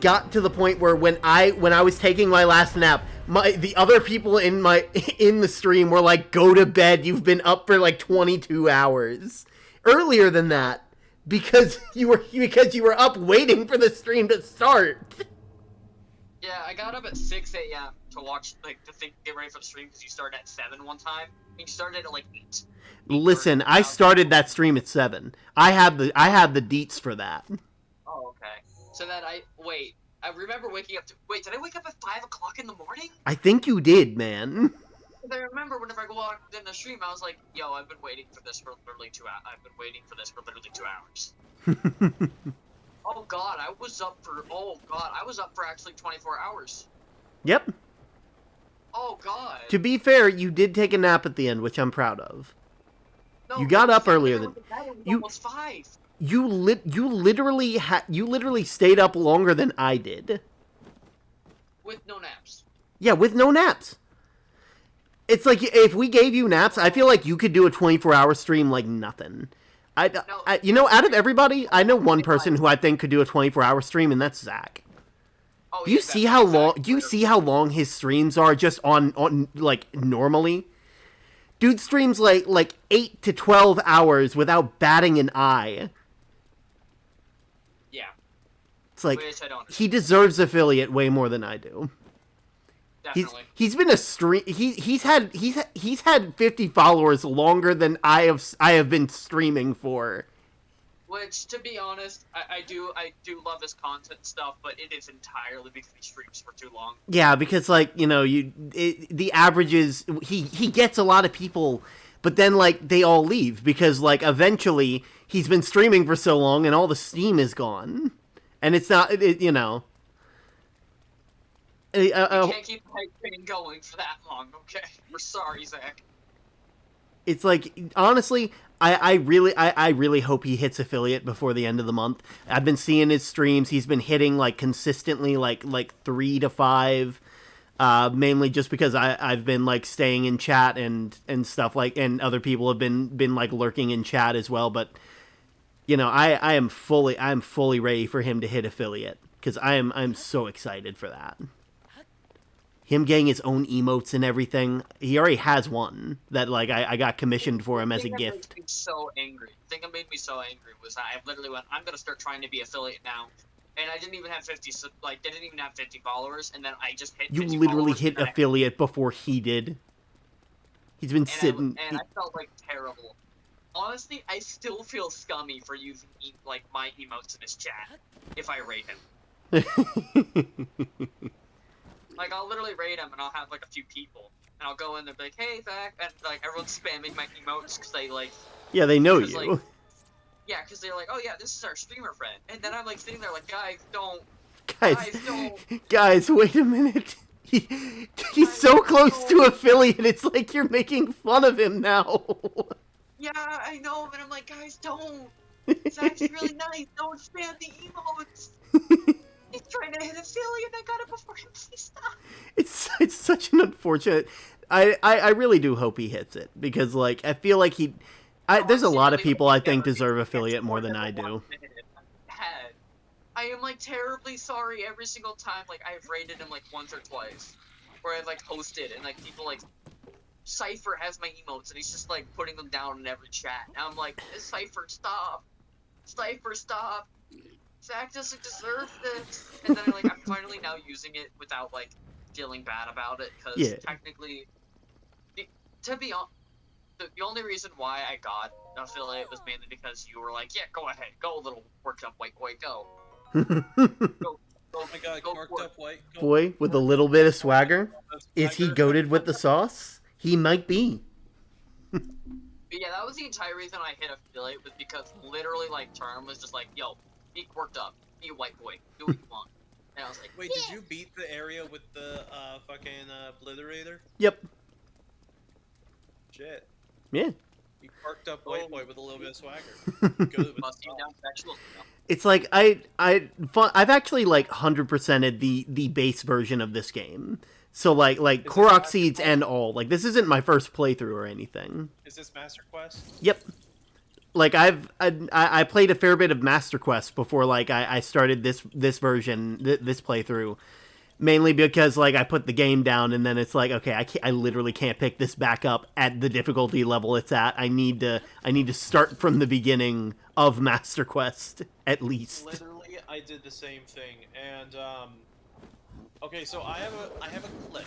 got to the point where when I was taking my last nap, the other people in the stream were like, go to bed, you've been up for like 22 hours. Earlier than that, because you were up waiting for the stream to start. Yeah, I got up at 6 a.m. to watch, like, get ready for the stream because you started at 7 one time. And you started at like 8. Listen, I started that stream at 7. I have the deets for that. Oh, okay. So that I remember waking up did I wake up at 5 o'clock in the morning? I think you did, man. I remember whenever I go out in the stream, I was like, yo, I've been waiting for this for literally 2 hours. I've been waiting for this for literally 2 hours. Oh god, I was up for actually 24 hours. Yep. Oh god. To be fair, you did take a nap at the end, which I'm proud of. No, You got up earlier than you. Almost 5. You literally stayed up longer than I did. With no naps. Yeah, with no naps. It's like if we gave you naps, I feel like you could do a 24-hour stream like nothing. Out of everybody, I know one person who I think could do a 24-hour stream, and that's Zach. Oh, Do you see how long? Do you see how long his streams are just on like normally? Dude streams like 8 to 12 hours without batting an eye. Yeah. It's like Which I don't he deserves affiliate way more than I do. Definitely. He's been a stream. He's had 50 followers longer than I have been streaming for. Which, to be honest, I do love his content stuff, but it is entirely because he streams for too long. Yeah, because like the averages he gets a lot of people, but then like they all leave because like eventually he's been streaming for so long and all the steam is gone, and it's not You can't keep the hype train going for that long, okay? We're sorry, Zach. It's like honestly, I really hope he hits affiliate before the end of the month. I've been seeing his streams. He's been hitting like consistently like 3 to 5, mainly just because I've been like staying in chat and stuff like, and other people have been like lurking in chat as well. But I'm fully ready for him to hit affiliate because I'm so excited for that. Him getting his own emotes and everything. He already has one that like I got commissioned for him as a gift. The thing that made me so angry was I literally went, I'm gonna start trying to be affiliate now, and I didn't even have 50 followers, and then I just hit. You 50 literally followers, hit affiliate before he did. He's been sitting. I felt like terrible. Honestly, I still feel scummy for using like my emotes in his chat if I rate him. Like, I'll literally raid him, and I'll have, like, a few people. And I'll go in there and be like, hey, Zach, and, like, everyone's spamming my emotes because they, like... Yeah, they know you. Like, yeah, because they're like, oh, yeah, this is our streamer friend. And then I'm, like, sitting there like, guys, don't... Guys, don't... Guys, wait a minute. He's so close to affiliate, it's like you're making fun of him now. Yeah, I know, but I'm like, guys, don't. Zach's really nice. Don't spam the emotes. He's trying to hit affiliate. I got it before him. Please stop. It's such an unfortunate. I really do hope he hits it because like I feel like there's a lot of people I think deserve affiliate more than I do. I am like terribly sorry every single time like I've rated him like once or twice, where I've like hosted and like people like Cypher has my emotes and he's just like putting them down in every chat. And I'm like, Cypher, stop. Cypher, stop. Zach doesn't deserve this. And then I'm finally now using it without like feeling bad about it because technically, to be honest, the only reason why I got affiliate was mainly because you were like, yeah, go ahead, go little worked up white boy, go. Go, Oh my god, go corked for it. up white. Boy, with a little bit of swagger. Is he goated with the sauce? He might be. But yeah, that was the entire reason I hit affiliate, was because literally, like, Term was just like, yo, be quirked up, be a white boy, do what you want. And I was like, Wait, did you beat the area with the fucking obliterator? Yep. Shit. Yeah. You parked up white boy with a little bit of swagger. Good with Must you down sexual? No. It's like I've actually like 100%ed the base version of this game. So like Korok Seeds and all. Like this isn't my first playthrough or anything. Is this Master Quest? Yep. Like I played a fair bit of Master Quest before like I started this version this playthrough. Mainly because like I put the game down and then it's like, okay, I literally can't pick this back up at the difficulty level it's at. I need to start from the beginning of Master Quest at least. Literally, I did the same thing, and okay, so I have a clip.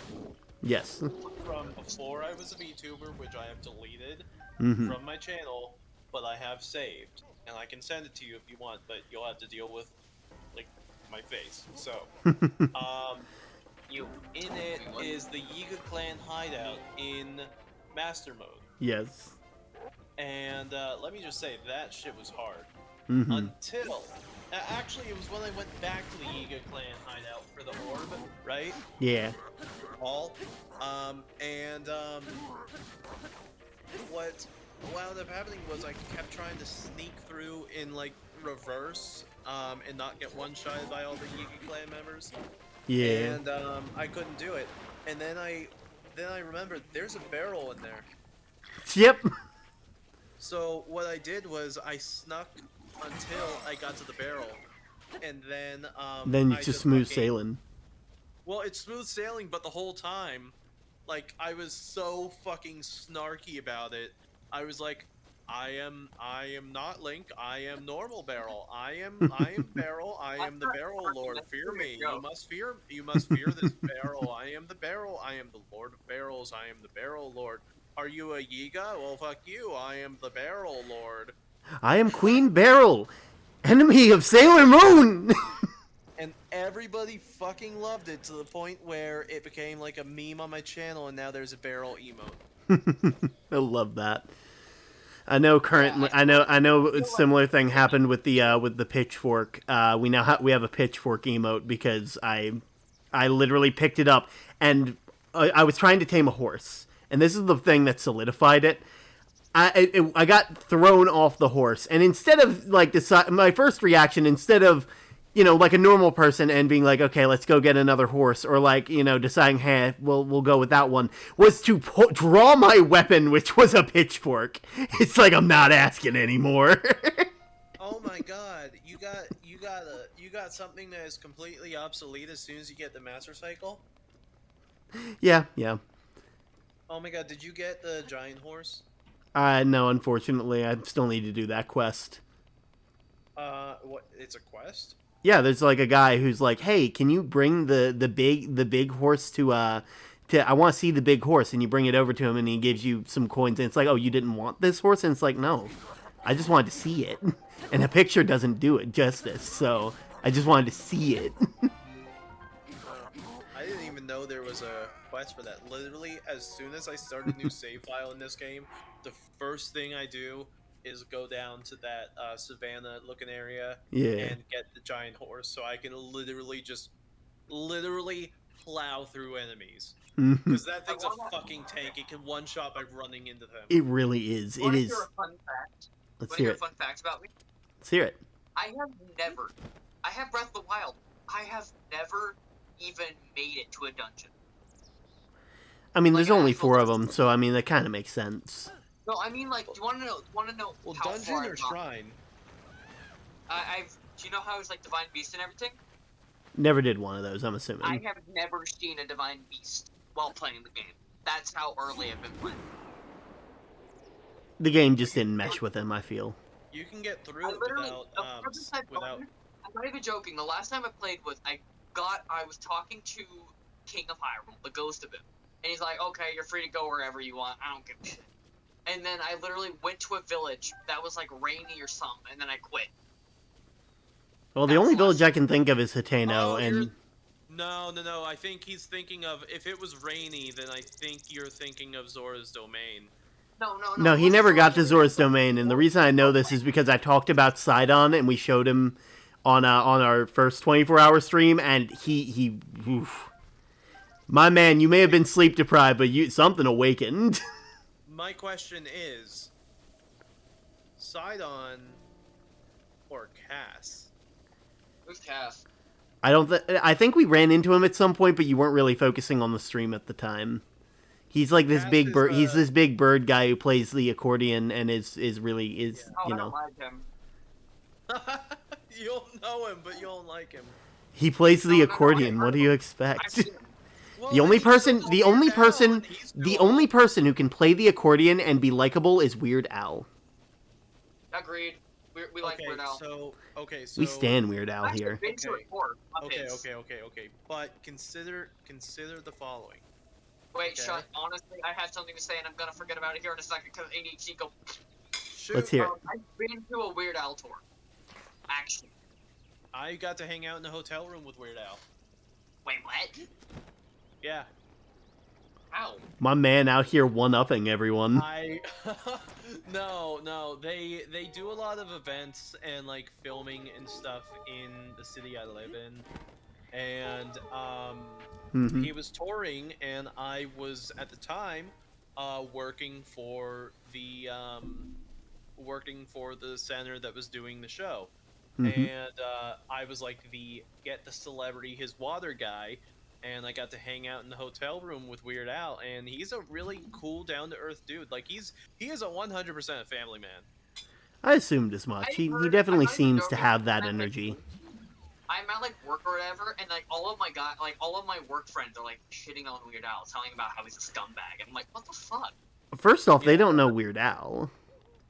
Yes. From before I was a VTuber, which I have deleted Mm-hmm. from my channel, but I have saved, and I can send it to you if you want, but you'll have to deal with like my face. So, in it is the Yiga clan hideout in Master Mode. Yes. And let me just say, that shit was hard. Mm-hmm. Until... Actually, it was when I went back to the Yiga clan hideout for the orb, right? Yeah. All. What wound up happening was I kept trying to sneak through in, like, reverse, and not get one-shotted by all the Yiga clan members. Yeah. And, I couldn't do it. And then I remembered, there's a barrel in there. Yep. So what I did was I snuck until I got to the barrel, and then Then you I just smooth fucking- sailing. Well, it's smooth sailing, but the whole time, like, I was so fucking snarky about it. I was like, I am not Link. I am normal Barrel. I am Barrel. I am the Barrel Lord. Fear me. You must fear this Barrel. I am the Barrel. I am the Lord of Barrels. I am the Barrel Lord. Are you a Yiga? Well, fuck you. I am the Barrel Lord. I am Queen Beryl, enemy of Sailor Moon. And everybody fucking loved it to the point where it became like a meme on my channel, and now there's a Barrel emote. I love that. I know currently. I know a similar thing happened with the pitchfork. We now we have a pitchfork emote because I literally picked it up and I was trying to tame a horse, and this is the thing that solidified it. I got thrown off the horse, and instead of like my first reaction, instead of like a normal person and being like, okay, let's go get another horse, or like deciding, hey, we'll go with that one, was to draw my weapon, which was a pitchfork. It's like I'm not asking anymore. Oh my god, you got something that is completely obsolete as soon as you get the Master Cycle? Yeah. Oh my god, did you get the giant horse? No, unfortunately, I still need to do that quest. What? It's a quest? Yeah, there's like a guy who's like, hey, can you bring the big horse to I want to see the big horse, and you bring it over to him, and he gives you some coins, and it's like, oh, you didn't want this horse? And it's like, no, I just wanted to see it, and a picture doesn't do it justice, so I just wanted to see it. I didn't even know there was a quest for that. Literally, as soon as I start a new save file in this game, the first thing I do is go down to that savannah looking area and get the giant horse, so I can literally plow through enemies. Because that thing's a fucking tank. It can one-shot by running into them. It really is. It is. A fun fact? Let's hear it. Fun facts about me? Let's hear it. I have Breath of the Wild. I have never even made it to a dungeon. I mean, there's only 4 of them, so I mean that kind of makes sense. No, I mean, like, do you want to know? Well, how dungeon far or shrine? Do you know how it's like Divine Beast and everything? Never did one of those, I'm assuming. I have never seen a Divine Beast while playing the game. That's how early I've been playing. The game just didn't mesh with him, I feel. You can get through it without. I'm not even joking. The last time I played was I was talking to King of Hyrule, the ghost of him, and he's like, "Okay, you're free to go wherever you want. I don't give a shit." And then I literally went to a village that was like rainy or something, and then I quit. Well, the That's only less- village I can think of is Hateno, Oh, and No. I think he's thinking of, if it was rainy, then I think you're thinking of Zora's Domain. no, he never got to Zora's Domain. And the reason I know this is because I talked about Sidon, and we showed him on our first 24-hour stream, and he oof. My man, you may have been sleep deprived, but something awakened. My question is, Sidon or Cass? Who's Cass? I think we ran into him at some point, but you weren't really focusing on the stream at the time. He's like this Cass big is, bird. He's this big bird guy who plays the accordion and is really Oh, you I know. don't like him. You'll know him, but you don't like him. He plays the No, accordion. I What do heard you him. expect? I've seen him. Well, The only he's person, still the only Weird Al, person, and he's the cool. only person who can play the accordion and be likable is Weird Al. Agreed. We like Weird Al. So We stand Weird Al I've here. been to Okay. it before. of Okay. his. But consider the following. Wait, Okay. shut. Honestly, I have something to say, and I'm gonna forget about it here in a second because ADHD go. Shoot, Let's hear it. I've been to a Weird Al tour. Actually. I got to hang out in the hotel room with Weird Al. Wait, what? Yeah. How? My man out here one-upping everyone. No. They do a lot of events and like filming and stuff in the city I live in, and Mhm. he was touring, and I was at the time working for the center that was doing the show. Mhm. And I was like get the celebrity his water guy, and I got to hang out in the hotel room with Weird Al, and he's a really cool, down to earth dude. Like he is a 100% family man. I assumed as much. He definitely seems to have that energy. I'm at like work or whatever, and like all of my work friends are like shitting on Weird Al, telling about how he's a scumbag. And I'm like, what the fuck? First off, they Yeah. don't know Weird Al.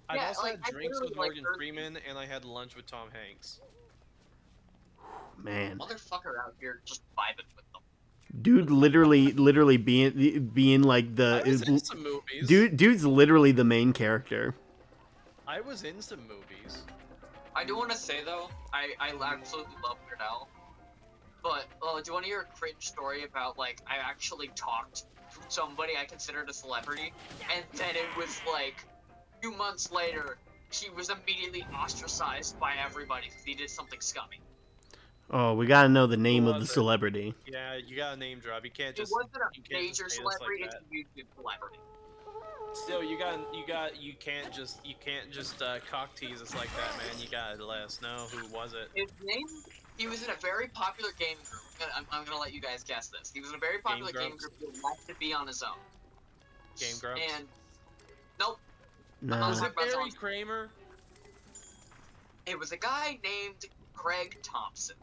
I've Yeah, also like, had I drinks with literally, like, Morgan heard- Freeman, and I had lunch with Tom Hanks. Man, Motherfucker out here just vibing with them. dude, literally being like I was in the some movies. dude's literally the main character. I was in some movies. I do want to say though, I absolutely love Weird Al. But do you want to hear a cringe story about like I actually talked to somebody I considered a celebrity, and then it was like 2 months later, he was immediately ostracized by everybody because he did something scummy. Oh, we gotta know the name Who of the was it? celebrity. Yeah, you got a name drop. You can't It just. wasn't a you can't just major hate us like celebrity; that. it's a YouTube celebrity. Still, you can't just cock tease us like that, man. You gotta let us know who was it. His name, he was in a very popular gaming group. I'm gonna let you guys guess this. He was in a very popular gaming Grumps? group who liked to be on his own. Game Grumps. And nope, Nah. Was talking it about Barry songs. Kramer? It was a guy named Craig Thompson.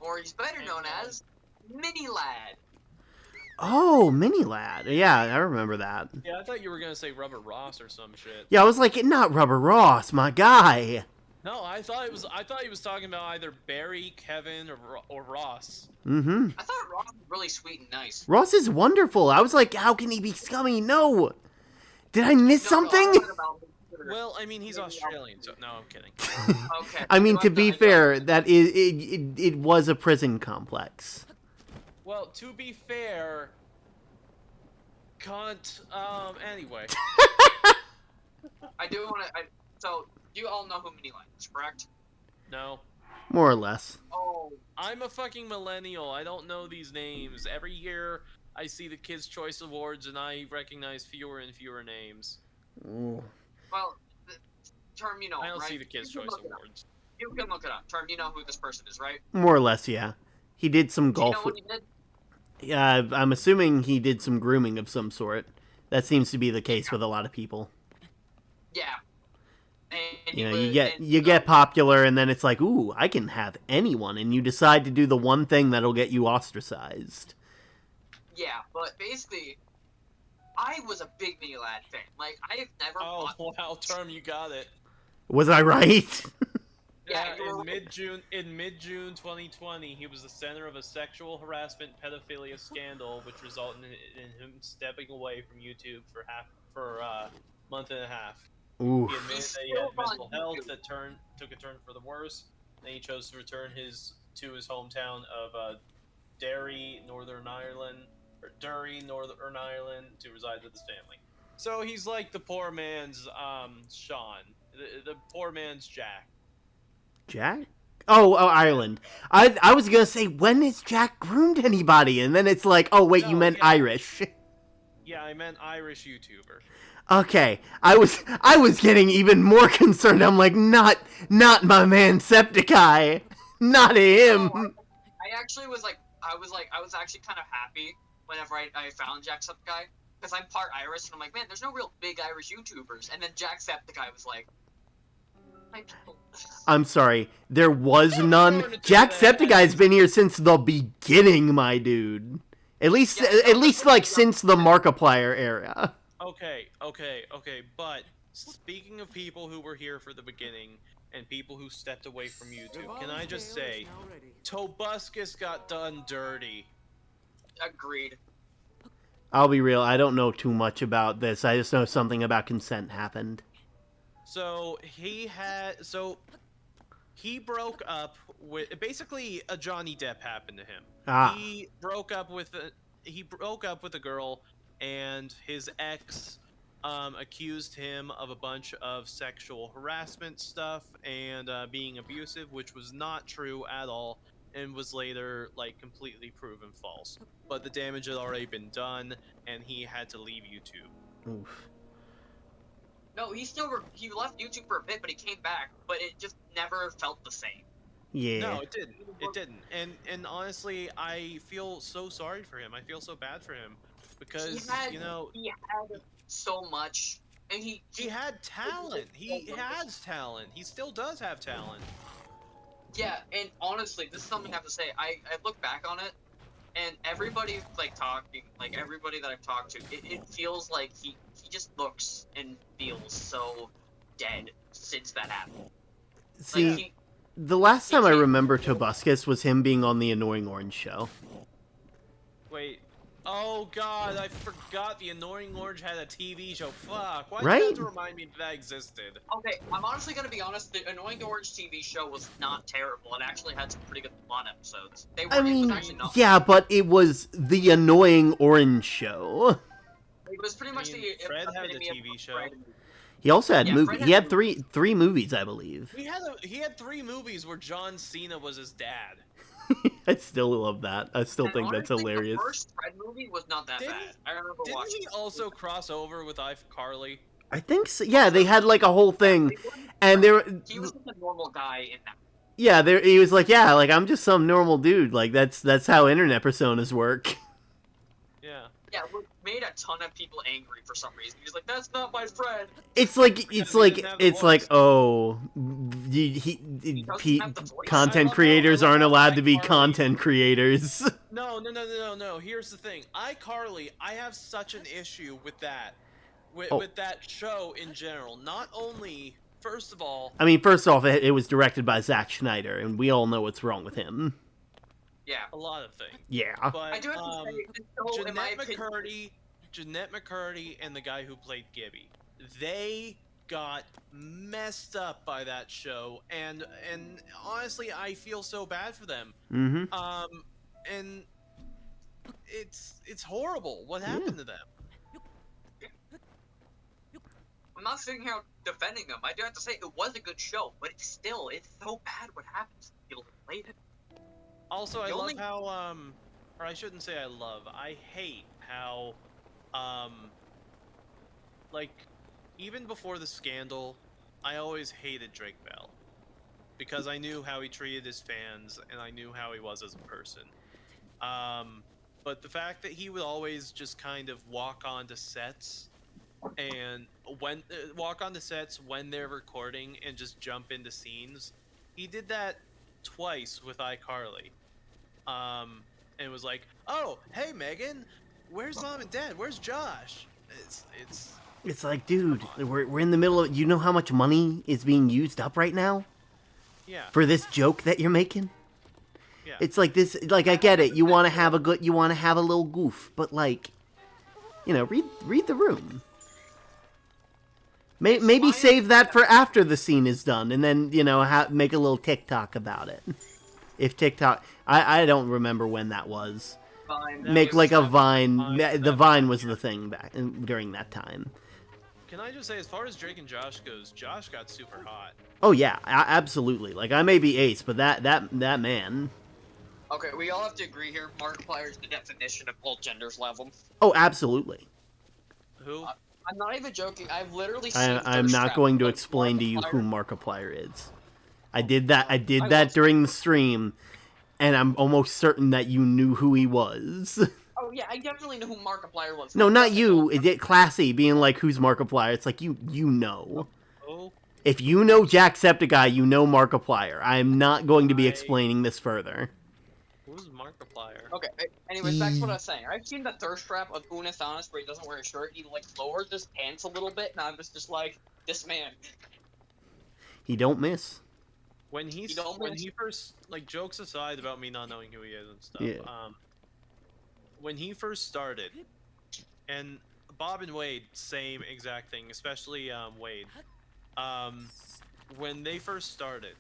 Or he's better known as Mini Lad. Oh, Mini Lad. Yeah, I remember that. Yeah, I thought you were gonna say Robert Ross or some shit. Yeah, I was like, not Rubber Ross, my guy. No, I thought he was talking about either Barry, Kevin, or Ross. Mm-hmm. I thought Ross was really sweet and nice. Ross is wonderful. I was like, how can he be scummy? No. Did I miss No, I'm something? talking about Mr. Well, I mean, he's Australian, so no, I'm kidding. Okay. I mean, you to have be to- fair, that it was a prison complex. Well, to be fair, cunt. Anyway. I do want to. So you all know who Mini Lad is, correct? No. More or less. Oh, I'm a fucking millennial. I don't know these names. Every year, I see the Kids' Choice Awards, and I recognize fewer and fewer names. Ooh. well, Term, you know, I don't right? see the Kids' You can Choice look it up. Awards. You can look it up. Term, you know who this person is, right? More or less, yeah. He did some Do you know golf. what he did? Yeah, I'm assuming he did some grooming of some sort. That seems to be the case with a lot of people. Yeah. And You know, he you get popular, and then it's like, ooh, I can have anyone, and you decide to do the one thing that'll get you ostracized. Yeah, but basically, I was a big Mini Lad fan. Like, I have never Oh, bought... wow, Term, you got it. Was I right? Yeah, Yeah, you were- in mid-June 2020, he was the center of a sexual harassment pedophilia scandal, which resulted in him stepping away from YouTube for a month and a half. Oof. He admitted He's that he still had mental on health YouTube. that took a turn for the worse. Then he chose to return to his hometown of Derry, Northern Ireland, or Derry, Northern Ireland, to reside with his family. So he's like the poor man's Sean, the poor man's Jack. Jack? Oh, Ireland. I was gonna say, when has Jack groomed anybody? And then it's like, oh wait, you No, meant yeah. Irish. Yeah, I meant Irish YouTuber. Okay, I was getting even more concerned. I'm like, not my man Septiceye, not him. No, I actually was like, I was actually kind of happy whenever I found Jacksepticeye, because I'm part Irish, and I'm like, man, there's no real big Irish YouTubers. And then Jacksepticeye was like, my people. I'm sorry, there was none. Going to do Jacksepticeye's been here since the beginning, my dude. At least, Yeah, no, at least that's like what- since the Markiplier era. Okay. But speaking of people who were here for the beginning and people who stepped away from YouTube, can I just say, Tobuscus got done dirty. Agreed. I'll be real, I don't know too much about this. I just know something about consent happened. So he broke up with basically a Johnny Depp happened to him. Ah. He broke up with a girl, and his ex accused him of a bunch of sexual harassment stuff and being abusive, which was not true at all, and was later like completely proven false. But the damage had already been done, and he had to leave YouTube. Oof. No, he left YouTube for a bit, but he came back, but it just never felt the same. Yeah. No, it didn't. It didn't. And honestly, I feel so sorry for him. I feel so bad for him because he had so much, and he had talent. He has talent. He still does have talent. Yeah, and honestly, this is something I have to say. I look back on it, and everybody everybody that I've talked to, it feels like he just looks and feels so dead since that happened. See, Like, the last time I remember Tobuscus was him being on the Annoying Orange show. Wait. Oh god, I forgot the Annoying Orange had a TV show. Fuck. Why Right? did you have to remind me that existed? Okay, I'm honestly gonna be honest. The Annoying Orange TV show was not terrible. It actually had some pretty good plot episodes. It was actually not. Yeah, but it was the Annoying Orange show. It was pretty much the Fred had the epitome of TV show. Fred. He also had Yeah, movies. Fred He had had three movies, I believe. He had 3 movies where John Cena was his dad. I still love that. I still And think that's honestly, hilarious. The first Fred movie was not that bad. I remember Didn't watching. he also cross over with iCarly? I think so. Yeah, they had like a whole thing, and He was just a normal guy in that. Yeah, he was like, yeah, like I'm just some normal dude. Like that's how internet personas work. Yeah. Yeah, what made a ton of people angry for some reason. He was like, "That's not my friend." It's like he didn't have the voice. oh, doesn't have the voice. content I creators love aren't how allowed to be iCarly- content creators. No. Here's the thing. iCarly, I have such an issue with that. With that show in general. Not only, first of all... I mean, first off, it was directed by Zack Schneider, and we all know what's wrong with him. Yeah. A lot of things. Yeah. But, I do have to say, this show, in my opinion, Jeanette McCurdy and the guy who played Gibby, they got messed up by that show, and honestly, I feel so bad for them. Mm-hmm. And it's horrible what happened to them. I'm not sitting here defending them. I do have to say, it was a good show, but it's so bad what happens to people who played it. Also, I The love only- how, or I shouldn't say I love, I hate how, like, even before the scandal, I always hated Drake Bell. Because I knew how he treated his fans, and I knew how he was as a person. But the fact that he would always just kind of walk onto sets, and walk onto sets when they're recording and just jump into scenes, he did that twice with iCarly. And was like, "Oh, hey Megan, where's mom and dad? Where's Josh?" It's like, dude, we're in the middle of. You know how much money is being used up right now Yeah. for this joke that you're making? Yeah. It's like this. Like, I get it. You want to have a little goof, but like, read the room. Maybe Why save that for after the scene is done, and then make a little TikTok about it. If TikTok, I don't remember when that was. Vine. Make was like a that- Vine. that The was Vine that, was yeah. the thing during that time. Can I just say, as far as Drake and Josh goes, Josh got super hot. Oh yeah, absolutely. Like I may be ace, but that man. Okay, we all have to agree here. Markiplier is the definition of both genders love him. Oh, absolutely. Who? I'm not even joking. I've literally seen. I'm thirst not trap going to of explain to you Markiplier. who Markiplier is. I did that. I did I that love- during the stream, and I'm almost certain that you knew who he was. Oh yeah, I definitely know who Markiplier was. No, not Fucking you. old It classy being like, "Who's Markiplier?" It's like you know. Oh, If you know Jacksepticeye, you know Markiplier. I am not going to be explaining this further. who's Markiplier? Okay, anyways, back to what I was saying. I've seen the thirst trap of Unathanas where he doesn't wear a shirt. He like lowers his pants a little bit, and I was just like, this man. He don't miss. When he first, like, jokes aside about me not knowing who he is and stuff. Yeah. When he first started, and Bob and Wade, same exact thing, especially Wade. When they first started,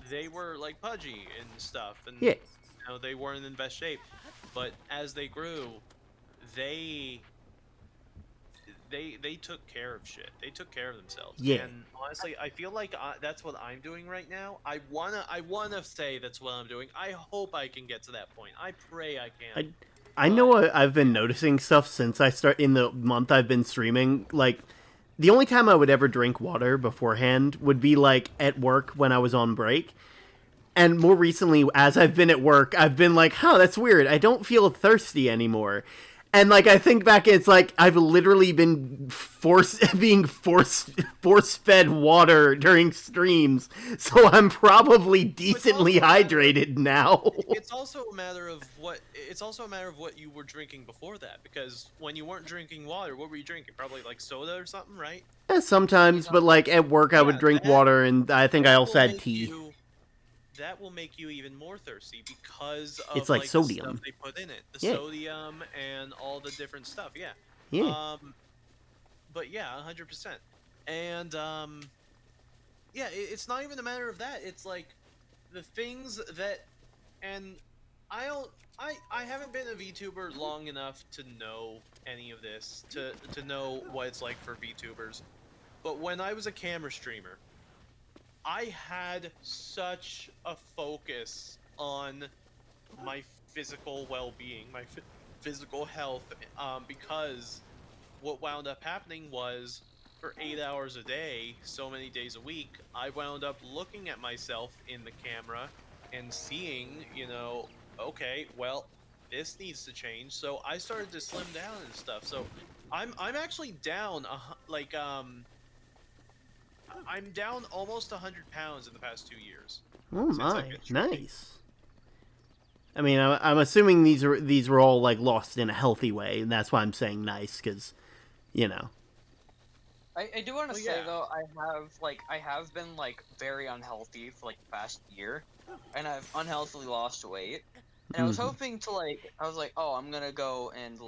they were like pudgy and stuff, and Yeah. they weren't in best shape. But as they grew, they took care of shit. They took care of themselves. Yeah. And honestly, I feel like that's what I'm doing right now. I wanna say that's what I'm doing. I hope I can get to that point. I pray I can. I know I've been noticing stuff since I start in the month I've been streaming. Like, the only time I would ever drink water beforehand would be like at work when I was on break. And more recently, as I've been at work, I've been like, "Huh, that's weird. I don't feel thirsty anymore." And like I think back, it's like I've literally been being force fed water during streams, so I'm probably decently hydrated now. It's also a matter of what you were drinking before that, because when you weren't drinking water, what were you drinking? Probably like soda or something, right? Yeah, sometimes, but like at work, I would drink water, and I think I also had tea. That will make you even more thirsty because of It's like the sodium. stuff they put in it, the sodium and all the different stuff. Yeah. Yeah. But yeah, 100%. And yeah, it's not even a matter of that. It's like the things that, and I haven't been a VTuber long enough to know any of this, to know what it's like for VTubers. But when I was a camera streamer, I had such a focus on my physical well-being, my physical health, because what wound up happening was, for 8 hours a day, so many days a week, I wound up looking at myself in the camera and seeing, okay, well, this needs to change. So I started to slim down and stuff. So I'm actually down, I'm down almost 100 pounds in the past 2 years. Oh my, nice. I mean, I'm assuming these were all like lost in a healthy way, and that's why I'm saying nice, because, I do want to say though, I have been like very unhealthy for like the past year, and I've unhealthily lost weight. And I was hoping to I was like, oh, I'm gonna go and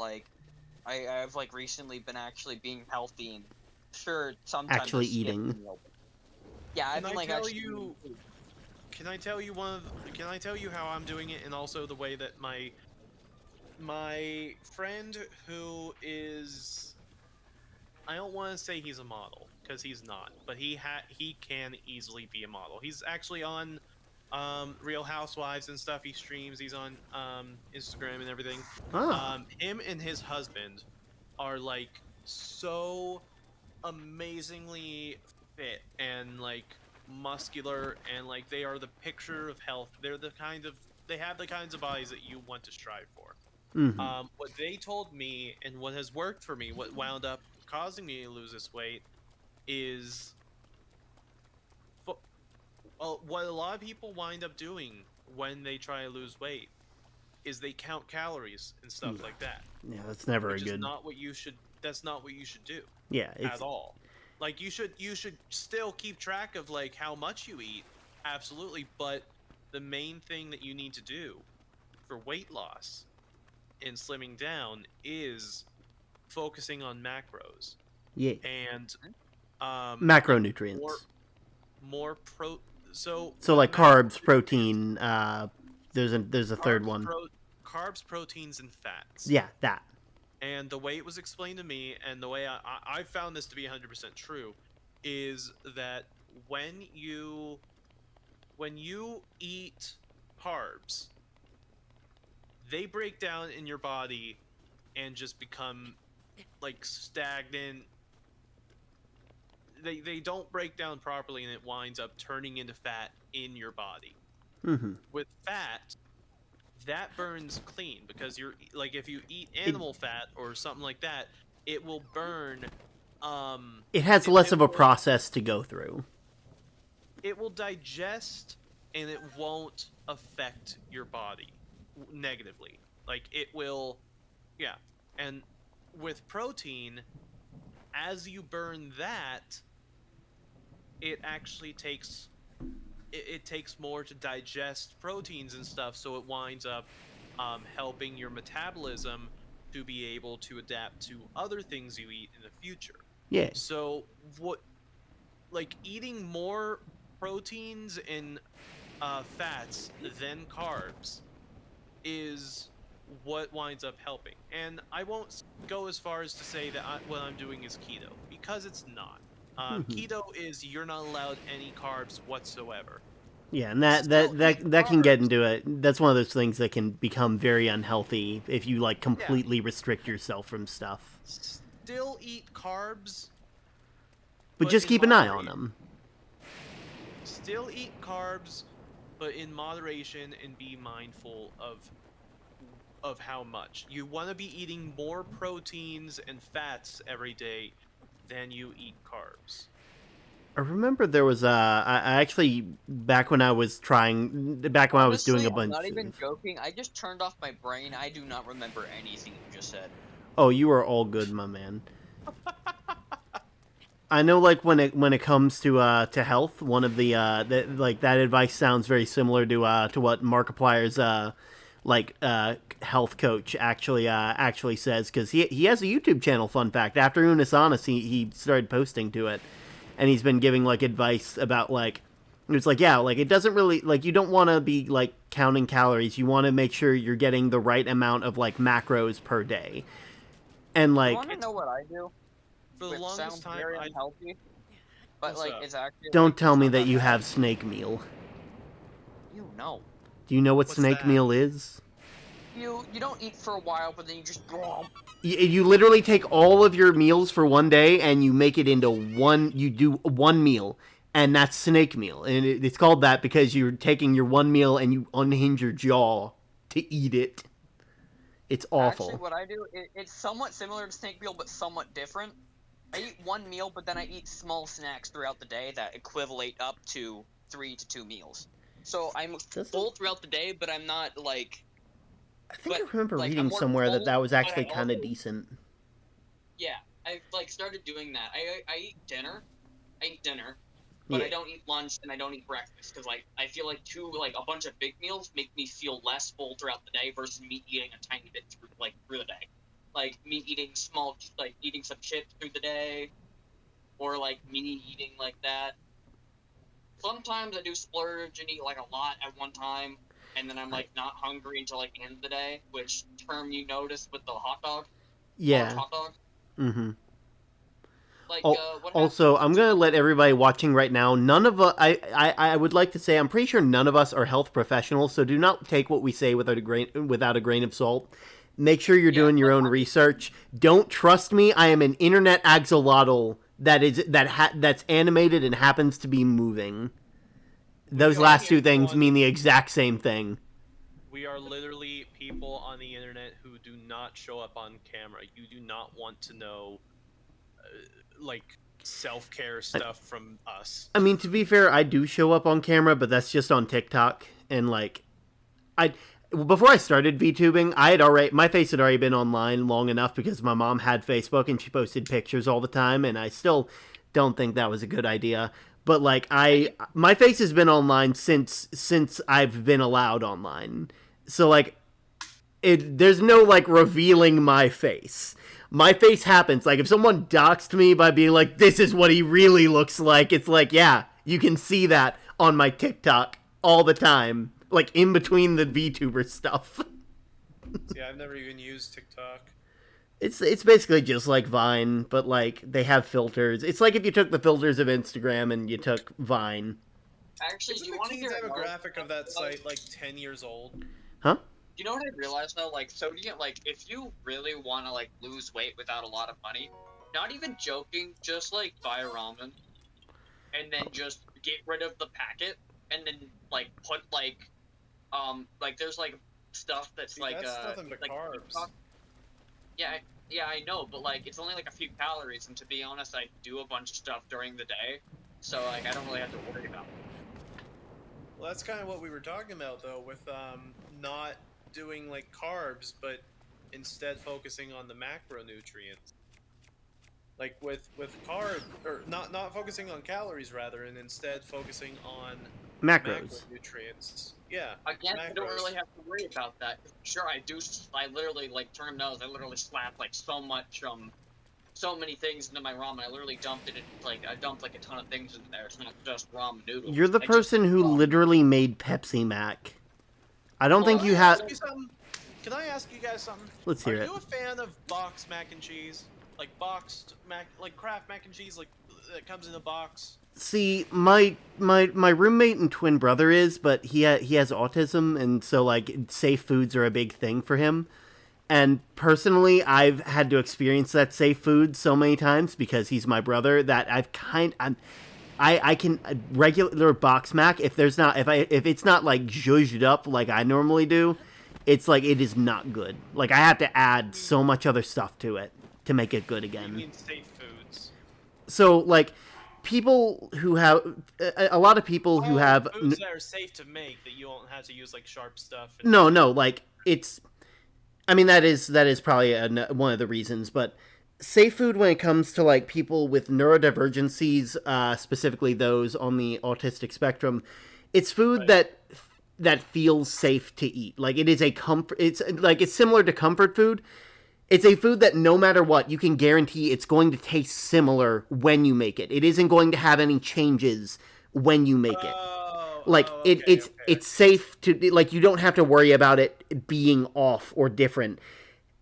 I've like recently been actually being healthy and sure sometimes actually eating. Yeah, I've been Can I tell you how I'm doing it, and also the way that my friend who is, I don't want to say he's a model, because he's not, but he can easily be a model. He's actually on Real Housewives and stuff. He streams. He's on Instagram and everything. Him and his husband are like so amazingly fit and like muscular, and like they are the picture of health. They have the kinds of bodies that you want to strive for. What they told me, and what has worked for me, what wound up causing me to lose this weight, is what a lot of people wind up doing when they try to lose weight is they count calories and stuff like that. Yeah, that's never a good. That's not what you should do. Yeah, at all. Like you should still keep track of like how much you eat, absolutely. But the main thing that you need to do for weight loss and slimming down is focusing on macros. Yeah. And Macronutrients. more pro. So like carbs, protein. There's a third one. Carbs, proteins, and fats. Yeah, that. And the way it was explained to me, and the way I found this to be 100% true, is that when you eat carbs, they break down in your body and just become like stagnant. They don't break down properly, and it winds up turning into fat in your body. Mm-hmm. With fat, that burns clean, because you're like, if you eat animal fat or something like that, it will burn. It has less of a process to go through. It will digest, and it won't affect your body negatively. Like, it will, yeah. And with protein, as you burn that, it actually takes it takes more to digest proteins and stuff, so it winds up helping your metabolism to be able to adapt to other things you eat in the future. Yeah. So like eating more proteins and fats than carbs is what winds up helping. And I won't go as far as to say that what I'm doing is keto, because it's not. Keto is you're not allowed any carbs whatsoever. Yeah, and that can get into it. That's one of those things that can become very unhealthy if you like completely restrict yourself from stuff. Still eat carbs, but just keep an eye on them. Still eat carbs, but in moderation, and be mindful of how much. You want to be eating more proteins and fats every day than you eat carbs. I remember there was I actually back when I was doing a bunch. I'm not even joking. I just turned off my brain. I do not remember anything you just said. Oh, you are all good, my man. I know, like when it comes to health, one of the that advice sounds very similar to what Markiplier's health coach actually says, because he has a YouTube channel. Fun fact: after Unisonus, he started posting to it, and he's been giving like advice about like it's like it doesn't really you don't want to be like counting calories. You want to make sure you're getting the right amount of like macros per day, and like you want to know what I do? For the longest time, very unhealthy, but it's actually. Don't tell me that you have snake meal. You know. Do you know what snake meal is? You don't eat for a while, but then you just. You literally take all of your meals for one day and you make it into one. You do one meal, and that's snake meal, and it's called that because you're taking your one meal and you unhinge your jaw to eat it. It's awful. Actually, what I do, it's somewhat similar to snake meal, but somewhat different. I eat one meal, but then I eat small snacks throughout the day that equivalent up to 3 to 2 meals. So I'm full throughout the day, but I'm not like. I think I remember reading somewhere that was actually kind of decent. Yeah, I started doing that. I eat dinner. But I don't eat lunch and I don't eat breakfast, because I feel like a bunch of big meals make me feel less full throughout the day versus me eating a tiny bit through the day. Like me eating eating some chips through the day, or me eating like that. Sometimes I do splurge and eat a lot at one time, and then I'm not hungry until the end of the day, which term you noticed with the hot dog. Yeah. Hot dog. Mm-hmm. Also, I'm gonna let everybody watching right now. None of us. I would like to say I'm pretty sure none of us are health professionals, so do not take what we say without a grain of salt. Make sure you're doing your own research. Don't trust me. I am an internet axolotl that's animated and happens to be moving. Those last two things mean the exact same thing. We are literally people on the internet who do not show up on camera. You do not want to know self-care stuff from us. I mean, to be fair, I do show up on camera, but that's just on TikTok. And before I started VTubing, my face had already been online long enough because my mom had Facebook and she posted pictures all the time, and I still don't think that was a good idea. But my face has been online since I've been allowed online. So there's no revealing my face. my face happens. Like, if someone doxed me by being like, this is what he really looks like, it's like, yeah, you can see that on my TikTok all the time. Like, in between the VTuber stuff. See, I've never even used TikTok. It's basically just like Vine, but, like, they have filters. It's like if you took the filters of Instagram and you took Vine. Actually, Isn't do you the want to key hear demographic of that site like 10 years old? Huh? You know what I realized though? Like, so do you like if you really want to like lose weight without a lot of money, not even joking, just like buy ramen, and then just get rid of the packet, and then like put like there's like stuff that's See, like that's nothing but like carbs. Yeah, I know, but like it's only like a few calories, and to be honest, I do a bunch of stuff during the day, so like I don't really have to worry about it. Well, that's kind of what we were talking about, though, with not doing like carbs, but instead focusing on the macronutrients. Like with carb, or not focusing on calories rather, and instead focusing on Macros. macronutrients. Yeah. Again, I don't macros. really have to worry about that. Sure, I do. I literally like term knows. I literally slap like so many things into my ramen. I literally dumped it in I dumped like a ton of things in there. It's not just ramen noodles. You're the I just- person who literally made Pepsi Mac. I don't think Well, you have... Can I ask you guys something? Let's hear Are it. you a fan of boxed mac and cheese? Like boxed mac, like Kraft mac and cheese, like that comes in a box? See, my roommate and twin brother is, but he has autism, and so, like, safe foods are a big thing for him. And personally, I've had to experience that safe food so many times because he's my brother that I can regular box mac if it's not like zhuzhed up like I normally do, it's like it is not good. Like I have to add so much other stuff to it to make it good You again. mean safe foods? So like people who have a lot of people who have foods that are safe to make that you don't have to use like sharp stuff. no, like it's. I mean that is probably one of the reasons, but safe food when it comes to like people with neurodivergencies, specifically those on the autistic spectrum, it's food that feels safe to eat. Like it is a comfort. It's similar to comfort food. It's a food that no matter what, you can guarantee it's going to taste similar when you make it. It isn't going to have any changes when you make it. It's safe to, like, you don't have to worry about it being off or different.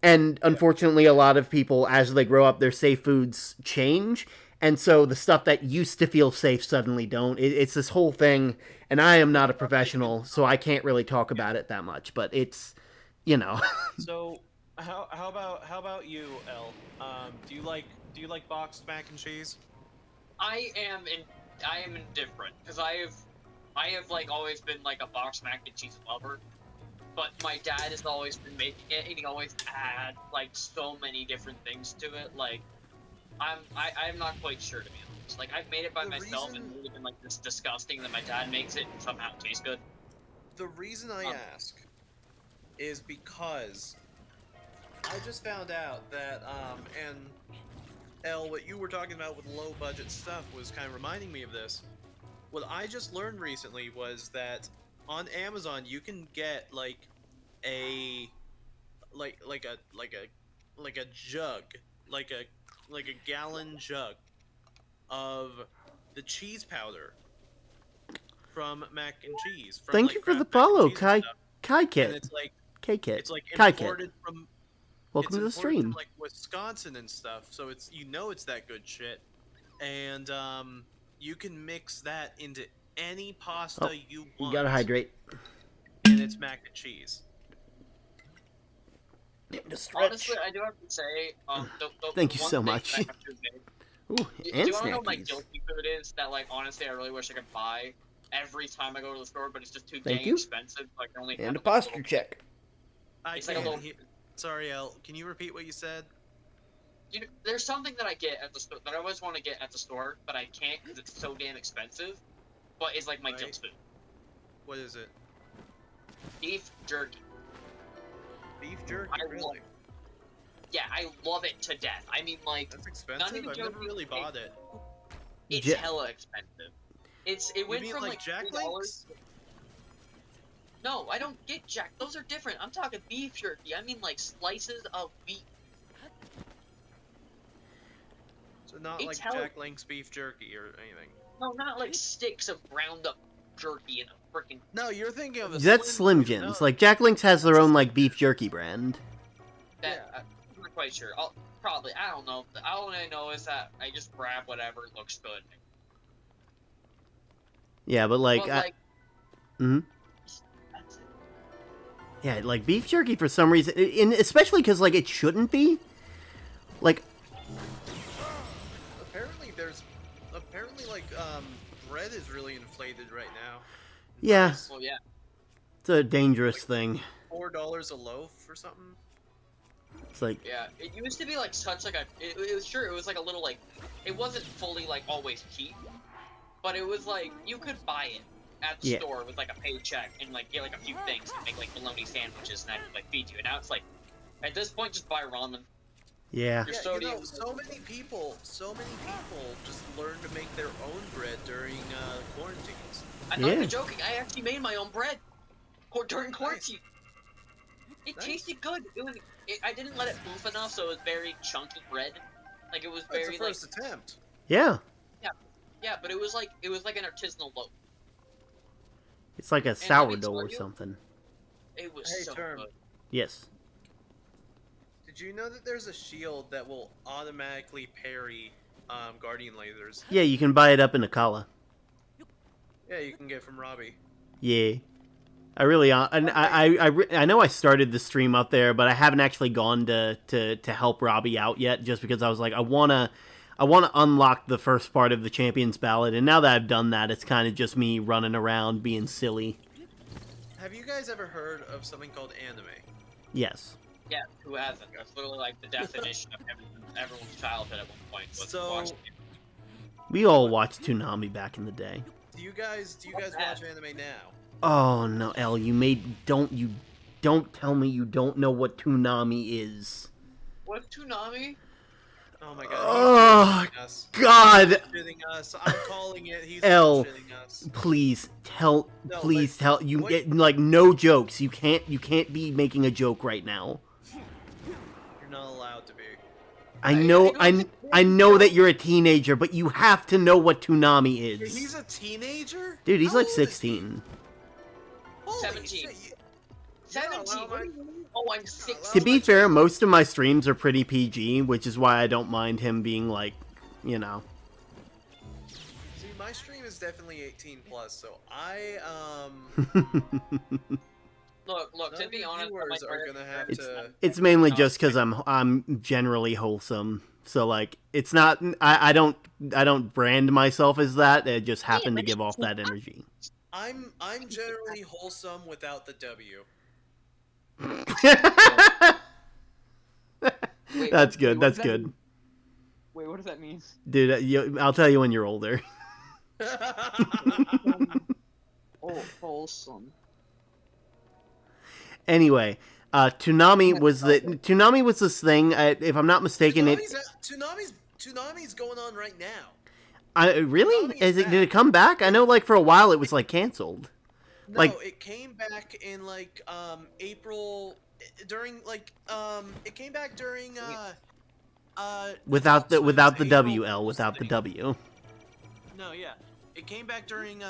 And unfortunately, a lot of people, as they grow up, their safe foods change. And so the stuff that used to feel safe suddenly don't. It's this whole thing. And I am not a professional, so I can't really talk about it that much. But it's, you know. So how about you, Elle? Do you like boxed mac and cheese? I am indifferent because I have like always been like a boxed mac and cheese lover. But my dad has always been making it, and he always adds like so many different things to it. Like, I'm not quite sure, to be honest. Like, I've made it by myself, and it's really been like this disgusting that my dad makes it and somehow it tastes good. The reason I ask is because I just found out that and Elle, what you were talking about with low budget stuff was kind of reminding me of this. What I just learned recently was that on Amazon you can get like a jug, like a gallon jug of the cheese powder from mac and cheese. From, Thank like, you for the Kraft mac and follow, cheese and Kai stuff. Kit. And it's like K-Kit. it's like Kai Kit. imported from Welcome to the imported from, stream. like Wisconsin and stuff, so it's it's that good shit. And you can mix that into any pasta you want. You gotta hydrate. And it's mac and cheese. Honestly, I do have to say, Thank you one so thing much. that I have to admit, Ooh, do and you want to know what my snackies. guilty food is that, like, honestly, I really wish I could buy every time I go to the store, but it's just too Thank dang you. expensive. So I can only And have a it, like, posture check. I It's like a can't little- hear. Sorry, Elle. Can you repeat what you said? there's something that I get at the store that I always want to get at the store, but I can't because it's so damn expensive. But it's like my Right. guilt food: What is it? beef jerky. Beef jerky, I really? love Yeah, I love it to death. I mean, like, That's expensive. even I've never joking, really bought it. it's Ja- hella expensive. It You went mean from like like Jack $3. Links? No, I don't get Jack. Those are different. I'm talking beef jerky. I mean like slices of beef. So not It's like hell- Jack Link's beef jerky or anything. No, not like sticks of ground up jerky in a freaking. No, you're thinking of the That's Slim Jim. Jims. No. Like Jack Link's has their own like beef jerky brand. That, Yeah. I'm not quite sure. Probably. I don't know. All I know is that I just grab whatever looks good. Yeah, but like, But, like mhm. that's it. Yeah, like beef jerky for some reason, especially because like it shouldn't be. Like, Apparently like bread is really inflated right now. yeah, Well, yeah. it's a dangerous thing. $4 a loaf or something. It's like, Yeah, it used to be like such like a. It was sure it was like a little like. It wasn't fully like always cheap, but it was like you could buy it at the Yeah. store with like a paycheck and like get like a few things and make like bologna sandwiches and I could like feed you. And now it's like, at this point, just buy ramen. yeah, Your Yeah, sodium. so many people just learn to make their own bread during quarantines. I'm not Yeah. even joking. I actually made my own bread during quarantine. It Nice. tasted good. I didn't let it poof enough, so it was very chunky bread. Like it was That's very the like first attempt. yeah. yeah, but it was like an artisanal loaf. It's like a let me sourdough tell or you- something. It was Hey, so Term. good. Yes. Did you know that there's a shield that will automatically parry guardian lasers? Yeah, you can buy it up in Akala. Yeah, you can get from Robbie. Yeah. I really, I know I started the stream up there, but I haven't actually gone to help Robbie out yet, just because I was like, I wanna unlock the first part of the Champions Ballad, and now that I've done that, it's kind of just me running around being silly. Have you guys ever heard of something called anime? Yes. Yeah, who hasn't? That's literally like the definition of everyone's childhood at one point was So- watching it. We all watched Toonami back in the day. Do you guys What's watch that? anime now? Oh no, El, don't tell me you don't know what Toonami is. What's Toonami? Oh my god. Oh, He's bullshitting us. God. He's bullshitting us. I'm calling it. He's L. bullshitting us. Please No, tell you wait. get like no jokes. You can't be making a joke right now. You're not allowed to be. I know that you're a teenager, but you have to know what Toonami is. He's a teenager? Dude, he's How like old is he? 16. Holy 17. shit, you- 17. allow my- Oh, I'm 6. To be fair, most of my streams are pretty PG, which is why I don't mind him being like, you know. See, my stream is definitely 18 plus, so I Look. none To of be the honest, viewers are gonna have It's- to. It's mainly just because I'm generally wholesome, so like it's not I don't brand myself as that. I just happen to give off that energy. I'm generally wholesome without the W. That's good. That's good, Wait, what does that mean? dude. I'll tell you when you're older. Oh, wholesome. Anyway, Toonami was this thing. If I'm not mistaken, Toonami's going on right now. really Toonami's did it back. come back? I know, like for a while it was like canceled. No, Like- it came back in like April during like it came back during Without the Adult without the Swim's April WL, Fool's without the thing. W. No, yeah. It came back during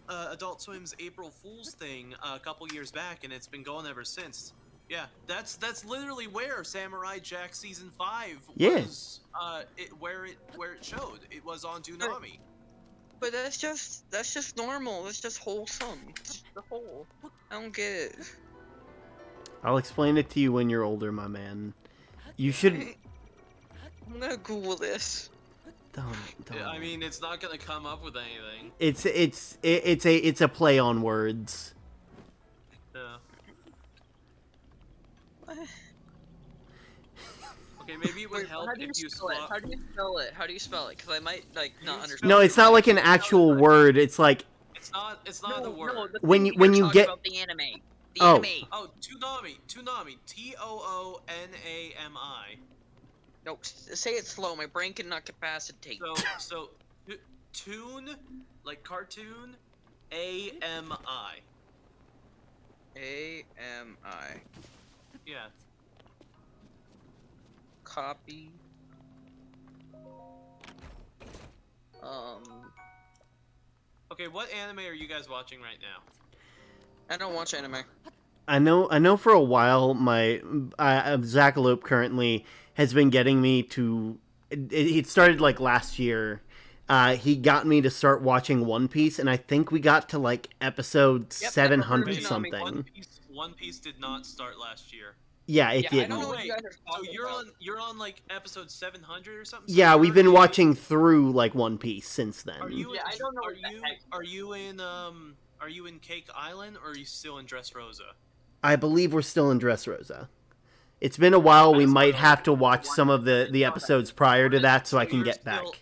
Adult Swim's April Fool's thing a couple years back, and it's been going ever since. Yeah, that's literally where Samurai Jack season 5 Yeah. was. Where it showed. It was on Toonami. But that's just normal. That's just wholesome. It's the whole. I don't get it. I'll explain it to you when you're older, my man. You should. I'm gonna Google this. Don't. Yeah, I mean, it's not gonna come up with anything. It's a play on words. Yeah. Okay, maybe it would help How do you if you spell it? swap. How do you spell it? How do you spell it? Because I might like not understand. No, it's not like an actual word. It's like It's not the word. No, the When thing you- when you're you talking get- about the anime. The Oh. anime. Oh, Toonami, Toonami. No, say it slow. My brain cannot capacitate. So, tune, like cartoon, AMI. AMI. Yeah. Copy. Okay, what anime are you guys watching right now? I don't watch anime. I know. For a while, my Zackalope currently has been getting me to. It started like last year. He got me to start watching One Piece, and I think we got to like episode 700 Konami. something. One Piece did not start last year. Yeah, it Yeah, I didn't. don't know what Wait, you guys are so talking you're about. on like episode 700 or something? So Yeah, we've been you're in- watching through like One Piece since then. Are you? Yeah, I don't know Are what the you? heck. Are you in? Are you in Cake Island or are you still in Dressrosa? I believe we're still in Dressrosa. It's been a while. We That's might fine. have to watch some of the episodes prior to that so I can You're get still- back.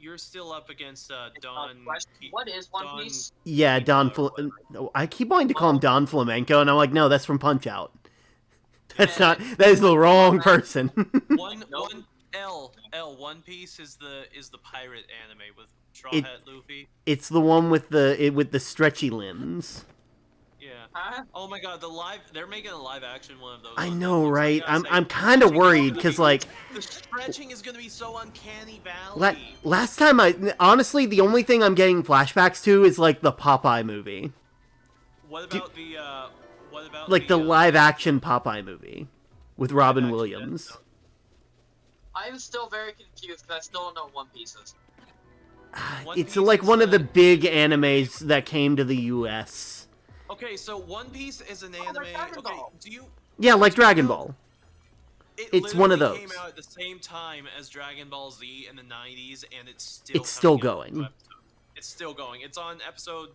You're still up against It's Don. not a question. What is One Don- Piece? Yeah, Don. I keep wanting to call him Don Flamenco, and I'm like, no, that's from Punch Out. That's not. That is the wrong person. One Nope. One Piece is the pirate anime with Straw Hat Luffy. It's the one with the stretchy limbs. Yeah. Huh? Oh my God, they're making a live action one of those. I on know, Netflix. right? I gotta I'm say, kind of stretching is worried gonna because be- like the stretching is gonna be so uncanny valley. last time honestly the only thing I'm getting flashbacks to is like the Popeye movie, What about like the live action Popeye movie with Robin action Williams. Death Note? I'm still very confused because I still don't know One Piece is. One It's Piece like is one of the the- big animes that came to the U.S. Okay, so One Piece is an Oh, anime. like Dragon Okay, Ball. do you? Yeah, like Dragon No. Ball. It It's one of literally those. Came out at the same time as Dragon Ball Z in the '90s, and it's still. It's still coming out with going. new episodes. It's still going. It's on episode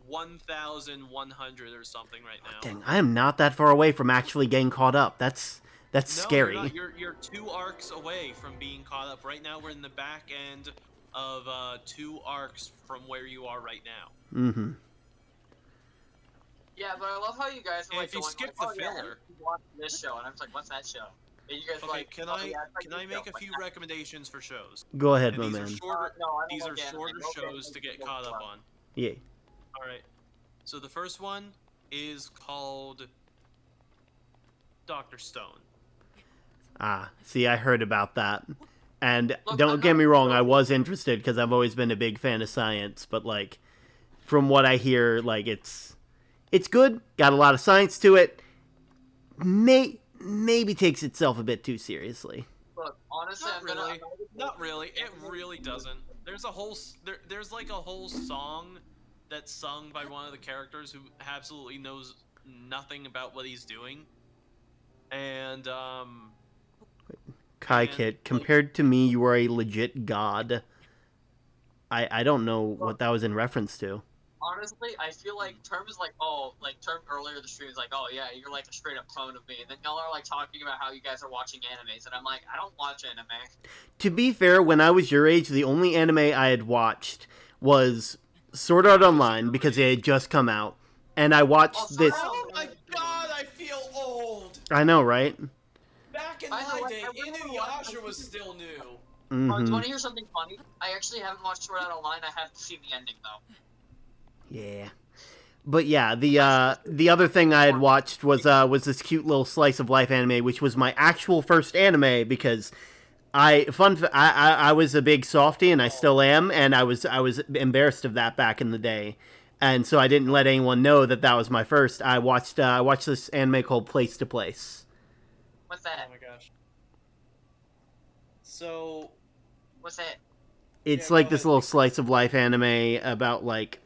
1,100 or something right now. Dang, I am not that far away from actually getting caught up. That's No, scary. You're, not. You're 2 arcs away from being caught up. Right now, we're in the back end of 2 arcs from where you are right now. Mm-hmm. Yeah, but I love how you guys are And like if you going skip like, the oh, yeah, filler- you watch this show, and I'm just like, what's that show? And you guys are Okay, like, can oh, I yeah, it's like can this I make show. a few Like, recommendations for shows? Go ahead, And my these man. are shorter. no, I don't These like are anime. shorter Okay, shows to get caught up on. Yeah. All right. So the first one is called Dr. Stone. Ah, see, I heard about that. And Look, don't I'm get not- me wrong, I was interested because I've always been a big fan of science, but like from what I hear, like it's good, got a lot of science to it. Maybe takes itself a bit too seriously. Look, honestly, Not I'm gonna. really. Not really. It really doesn't. There's a whole there's like a whole song that's sung by one of the characters who absolutely knows nothing about what he's doing. And Kai And, Kid, like- compared to me, you are a legit god. I don't know what that was in reference to. Honestly, I feel like terms like term earlier the stream is like, oh yeah, you're like a straight up clone of me, and then y'all are like talking about how you guys are watching animes, and I'm like, I don't watch anime. To be fair, when I was your age, the only anime I had watched was Sword Art Online because it had just come out, and I watched this. oh my God, I feel old. I know, right? Back in I know, my like, day, I really Inuyasha want- was still new. Do you Mm-hmm. want to hear something funny? I actually haven't watched Sword Art Online. I haven't seen the ending though. Yeah. But yeah, the other thing I had watched was this cute little slice of life anime, which was my actual first anime because I was a big softie and I still am, and I was embarrassed of that back in the day, and so I didn't let anyone know that was my first. I watched this anime called Place to Place. What's that? Oh my gosh. So What's that? It's Yeah, like go this ahead. little slice of life anime about like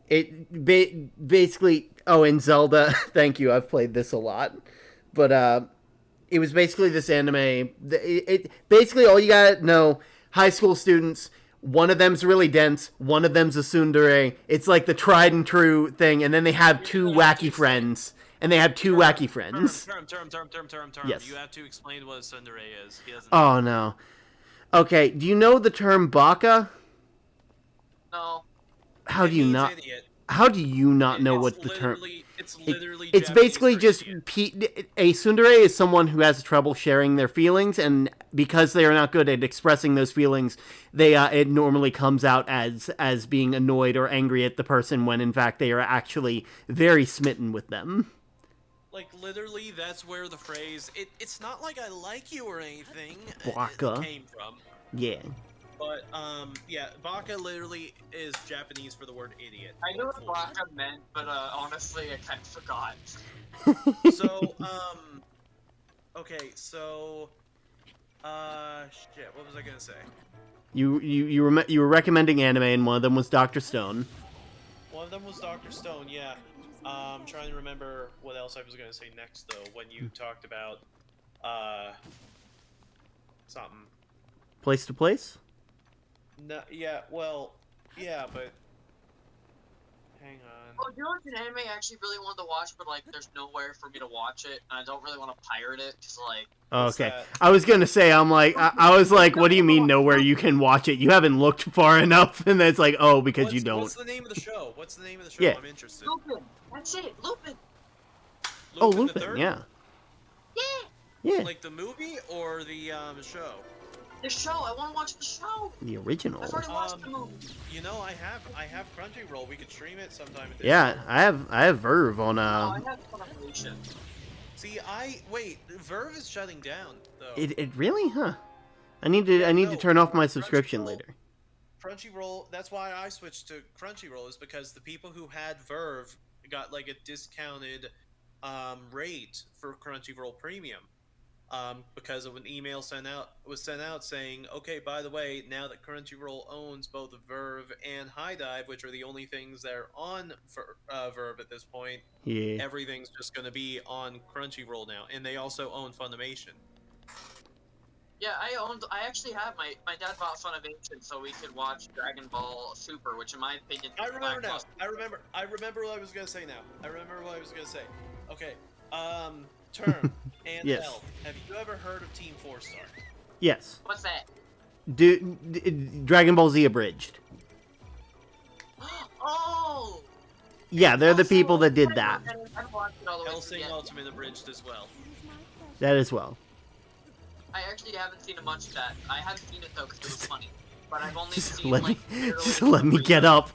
basically. Oh, in Zelda, thank you. I've played this a lot, but it was basically this anime. It basically all you gotta know: high school students. One of them's really dense. One of them's a tsundere. It's like the tried and true thing, and then they have two wacky friends. And they have two wacky friends. Term. Yes. You have to explain what a tsundere is. He doesn't. Oh no. Okay, do you know the term baka? No. How It do you means not? Idiot. How do you not know It's what the term? It's literally. It's Japanese basically for just idiot. a tsundere is someone who has trouble sharing their feelings, and because they are not good at expressing those feelings, it normally comes out as being annoyed or angry at the person when in fact they are actually very smitten with them. Like literally, that's where the phrase "it's not like I like you" or anything Waka. came from. Yeah. But yeah, baka literally is Japanese for the word idiot. I know what Full. baka meant, but honestly, I kind of forgot. So okay, so shit, what was I gonna say? You were recommending anime, and one of them was Doctor Stone. One of them was Dr. Stone, yeah. I'm trying to remember what else I was gonna say next though. When you talked about something. Place to place. No, yeah, well, yeah, but hang on. Oh, you know what's an anime I actually really wanted to watch, but like, there's nowhere for me to watch it, and I don't really want to pirate it, cause like. What's Okay, that? I was gonna say, I was like, what do you mean nowhere you can watch it? You haven't looked far enough, and then it's like, oh, because you don't. What's the name of the show? What's the name of the show? Yeah. I'm interested. Lupin. That's it. Lupin. Oh, Lupin the Lupin, Third? yeah, Yeah. yeah, Like the movie or the show? The show. I want to watch the show. the original. I've already watched the movie. You know, I have Crunchyroll. We could stream it sometime. In Yeah, I have Verve on Oh, I have Funimation. See, wait. Verve is shutting down though. It really, huh? I need to turn off my subscription Crunchyroll- later. Crunchyroll. That's why I switched to Crunchyroll, is because the people who had Verve got like a discounted rate for Crunchyroll Premium. Because of an email was sent out saying, okay, by the way, now that Crunchyroll owns both Verve and High Dive, which are the only things that are on Verve at this point, Yeah. everything's just going to be on Crunchyroll now, and they also own Funimation. Yeah, I actually have my dad bought Funimation so we could watch Dragon Ball Super, which in my opinion. I remember now. lackluster. I remember what I was going to say now. I remember what I was going to say. Okay. Term and Yes. L. Have you ever heard of Team 4-Star? Yes. What's that? Dragon Ball Z abridged. Oh. Yeah, they're the Also, people that did that. I haven't watched it all the way through Hellsing yet. Ultimate abridged as well. That as well. I actually haven't seen much of that. I haven't seen it though because it was funny. But I've only Just seen let like. me, literally just let me 3 get up.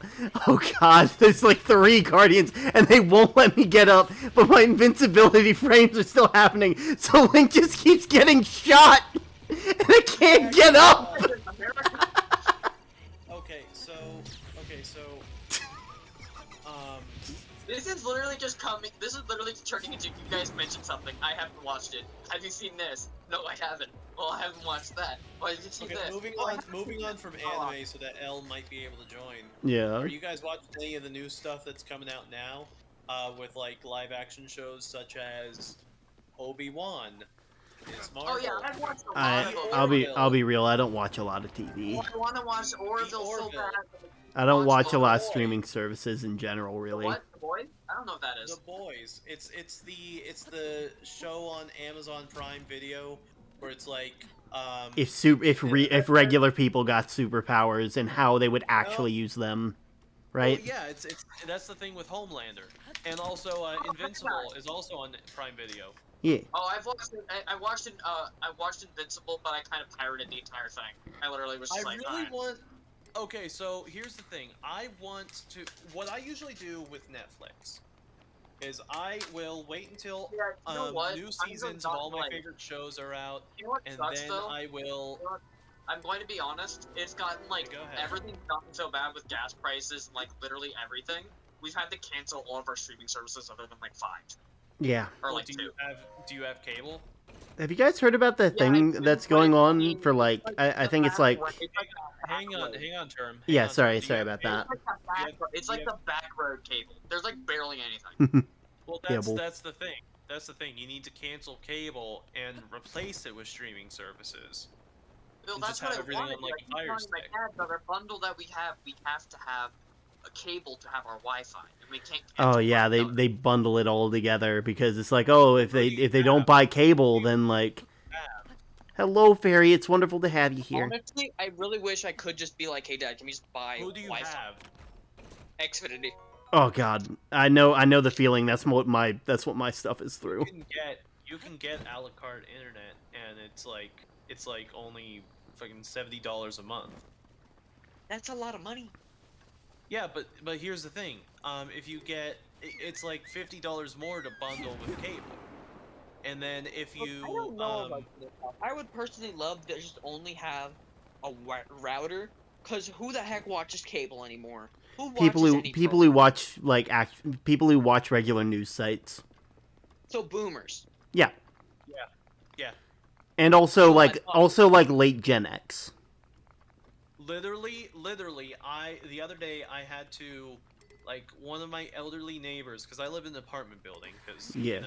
Oh god, there's like 3 Guardians, and they won't let me get up. But my invincibility frames are still happening, so Link just keeps getting shot, and I can't get up. Okay, so This is literally just coming. This is literally turning into you guys mentioned something. I haven't watched it. Have you seen this? No, I haven't. Well, I haven't watched that. Well, have you seen okay, this? moving on from anime so that L might be able to join. Yeah. Are you guys watching any of the new stuff that's coming out now? With like live action shows such as Obi-Wan, Ms. Marvel. Oh yeah, I've watched a lot of them. I'll be real. I don't watch a lot of TV. I want to watch Orville so Orville. bad. I don't watch a lot of Boy. streaming services in general, really. What? The Boys? I don't know what that is. The Boys. It's the show on Amazon Prime Video where it's like If regular people got superpowers and how they would actually use them, right? Well, yeah, it's that's the thing with Homelander, and also Invincible is also on Prime Video. Yeah. Oh, I've watched it. I watched Invincible, but I kind of pirated the entire thing. I literally was just I like, really "Alright." want. Okay, so here's the thing. What I usually do with Netflix is I will wait until Yeah, you know what? new I'm seasons gonna of all my like- favorite shows are out, You know what and sucks then though? I will. I'm going to be honest. It's gotten like Go ahead. everything's gotten so bad with gas prices and like literally everything. We've had to cancel all of our streaming services other than like 5 Yeah. or Well, like do 2. you have cable? Have you guys heard about the Yeah, thing I- that's but going it's on like- for like I think it's like Hang on, term. Hang Yeah, on, sorry Term. Do you have about cable? that. It's like the back road cable. There's like barely anything. Well, Yeah, that's the thing. That's the thing. You need to cancel cable and replace it with streaming services. Well, And that's just what have I everything wanted. on, like, I a keep Fire telling my Stick. dad that our bundle that we have to have a cable to have our Wi-Fi, and we can't. Oh cancel yeah, one another. they bundle it all together because it's like, oh, if they Yeah. don't buy cable, then like, hello fairy, it's wonderful to have you here. Honestly, I really wish I could just be like, "Hey, Dad, can we just buy Who do you Wi-Fi?" have? Xfinity. Oh god, I know the feeling. That's what my stuff is through. You can get a la carte internet, and it's like only fucking $70 a month. That's a lot of money. Yeah, but here's the thing. If you get, it's like $50 more to bundle with cable, and then if you I don't know about this. I would personally love to just only have router? Cause who the heck watches cable anymore? Who People watches who any people who program? watch people who watch regular news sites. So boomers. Yeah, Yeah. and also So like late Gen X. Literally, the other day I had to, like, one of my elderly neighbors, because I live in an apartment building, because, Yeah.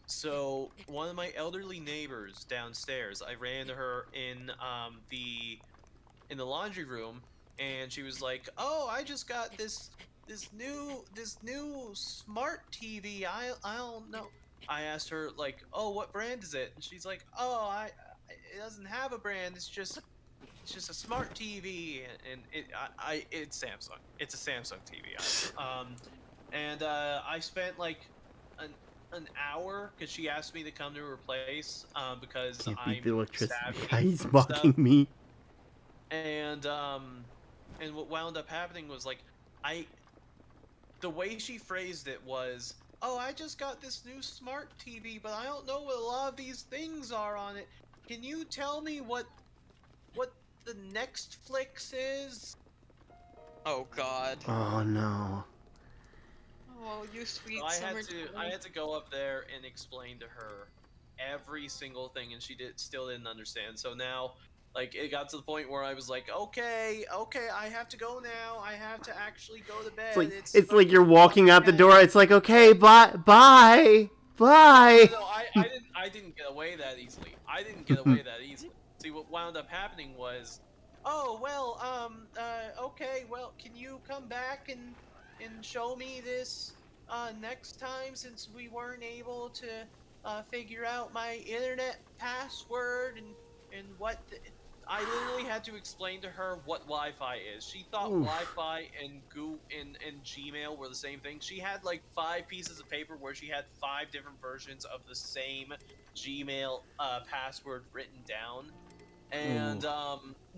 So one of my elderly neighbors downstairs, I ran into her in the laundry room, and she was like, "Oh, I just got this new smart TV. I don't know." I asked her, like, "Oh, what brand is it?" And she's like, "Oh, it doesn't have a brand. It's just a smart TV, and it's Samsung. It's a Samsung TV. I spent like an hour because she asked me to come to her place because Can't beat I'm the electricity savvy guy. He's and mocking stuff. me. And what wound up happening was, like, I the way she phrased it was, "Oh, I just got this new smart TV, but I don't know what a lot of these things are on it. Can you tell me what the next flicks is?" Oh God. Oh no. Oh, you So sweet I summertime. had to go up there and explain to her every single thing, and she still didn't understand. So now, like, it got to the point where I was like, "Okay, I have to go now. I have to actually go to bed. It's It's like you're fucking walking out the 1 a.m." door. It's like, okay, bye. No, I didn't get away that easily. I didn't get away that easily. See, what wound up happening was, "Oh, well, okay, well, can you come back and show me this next time, since we weren't able to figure out my internet password and what I literally had to explain to her what Wi-Fi is. She thought Oof. Wi-Fi and and Gmail were the same thing. She had like 5 pieces of paper where she had 5 different versions of the same Gmail password written down, Ooh. and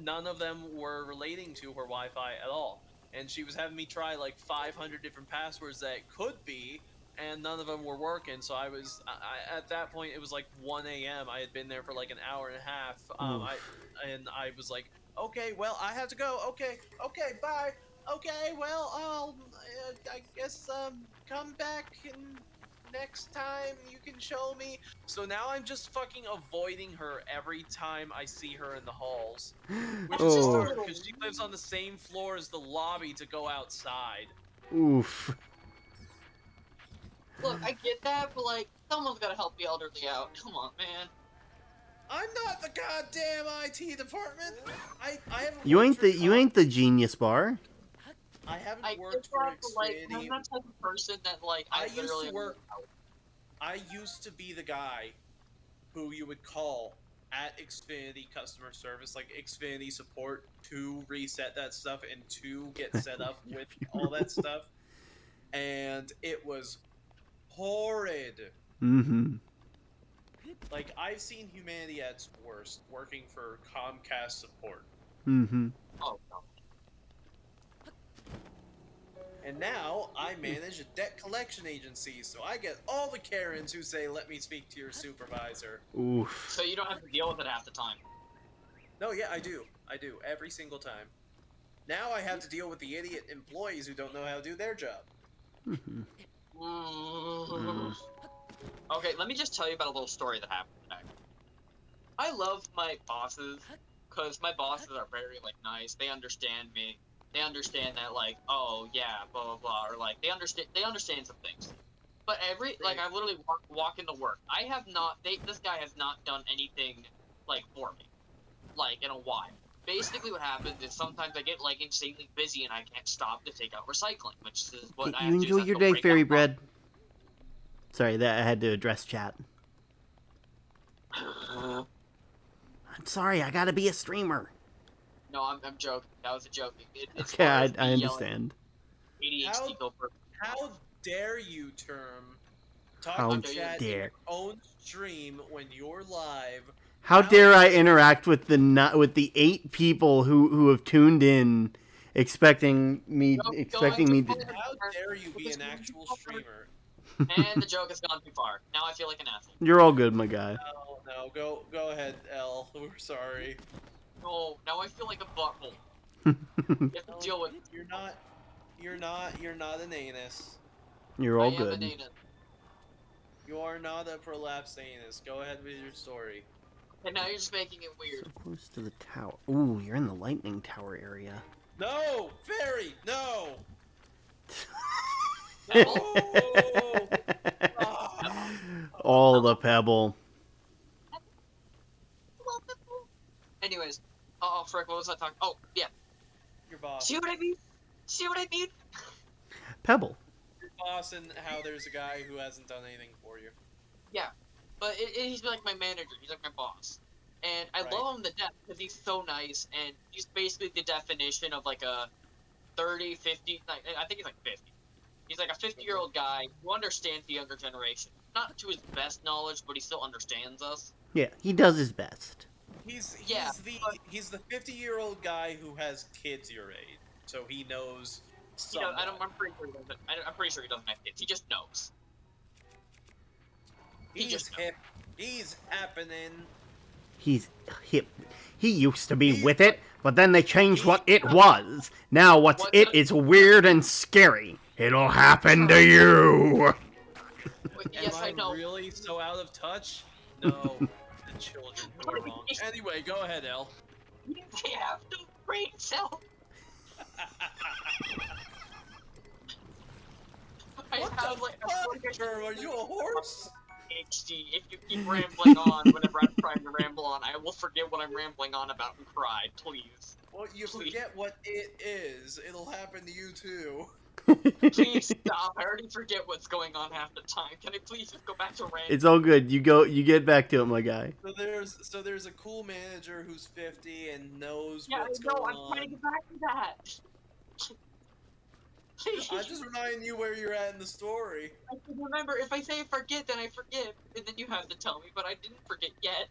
none of them were relating to her Wi-Fi at all. And she was having me try like 500 different passwords that it could be, and none of them were working. So at that point, it was like 1 a.m. I had been there for like an hour and a half. Oof. I was like, "Okay, well, I have to go. Okay, bye. Okay, well, I guess come back and next time you can show me." So now I'm just fucking avoiding her every time I see her in the halls, which is Just a Oh. hard little. because she lives on the same floor as the lobby to go outside. Oof. Look, I get that, but like, someone's gotta help the elderly out. Come on, man. I'm not the goddamn IT department. I haven't You worked ain't for you ain't the genius bar. I haven't I get worked for that, but like, I'm Xfinity. that type of person that like I I used literally. to work. I used to be the guy who you would call at Xfinity customer service, like Xfinity support, to reset that stuff and to get set up with all that stuff. And it was horrid. Mm-hmm. Like, I've seen humanity at its worst working for Comcast support. Mm-hmm. Oh no. And now I manage a debt collection agency, so I get all the Karens who say, "Let me speak to your supervisor." Oof. So you don't have to deal with it half the time. No, yeah, I do. I do. Every single time. Now I have to deal with the idiot employees who don't know how to do their job. Mm-hmm. Mm. Okay, let me just tell you about a little story that happened today. I love my bosses because my bosses are very like nice. They understand me. They understand that like, oh yeah, blah blah blah, or like they understand some things. But like I literally walk into work. I have not. This guy has not done anything like for me, like in a while. Basically, what happens is sometimes I get like insanely busy and I can't stop to take out recycling, which is what I You have to do. enjoy Is I have your to go day, break out fairy bread. Sorry, that I had to address chat. I'm sorry, I gotta be a streamer. No, I'm joking. That was a joke. It's Okay, hilarious I me yelling understand. ADHD go for. How dare you talk How to Okay, chat in dare. your own stream when you're live? How dare I interact with the 8 people who have tuned in, expecting me going too to. far. How dare you be It's an going too actual far. streamer? And the joke has gone too far. Now I feel like an asshole. You're all good, my guy. No, go ahead, L. We're sorry. No, now I feel like a butthole. You have to deal with. You're not an anus. You're I all am good. an anus. You are not a prolapsed anus. Go ahead with your story. And now you're just making it weird. So close to the tower. Ooh, you're in the lightning tower area. No! Fairy! No! Pebble? Oh! Ah. All the pebble. Anyways, oh frick, what was I talking? Oh yeah, Your boss. see what I mean? See what I mean? Pebble. Your boss and how there's a guy who hasn't done anything for you. Yeah, but he's like my manager. He's like my boss, and I Right. love him to death because he's so nice, and he's basically the definition of like a 30, 50. Like, I think he's like 50. He's like a 50-year-old guy who understands the younger generation. Not to his best knowledge, but he still understands us. Yeah, he does his best. He's but- the 50-year-old guy who has kids your age, so he knows. You know, Somewhat. I'm pretty sure he doesn't. I'm pretty sure he doesn't have kids. He just knows. He He's just hip. He's happening. He's hip. He used to be He's with it, but then they changed what it was. Now what's What it the- is weird and scary. It'll happen to you. But yes, Am I know. really so out of touch? No, the children who are wrong. Anyway, go ahead, El. They have no brain cell. I What have the like a fuck, Germ? Are you a horse? PhD. If you keep rambling on whenever I'm trying to ramble on, I will forget what I'm rambling on about and cry. Please, Well, you Please. forget what it is. It'll happen to you too. please stop. I already forget what's going on half the time. Can I please just go back to rambling? It's all good. You get back to it, my guy. So there's a cool manager who's 50 and knows Yeah, I what's know. going I'm on. trying to get back to that. I'm just reminding you where you're at in the story. I can remember. If I say I forget, then I forget, and then you have to tell me. But I didn't forget yet.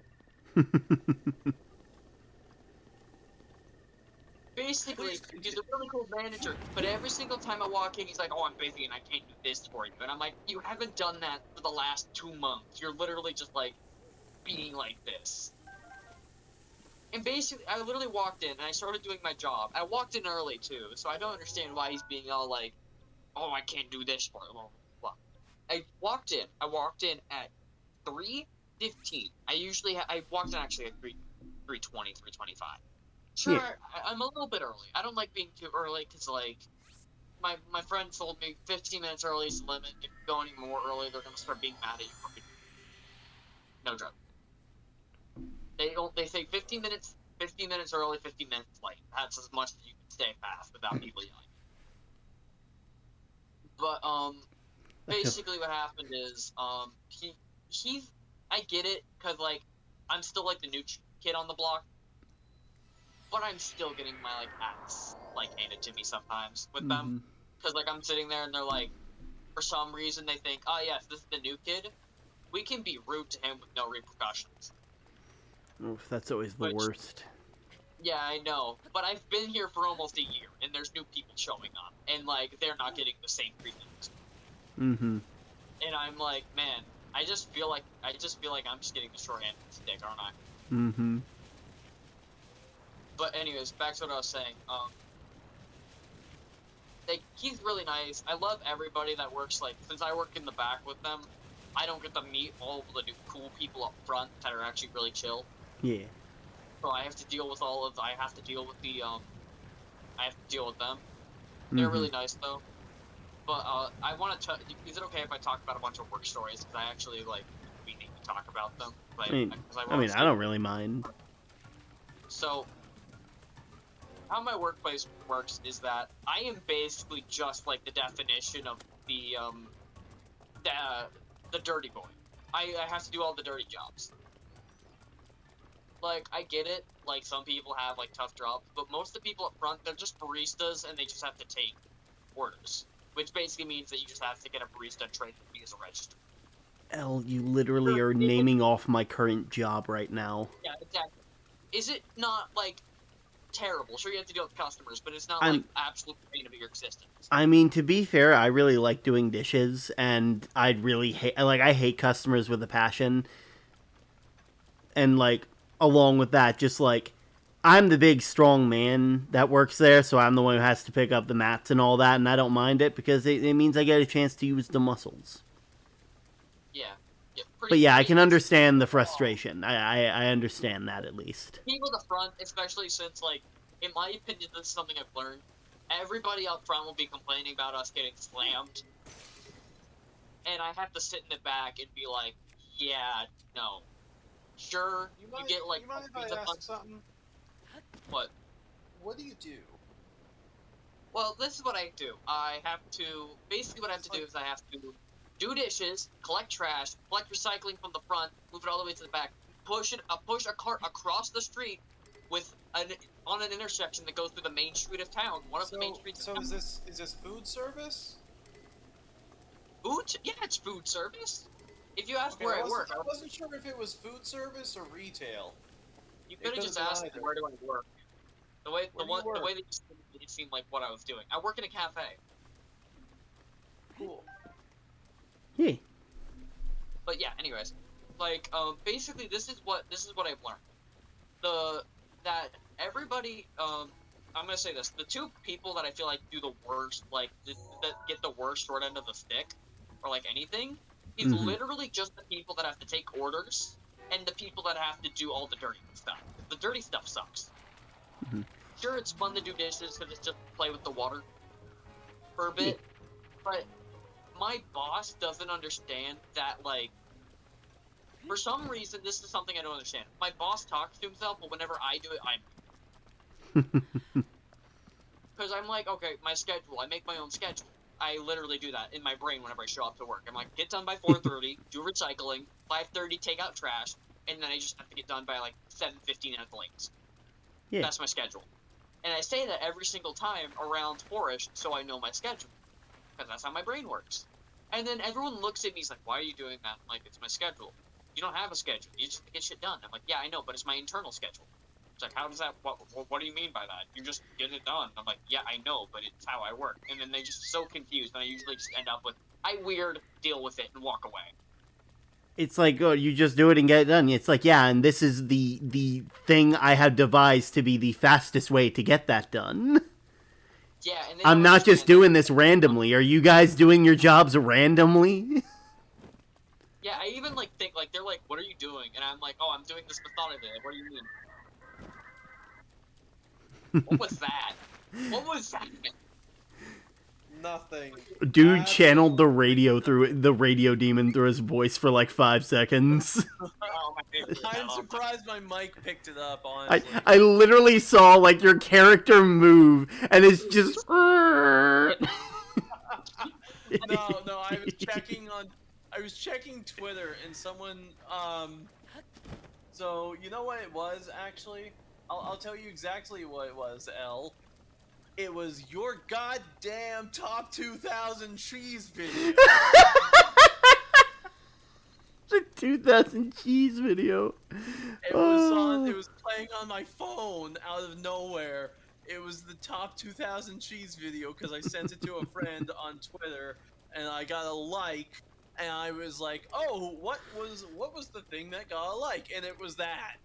Basically, he's a really cool manager, but every single time I walk in, he's like, "Oh, I'm busy and I can't do this for you." And I'm like, "You haven't done that for the last 2 months. You're literally just like being like this." And basically, I literally walked in and I started doing my job. I walked in early too, so I don't understand why he's being all like, "Oh, I can't do this for you." Blah, blah, blah. I walked in at 3:15. I walked in actually at 3:20, 3:25. Sure, Yeah. I'm a little bit early. I don't like being too early because, like, my friend told me 15 minutes early is the limit. If you go any more early, they're gonna start being mad at you. No joke. They say 15 minutes early, 15 minutes late. That's as much as you can stay fast without people yelling. But basically what happened is he's I get it because like I'm still like the new kid on the block. But I'm still getting my like ass like handed to me sometimes with them, because like I'm sitting there and they're like, for some reason they think, oh yes, this is the new kid. We can be rude to him with no repercussions. Oof, that's always the Which- worst. Yeah, I know, but I've been here for almost a year, and there's new people showing up, and like they're not getting the same treatment. Mm-hmm. And I'm like, man, I just feel like I'm just getting the short end of the stick, aren't I? Mm-hmm. But anyways, back to what I was saying. He's really nice. I love everybody that works. Like, since I work in the back with them, I don't get to meet all of the new cool people up front that are actually really chill. Yeah. So I have to deal with I have to deal with them. They're Mhm. really nice though. But I want to. Is it okay if I talk about a bunch of work stories? Because I actually like we need to talk about them. Like, I mean, 'cause I mean, I don't really mind. So, how my workplace works is that I am basically just like the definition of the dirty boy. I have to do all the dirty jobs. Like, I get it, like, some people have, like, tough jobs, but most of the people up front, they're just baristas, and they just have to take orders. Which basically means that you just have to get a barista and train to be as a register. Elle, you literally are naming off my current job right now. Yeah, exactly. Is it not, like, terrible? Sure, you have to deal with customers, but it's not, I'm- like, absolute pain of your existence. I mean, to be fair, I really like doing dishes, and I'd really I hate customers with a passion. And, like, along with that, just, like, I'm the big strong man that works there, so I'm the one who has to pick up the mats and all that, and I don't mind it because it means I get a chance to use the muscles. Yeah. But yeah, I can pretty understand the frustration. I understand that at least. people at the front, especially since, like, in my opinion, this is something I've learned. Everybody up front will be complaining about us getting slammed, and I have to sit in the back and be like, yeah, no. Sure, you get, like, you mind if I ask something? What? What do you do? Well, this is what I do. Basically what I have to do is I have to do dishes, collect trash, collect recycling from the front, move it all the way to the back, push a cart across the street on an intersection that goes through the main street of town. One of the main streets of town. So is this food service? Food? Yeah, it's food service. If you ask where I work, I wasn't sure if it was food service or retail. You could have just asked me where do I work. The way that you said it seemed like what I was doing. I work in a cafe. Cool. Yeah. But yeah, anyways, like basically this is what I've learned. That everybody I'm gonna say this: the two people that I feel like do the worst, like that get the worst short end of the stick, or like anything, is literally just the people that have to take orders and the people that have to do all the dirty stuff. The dirty stuff sucks. Sure, it's fun to do dishes because it's just play with the water for a bit, but my boss doesn't understand that, like, for some reason, this is something I don't understand. My boss talks to himself, but whenever I do it, because I'm like, okay, my schedule, I make my own schedule. I literally do that in my brain whenever I show up to work. I'm like, get done by 4:30, do recycling, 5:30, take out trash, and then I just have to get done by, like, 7:15 at the latest. Yeah. That's my schedule. And I say that every single time around 4-ish, so I know my schedule. Because that's how my brain works. And then everyone looks at me, he's like, why are you doing that? I'm like, it's my schedule. You don't have a schedule. You just have to get shit done. I'm like, yeah, I know, but it's my internal schedule. It's like, how does that, what do you mean by that? You just get it done. I'm like, yeah, I know, but it's how I work. And then they just so confused, and I usually just end up with, deal with it, and walk away. It's like, oh, you just do it and get it done. It's like, yeah, and this is the thing I have devised to be the fastest way to get that done. Yeah, and I'm not just doing this randomly. Are you guys doing your jobs randomly? Yeah, I even, like, think, like, they're like, what are you doing? And I'm like, oh, I'm doing this methodically. Like, what do you mean? What was that? What was that? Nothing. Dude channeled the radio demon through his voice for like 5 seconds. I'm surprised my mic picked it up, honestly. I literally saw like your character move and it's just No, I was checking Twitter and someone so you know what it was actually? I'll tell you exactly what it was, L. It was your goddamn top 2,000 cheese video. The 2,000 cheese video. It was playing on my phone out of nowhere. It was the top 2,000 cheese video because I sent it to a friend on Twitter and I got a like and I was like, "Oh, what was the thing that got a like?" And it was that.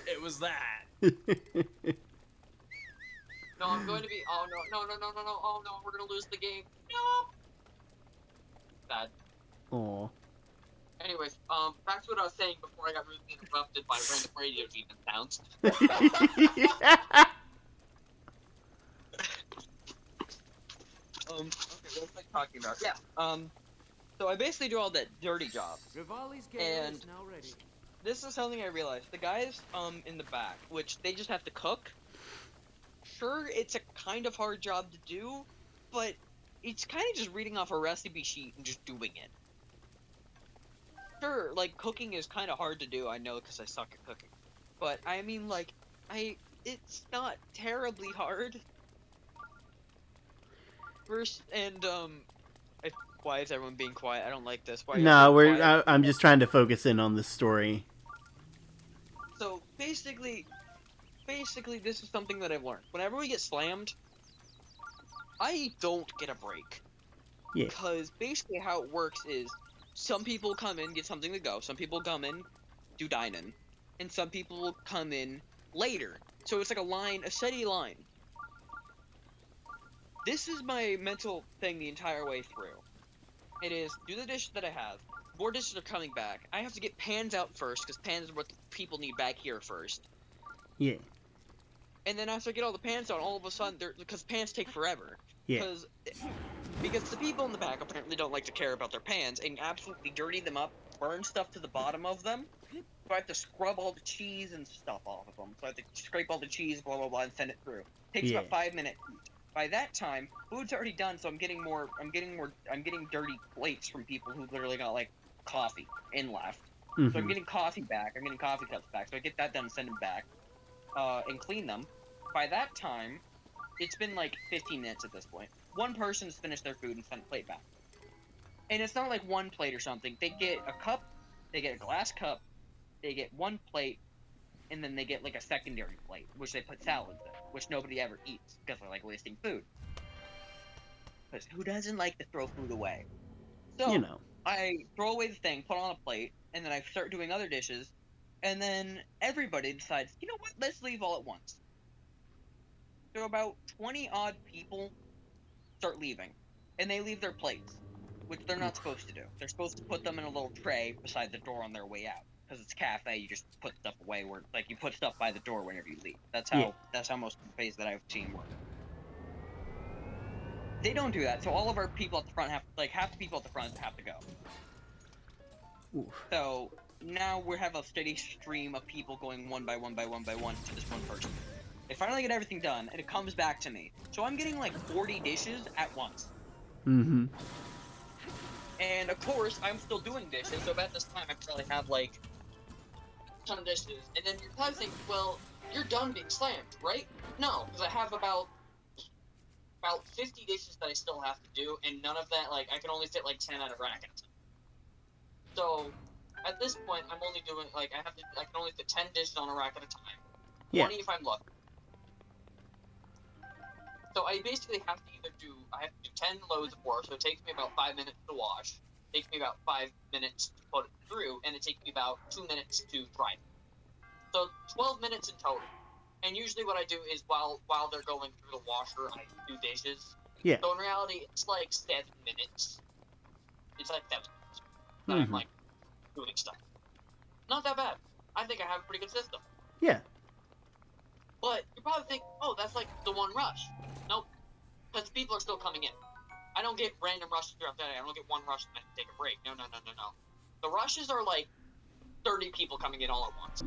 It was that. No, I'm going to be. Oh no! Oh no! We're gonna lose the game. No. Bad. Aw. Anyways, back to what I was saying before I got rudely interrupted by random radio demon sounds. Okay, what was I talking about? Yeah. So I basically do all that dirty job. And this is something I realized. The guys in the back, which they just have to cook. Sure, it's a kind of hard job to do, but it's kind of just reading off a recipe sheet and just doing it. Sure, like, cooking is kind of hard to do, I know, because I suck at cooking. But, I mean, like, it's not terribly hard. First, and, why is everyone being quiet? I don't like this. Why No, I'm just trying to focus in on this story. So, basically, this is something that I've learned. Whenever we get slammed, I don't get a break. Yeah. Because basically how it works is, some people come in, get something to go. Some people come in, do dining. And some people will come in, later. So it's like a line, a steady line. This is my mental thing the entire way through. It is, do the dishes that I have. More dishes are coming back. I have to get pans out first, because pans are what the people need back here first. Yeah. And then after I get all the pans out, all of a sudden, because pans take forever. Yeah. Because the people in the back apparently don't like to care about their pans and absolutely dirty them up, burn stuff to the bottom of them. So I have to scrub all the cheese and stuff off of them. So I have to scrape all the cheese, blah blah blah, and send it through. Takes Yeah. about 5 minutes. By that time, food's already done, so I'm getting dirty plates from people who literally got like coffee in left. Mm-hmm. So I'm getting coffee back. I'm getting coffee cups back. So I get that done, send them back, and clean them. By that time, it's been like 15 minutes at this point. One person's finished their food and sent a plate back. And it's not like one plate or something. They get a cup, they get a glass cup, they get one plate, and then they get like a secondary plate, which they put salads in, which nobody ever eats because they're like wasting food. Because who doesn't like to throw food away? So You know. I throw away the thing, put on a plate, and then I start doing other dishes, and then everybody decides, you know what, let's leave all at once. So about 20 odd people start leaving, and they leave their plates, which they're not supposed to do. They're supposed to put them in a little tray beside the door on their way out, because it's a cafe. You just put stuff away where, like, you put stuff by the door whenever you leave. That's how most cafes that I've seen work. They don't do that, so all of our people at the front half the people at the front have to go. Oof. So now we have a steady stream of people going one by one by one by one to this one person. They finally get everything done, and it comes back to me. So I'm getting like 40 dishes at once. Mm-hmm. And of course, I'm still doing dishes, so about this time I probably have like a ton of dishes. And then you're probably thinking, well, you're done being slammed, right? No, because I have about 50 dishes that I still have to do, and none of that, like, I can only fit like 10 on a rack at a time. So at this point, I'm only doing like I can only fit 10 dishes on a rack at a time. 20 if I'm lucky. So I basically have to do 10 loads of work, so it takes me about 5 minutes to wash, it takes me about 5 minutes to put it through, and it takes me about 2 minutes to dry it. So 12 minutes in total. And usually what I do is while they're going through the washer, I do dishes. Yeah. So in reality, it's like 7 minutes. It's like 7 minutes that I'm like doing stuff. Not that bad. I think I have a pretty good system. Yeah. But you probably think, oh, that's like the one rush. Nope. Because people are still coming in. I don't get random rushes throughout the day. I don't get one rush and then take a break. No. The rushes are like 30 people coming in all at once.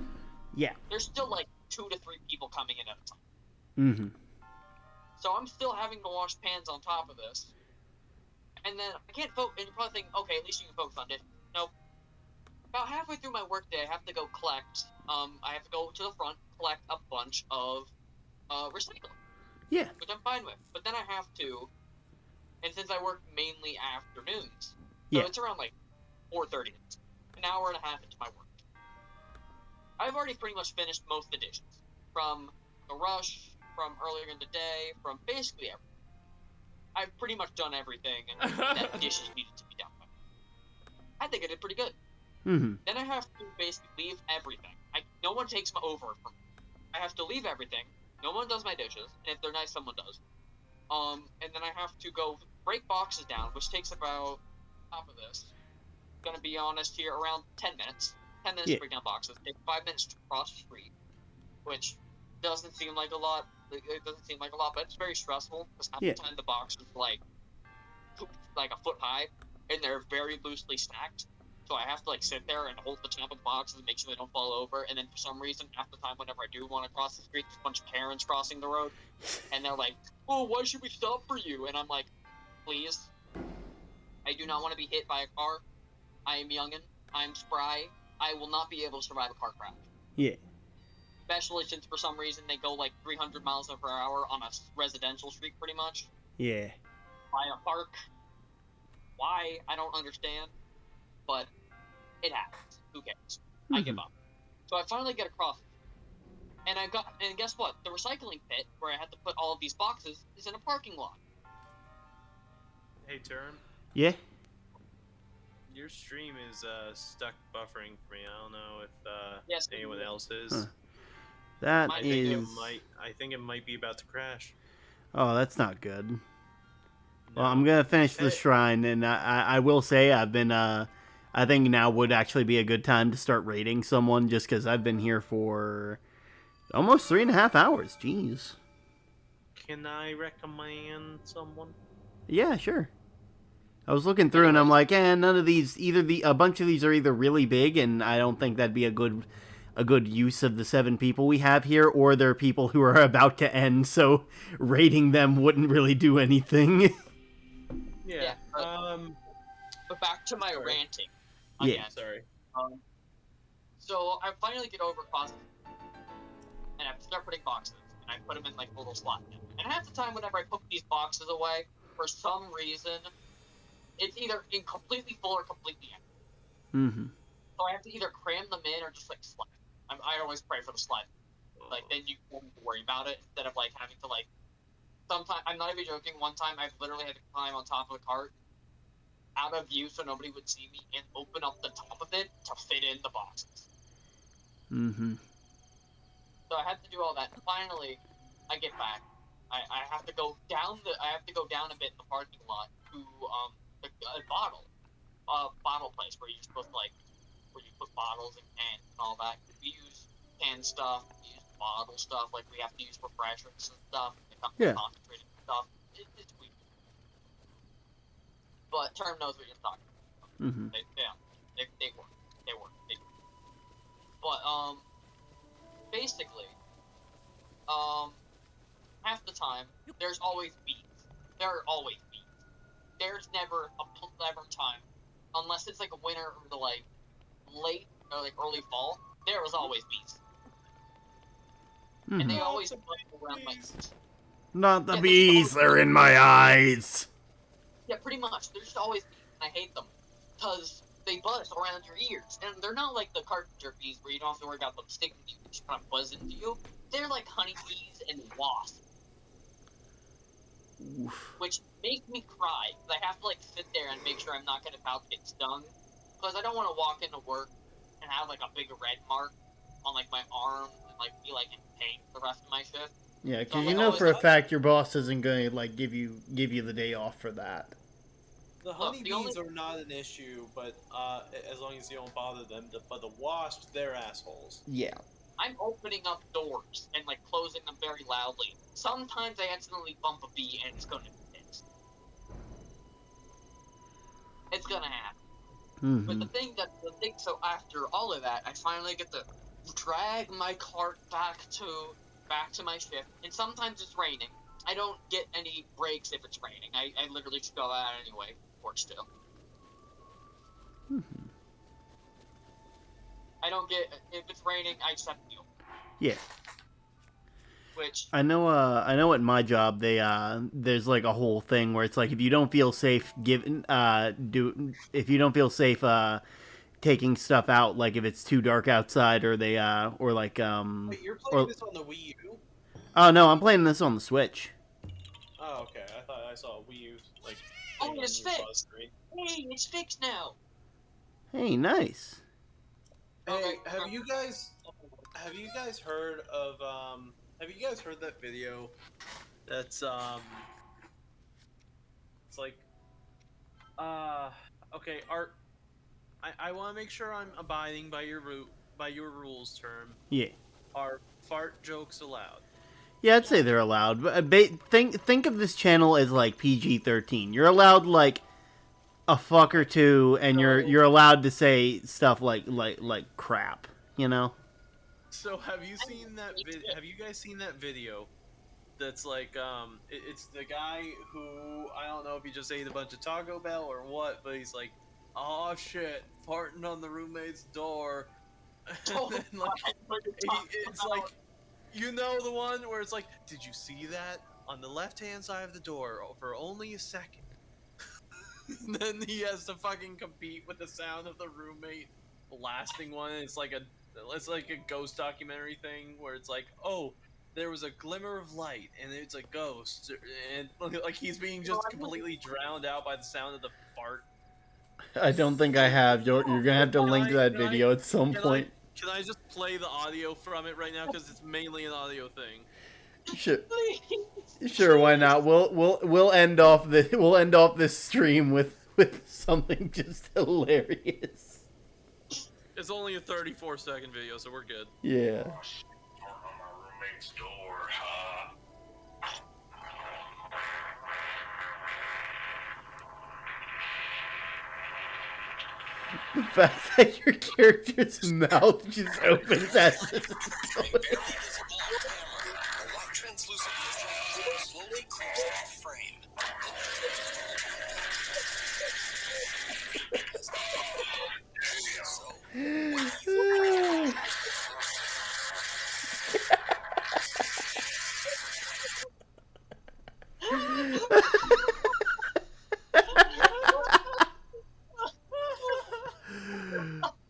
Yeah. There's still like 2 to 3 people coming in at a time. Mm-hmm. So I'm still having to wash pans on top of this. And then I can't focus. And you probably think, okay, at least you can focus on dishes. Nope. About halfway through my workday, I have to go collect. I have to go to the front, collect a bunch of recycling. Yeah. Which I'm fine with. But then I have to, and since I work mainly afternoons, so it's around like 4:30, an hour and a half into my work. I've already pretty much finished most of the dishes. From the rush, from earlier in the day, from basically everything. I've pretty much done everything and that dishes needed to be done. I think I did pretty good. Mm-hmm. Then I have to basically leave everything. No one takes my over from me. I have to leave everything. No one does my dishes, and if they're nice, someone does. And then I have to go break boxes down, which takes about, top of this, gonna be honest here, around 10 minutes. 10 minutes to break down boxes. Take 5 minutes to cross the street, which doesn't seem like a lot. It doesn't seem like a lot, but it's very stressful because half the time the boxes are like a foot high, and they're very loosely stacked. So I have to like sit there and hold the top of the boxes and make sure they don't fall over. And then for some reason, half the time, whenever I do want to cross the street, there's a bunch of Karens crossing the road, and they're like, "Oh, why should we stop for you?" And I'm like, "Please, I do not want to be hit by a car. I am youngin'. I'm spry. I will not be able to survive a car crash." Yeah. Especially since for some reason they go like 300 miles per hour on a residential street, pretty much. Yeah. By a park. Why? I don't understand. But it happens. Who cares? I give up. So I finally get across. And guess what? The recycling pit where I had to put all of these boxes is in a parking lot. Hey, Term. Yeah. Your stream is stuck buffering for me. I don't know if Yes, anyone else is. Huh. That I is. think it might be about to crash. Oh, that's not good. No. Well, I'm gonna finish the shrine, and I will say I've been I think now would actually be a good time to start raiding someone, just because I've been here for almost 3.5 hours. Jeez. Can I recommend someone? Yeah, sure. I was looking through and I'm like, none of these. A bunch of these are either really big, and I don't think that'd be a good use of the 7 people we have here, or they're people who are about to end, so raiding them wouldn't really do anything. Yeah. But back to my ranting. Yeah. Again. Sorry. So I finally get over cost, and I start putting boxes, and I put them in like little slots. And half the time, whenever I put these boxes away, for some reason, it's either in completely full or completely empty. Mm-hmm. So I have to either cram them in or just like slide. I always pray for the slide. Like then you won't have to worry about it instead of like having to like. Sometimes I'm not even joking. One time I've literally had to climb on top of a cart out of view so nobody would see me and open up the top of it to fit in the boxes. Mm-hmm. So I had to do all that. Finally, I get back. I have to go down a bit in the parking lot to a bottle place where you're supposed to where you put bottles and cans and all that. We use canned stuff, we use bottle stuff, like we have to use refreshments and stuff. Yeah. Concentrated stuff. It's weird. But Term knows what you're talking about. Mm-hmm. They work. But basically, half the time there's always bees. There are always bees. There's never a clever time, unless it's like a winter or the late or like early fall. There was always bees, and they always fly around like. Not the bees, they're in my eyes. Yeah, pretty much. There's just always bees, and I hate them because they buzz around your ears, and they're not like the carpenter bees where you don't have to worry about them stinging you, they just kind of buzz into you. They're like honeybees and wasps. Oof. Which make me cry because I have to like sit there and make sure I'm not about to get stung, because I don't want to walk into work and have like a big red mark on like my arm and like be like in pain for the rest of my shift. Yeah, because you know for a fact your boss isn't going to like give you the day off for that. The honeybees are not an issue, but as long as you don't bother them. But the wasps, they're assholes. Yeah. I'm opening up doors and like closing them very loudly. Sometimes I accidentally bump a bee and it's gonna be fixed. It's gonna happen. Mm-hmm. But the thing, so after all of that, I finally get to drag my cart back to my shift. And sometimes it's raining. I don't get any breaks if it's raining. I literally just go out anyway. Work still. Mm-hmm. I don't get, if it's raining, I just have to deal. Yeah. Which I know at my job there's like a whole thing where it's like if you don't feel safe taking stuff out, like if it's too dark outside or they or like Wait, you're playing this on the Wii U? Oh no, I'm playing this on the Switch. Oh, okay. I thought I saw a Wii U like. Oh, it's fixed. Hey, it's fixed now. Hey, nice. Hey, have you guys heard of have you guys heard that video that's it's like okay, Art, I want to make sure I'm abiding by your rules, Term. Yeah. Are fart jokes allowed? Yeah, I'd say they're allowed. But think of this channel as like PG-13. You're allowed like a fuck or two, and you're allowed to say stuff like crap, you know. So have you seen that? Have you guys seen that video? That's like it's the guy who, I don't know if he just ate a bunch of Taco Bell or what, but he's like, oh shit, farting on the roommate's door. And then, like, it's like, you know, the one where it's like, did you see that on the left-hand side of the door for only a second? And then he has to fucking compete with the sound of the roommate blasting one. It's like a ghost documentary thing where it's like, oh, there was a glimmer of light and it's a ghost, and like he's being just completely drowned out by the sound of the fart. I don't think I have. You're gonna have to link that video at some point. Can I just play the audio from it right now because it's mainly an audio thing? Sure. Please. Sure, why not? We'll end off this stream with something just hilarious. It's only a 34-second video, so we're good. Yeah. On my roommate's door, The fact that your character's mouth just opens as this is going. slowly creeps off frame.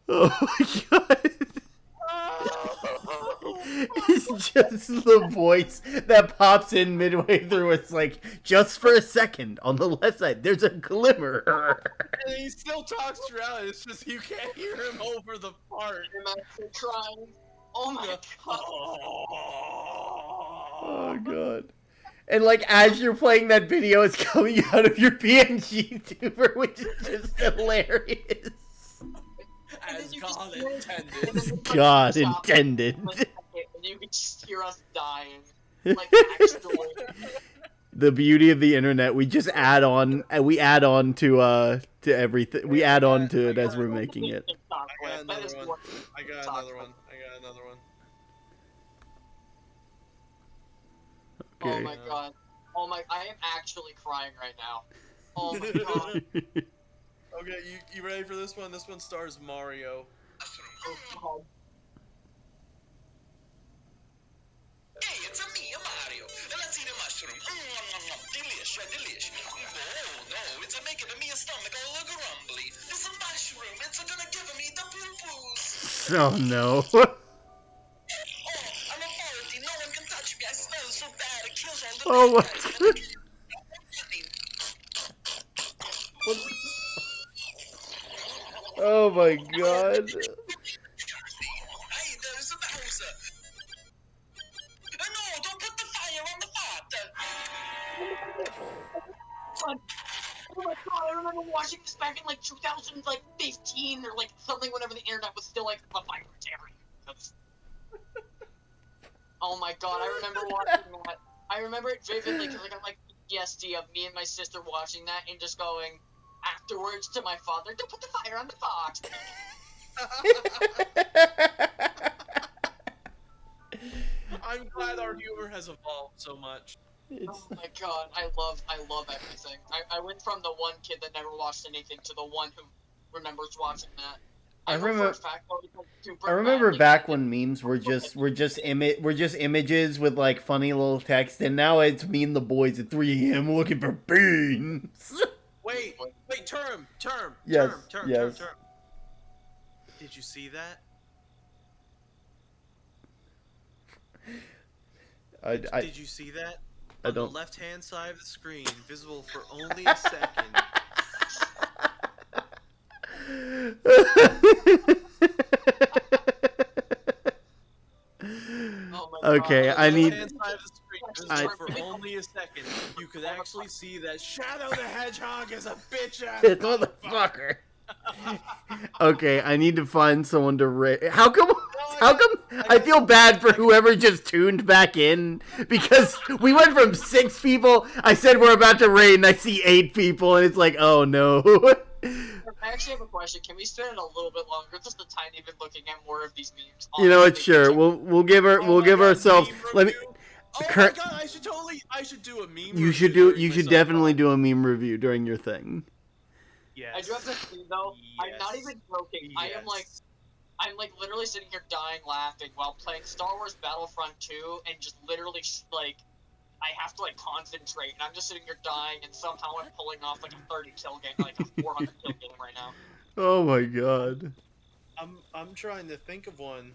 Oh my god. It's just the voice that pops in midway through. It's like, just for a second, on the left side, there's a glimmer. And he still talks throughout. It's just you can't hear him over the part. I'm actually crying. Oh my god. Oh god. And like, as you're playing that video, it's coming out of your PNG tuber, which is just hilarious. As God intended. God intended. And you can just hear us dying. Like, actually. The beauty of the internet, we just add on to everything. We add on to it as we're making it. I got another one. I got another one. Okay. Oh my god. Oh my, I am actually crying right now. Oh my god. Okay, you ready for this one? This one stars Mario. Oh god. Hey, it's me, Mario. Let's eat a mushroom. Delish, delish. Oh, no, it's making me stomach all grumbly. It's a mushroom. It's gonna give me the poo-poos. Oh no. Oh, I'm authority. No one can touch me. I smell so bad. It kills all the Oh my bad guys. god. Oh my god. Hey, there's a Bowser. No, don't put the fire on the pot. Oh my god, I remember watching this back in like 2015 or like something whenever the internet was still like a vibrant. Oh my god, I remember watching that. I remember it vividly because I got like PTSD of me and my sister watching that and just going afterwards to my father, don't put the fire on the pot. I'm glad our humor has evolved so much. Oh my god, I love everything. I went from the one kid that never watched anything to the one who remembers watching that. I know remember- for a fact that because super I remember badly back edited. when memes were just images with like funny little text, and now it's me and the boys at 3 a.m. looking for beans. Wait, term. Yes, Term. yes. Did you see that? Did you see that? I On don't. the left-hand side of the screen, visible for only a second. Oh my Okay, god. I On the need- left-hand side of the screen, I- visible for only a second, you could actually see that Shadow the Hedgehog is a bitch-ass This motherfucker. Okay, I need to find someone to rate. How come? I feel bad for whoever just tuned back in because we went from 6 people. I said we're about to raid, and I see 8 people, and it's like, oh no. I actually have a question. Can we spend it a little bit longer? Just a tiny bit looking at more of these memes. You know what? Honestly, Sure, we'll give her. Oh We'll my give God, ourselves. meme Let me. review? Oh Kurt- my god, I should do a meme You review should do. during You my should sub definitely pod. do a meme review during your thing. Yes. I do have to say though, I'm not even joking. Yes. I'm like literally sitting here dying laughing while playing Star Wars Battlefront 2 and just literally like I have to like concentrate and I'm just sitting here dying and somehow I'm pulling off like a 30 kill game, like a 400 kill game right now. Oh my god. I'm trying to think of one.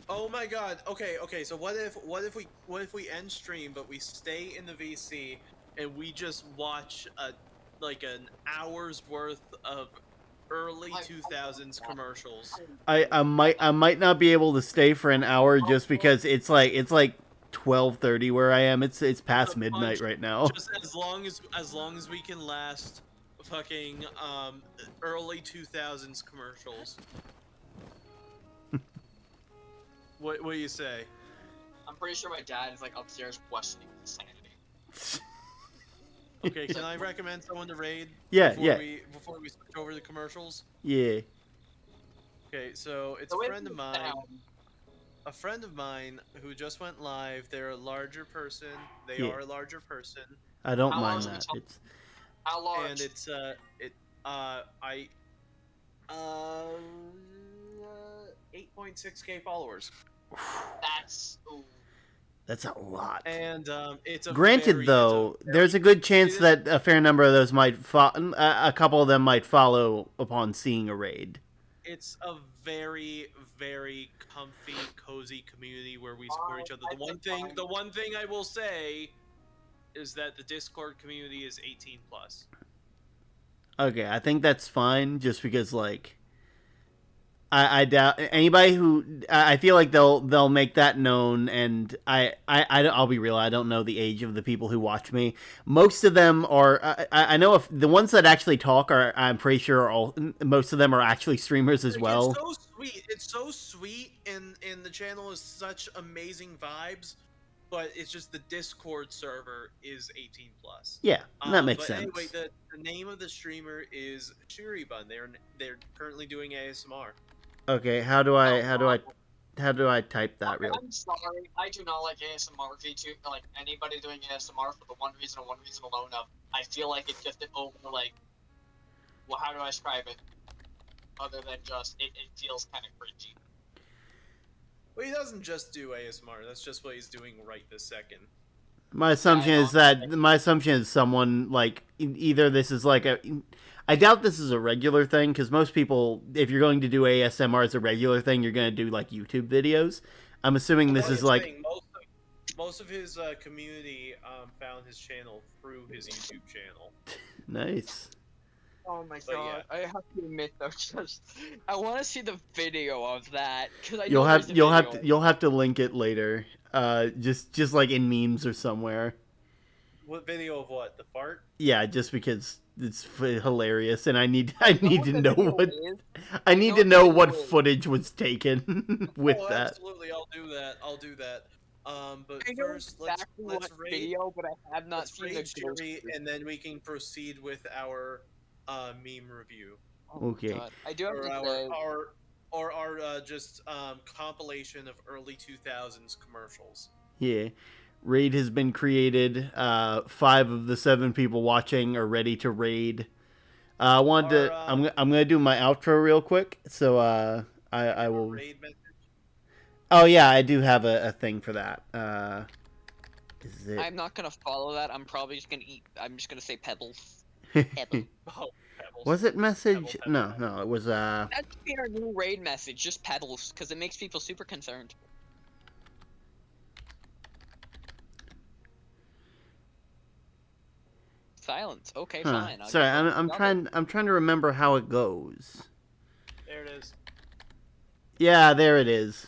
Oh my god. Okay. So what if we end stream but we stay in the VC and we just watch like an hour's worth of early 2000s commercials. I might not be able to stay for an hour just because it's like 12:30 where I am. It's past midnight right now. Just as long as we can last fucking early 2000s commercials. What do you say? I'm pretty sure my dad is like upstairs questioning insanity. Okay, can I recommend someone to raid? Yeah, Before we switch over to commercials. Yeah. Okay, so it's a friend of mine. A friend of mine who just went live. They're a larger person. They Yeah. are a larger person. I don't How mind large are we that. talking? It's How large? And it's 8.6k followers. That's that's a lot. And it's a Granted, though, there's a good chance that a fair number of those might a couple of them might follow upon seeing a raid. It's a very, very comfy, cozy community where we support each other. The one thing I will say is that the Discord community is 18 plus. Okay, I think that's fine. Just because, like, I doubt anybody who I feel like they'll make that known, and I'll be real. I don't know the age of the people who watch me. Most of them are. I know if the ones that actually talk are. I'm pretty sure most of them are actually streamers as well. It's so sweet. It's so sweet, and the channel is such amazing vibes. But it's just the Discord server is 18 plus. Yeah, that makes sense. Anyway, the name of the streamer is Shuribun. They're currently doing ASMR. Okay, how do I type that real? I'm sorry, I do not like ASMR VTube. Like anybody doing ASMR for the one reason alone of I feel like it's just an over like. Well, how do I describe it? Other than just it feels kind of cringy. Well, he doesn't just do ASMR. That's just what he's doing right this second. My assumption is someone like either this is like a. I doubt this is a regular thing because most people, if you're going to do ASMR as a regular thing, you're going to do like YouTube videos. I'm assuming this is like. Most of his community found his channel through his YouTube channel. Nice. Oh my god! Yeah. I have to admit though, I want to see the video of that because I you'll have to link it later. Just like in memes or somewhere. What video of what? The fart? Yeah, just because it's hilarious, and I need to know what footage was taken with that. Absolutely, I'll do that. But first, let's rate video, but I have not seen Shuri, and then we can proceed with our meme review. Okay. God. I do have our just compilation of early 2000s commercials. Yeah. Raid has been created. 5 of the 7 people watching are ready to raid. I'm gonna do my outro real quick. So I will. Raid message? Oh yeah, I do have a thing for that. Is it? I'm not gonna follow that. I'm probably just gonna eat. I'm just gonna say pebbles. Pebbles. Oh, pebbles. Was it message? Pebble. No, it was That should be our new raid message, just pebbles, because it makes people super concerned. Silence. Okay, fine. Sorry, I'm trying to remember how it goes. There it is. Yeah, there it is.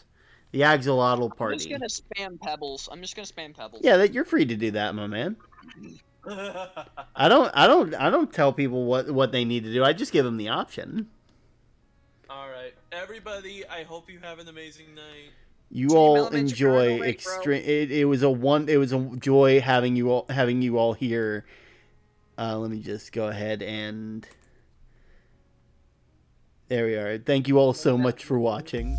The Axolotl party. I'm just gonna spam pebbles. Yeah, you're free to do that, my man. I don't tell people what they need to do. I just give them the option. All right, everybody. I hope you have an amazing night. You all enjoy extreme. It was a joy having you all here. Let me just go ahead and there we are. Thank you all so much for watching.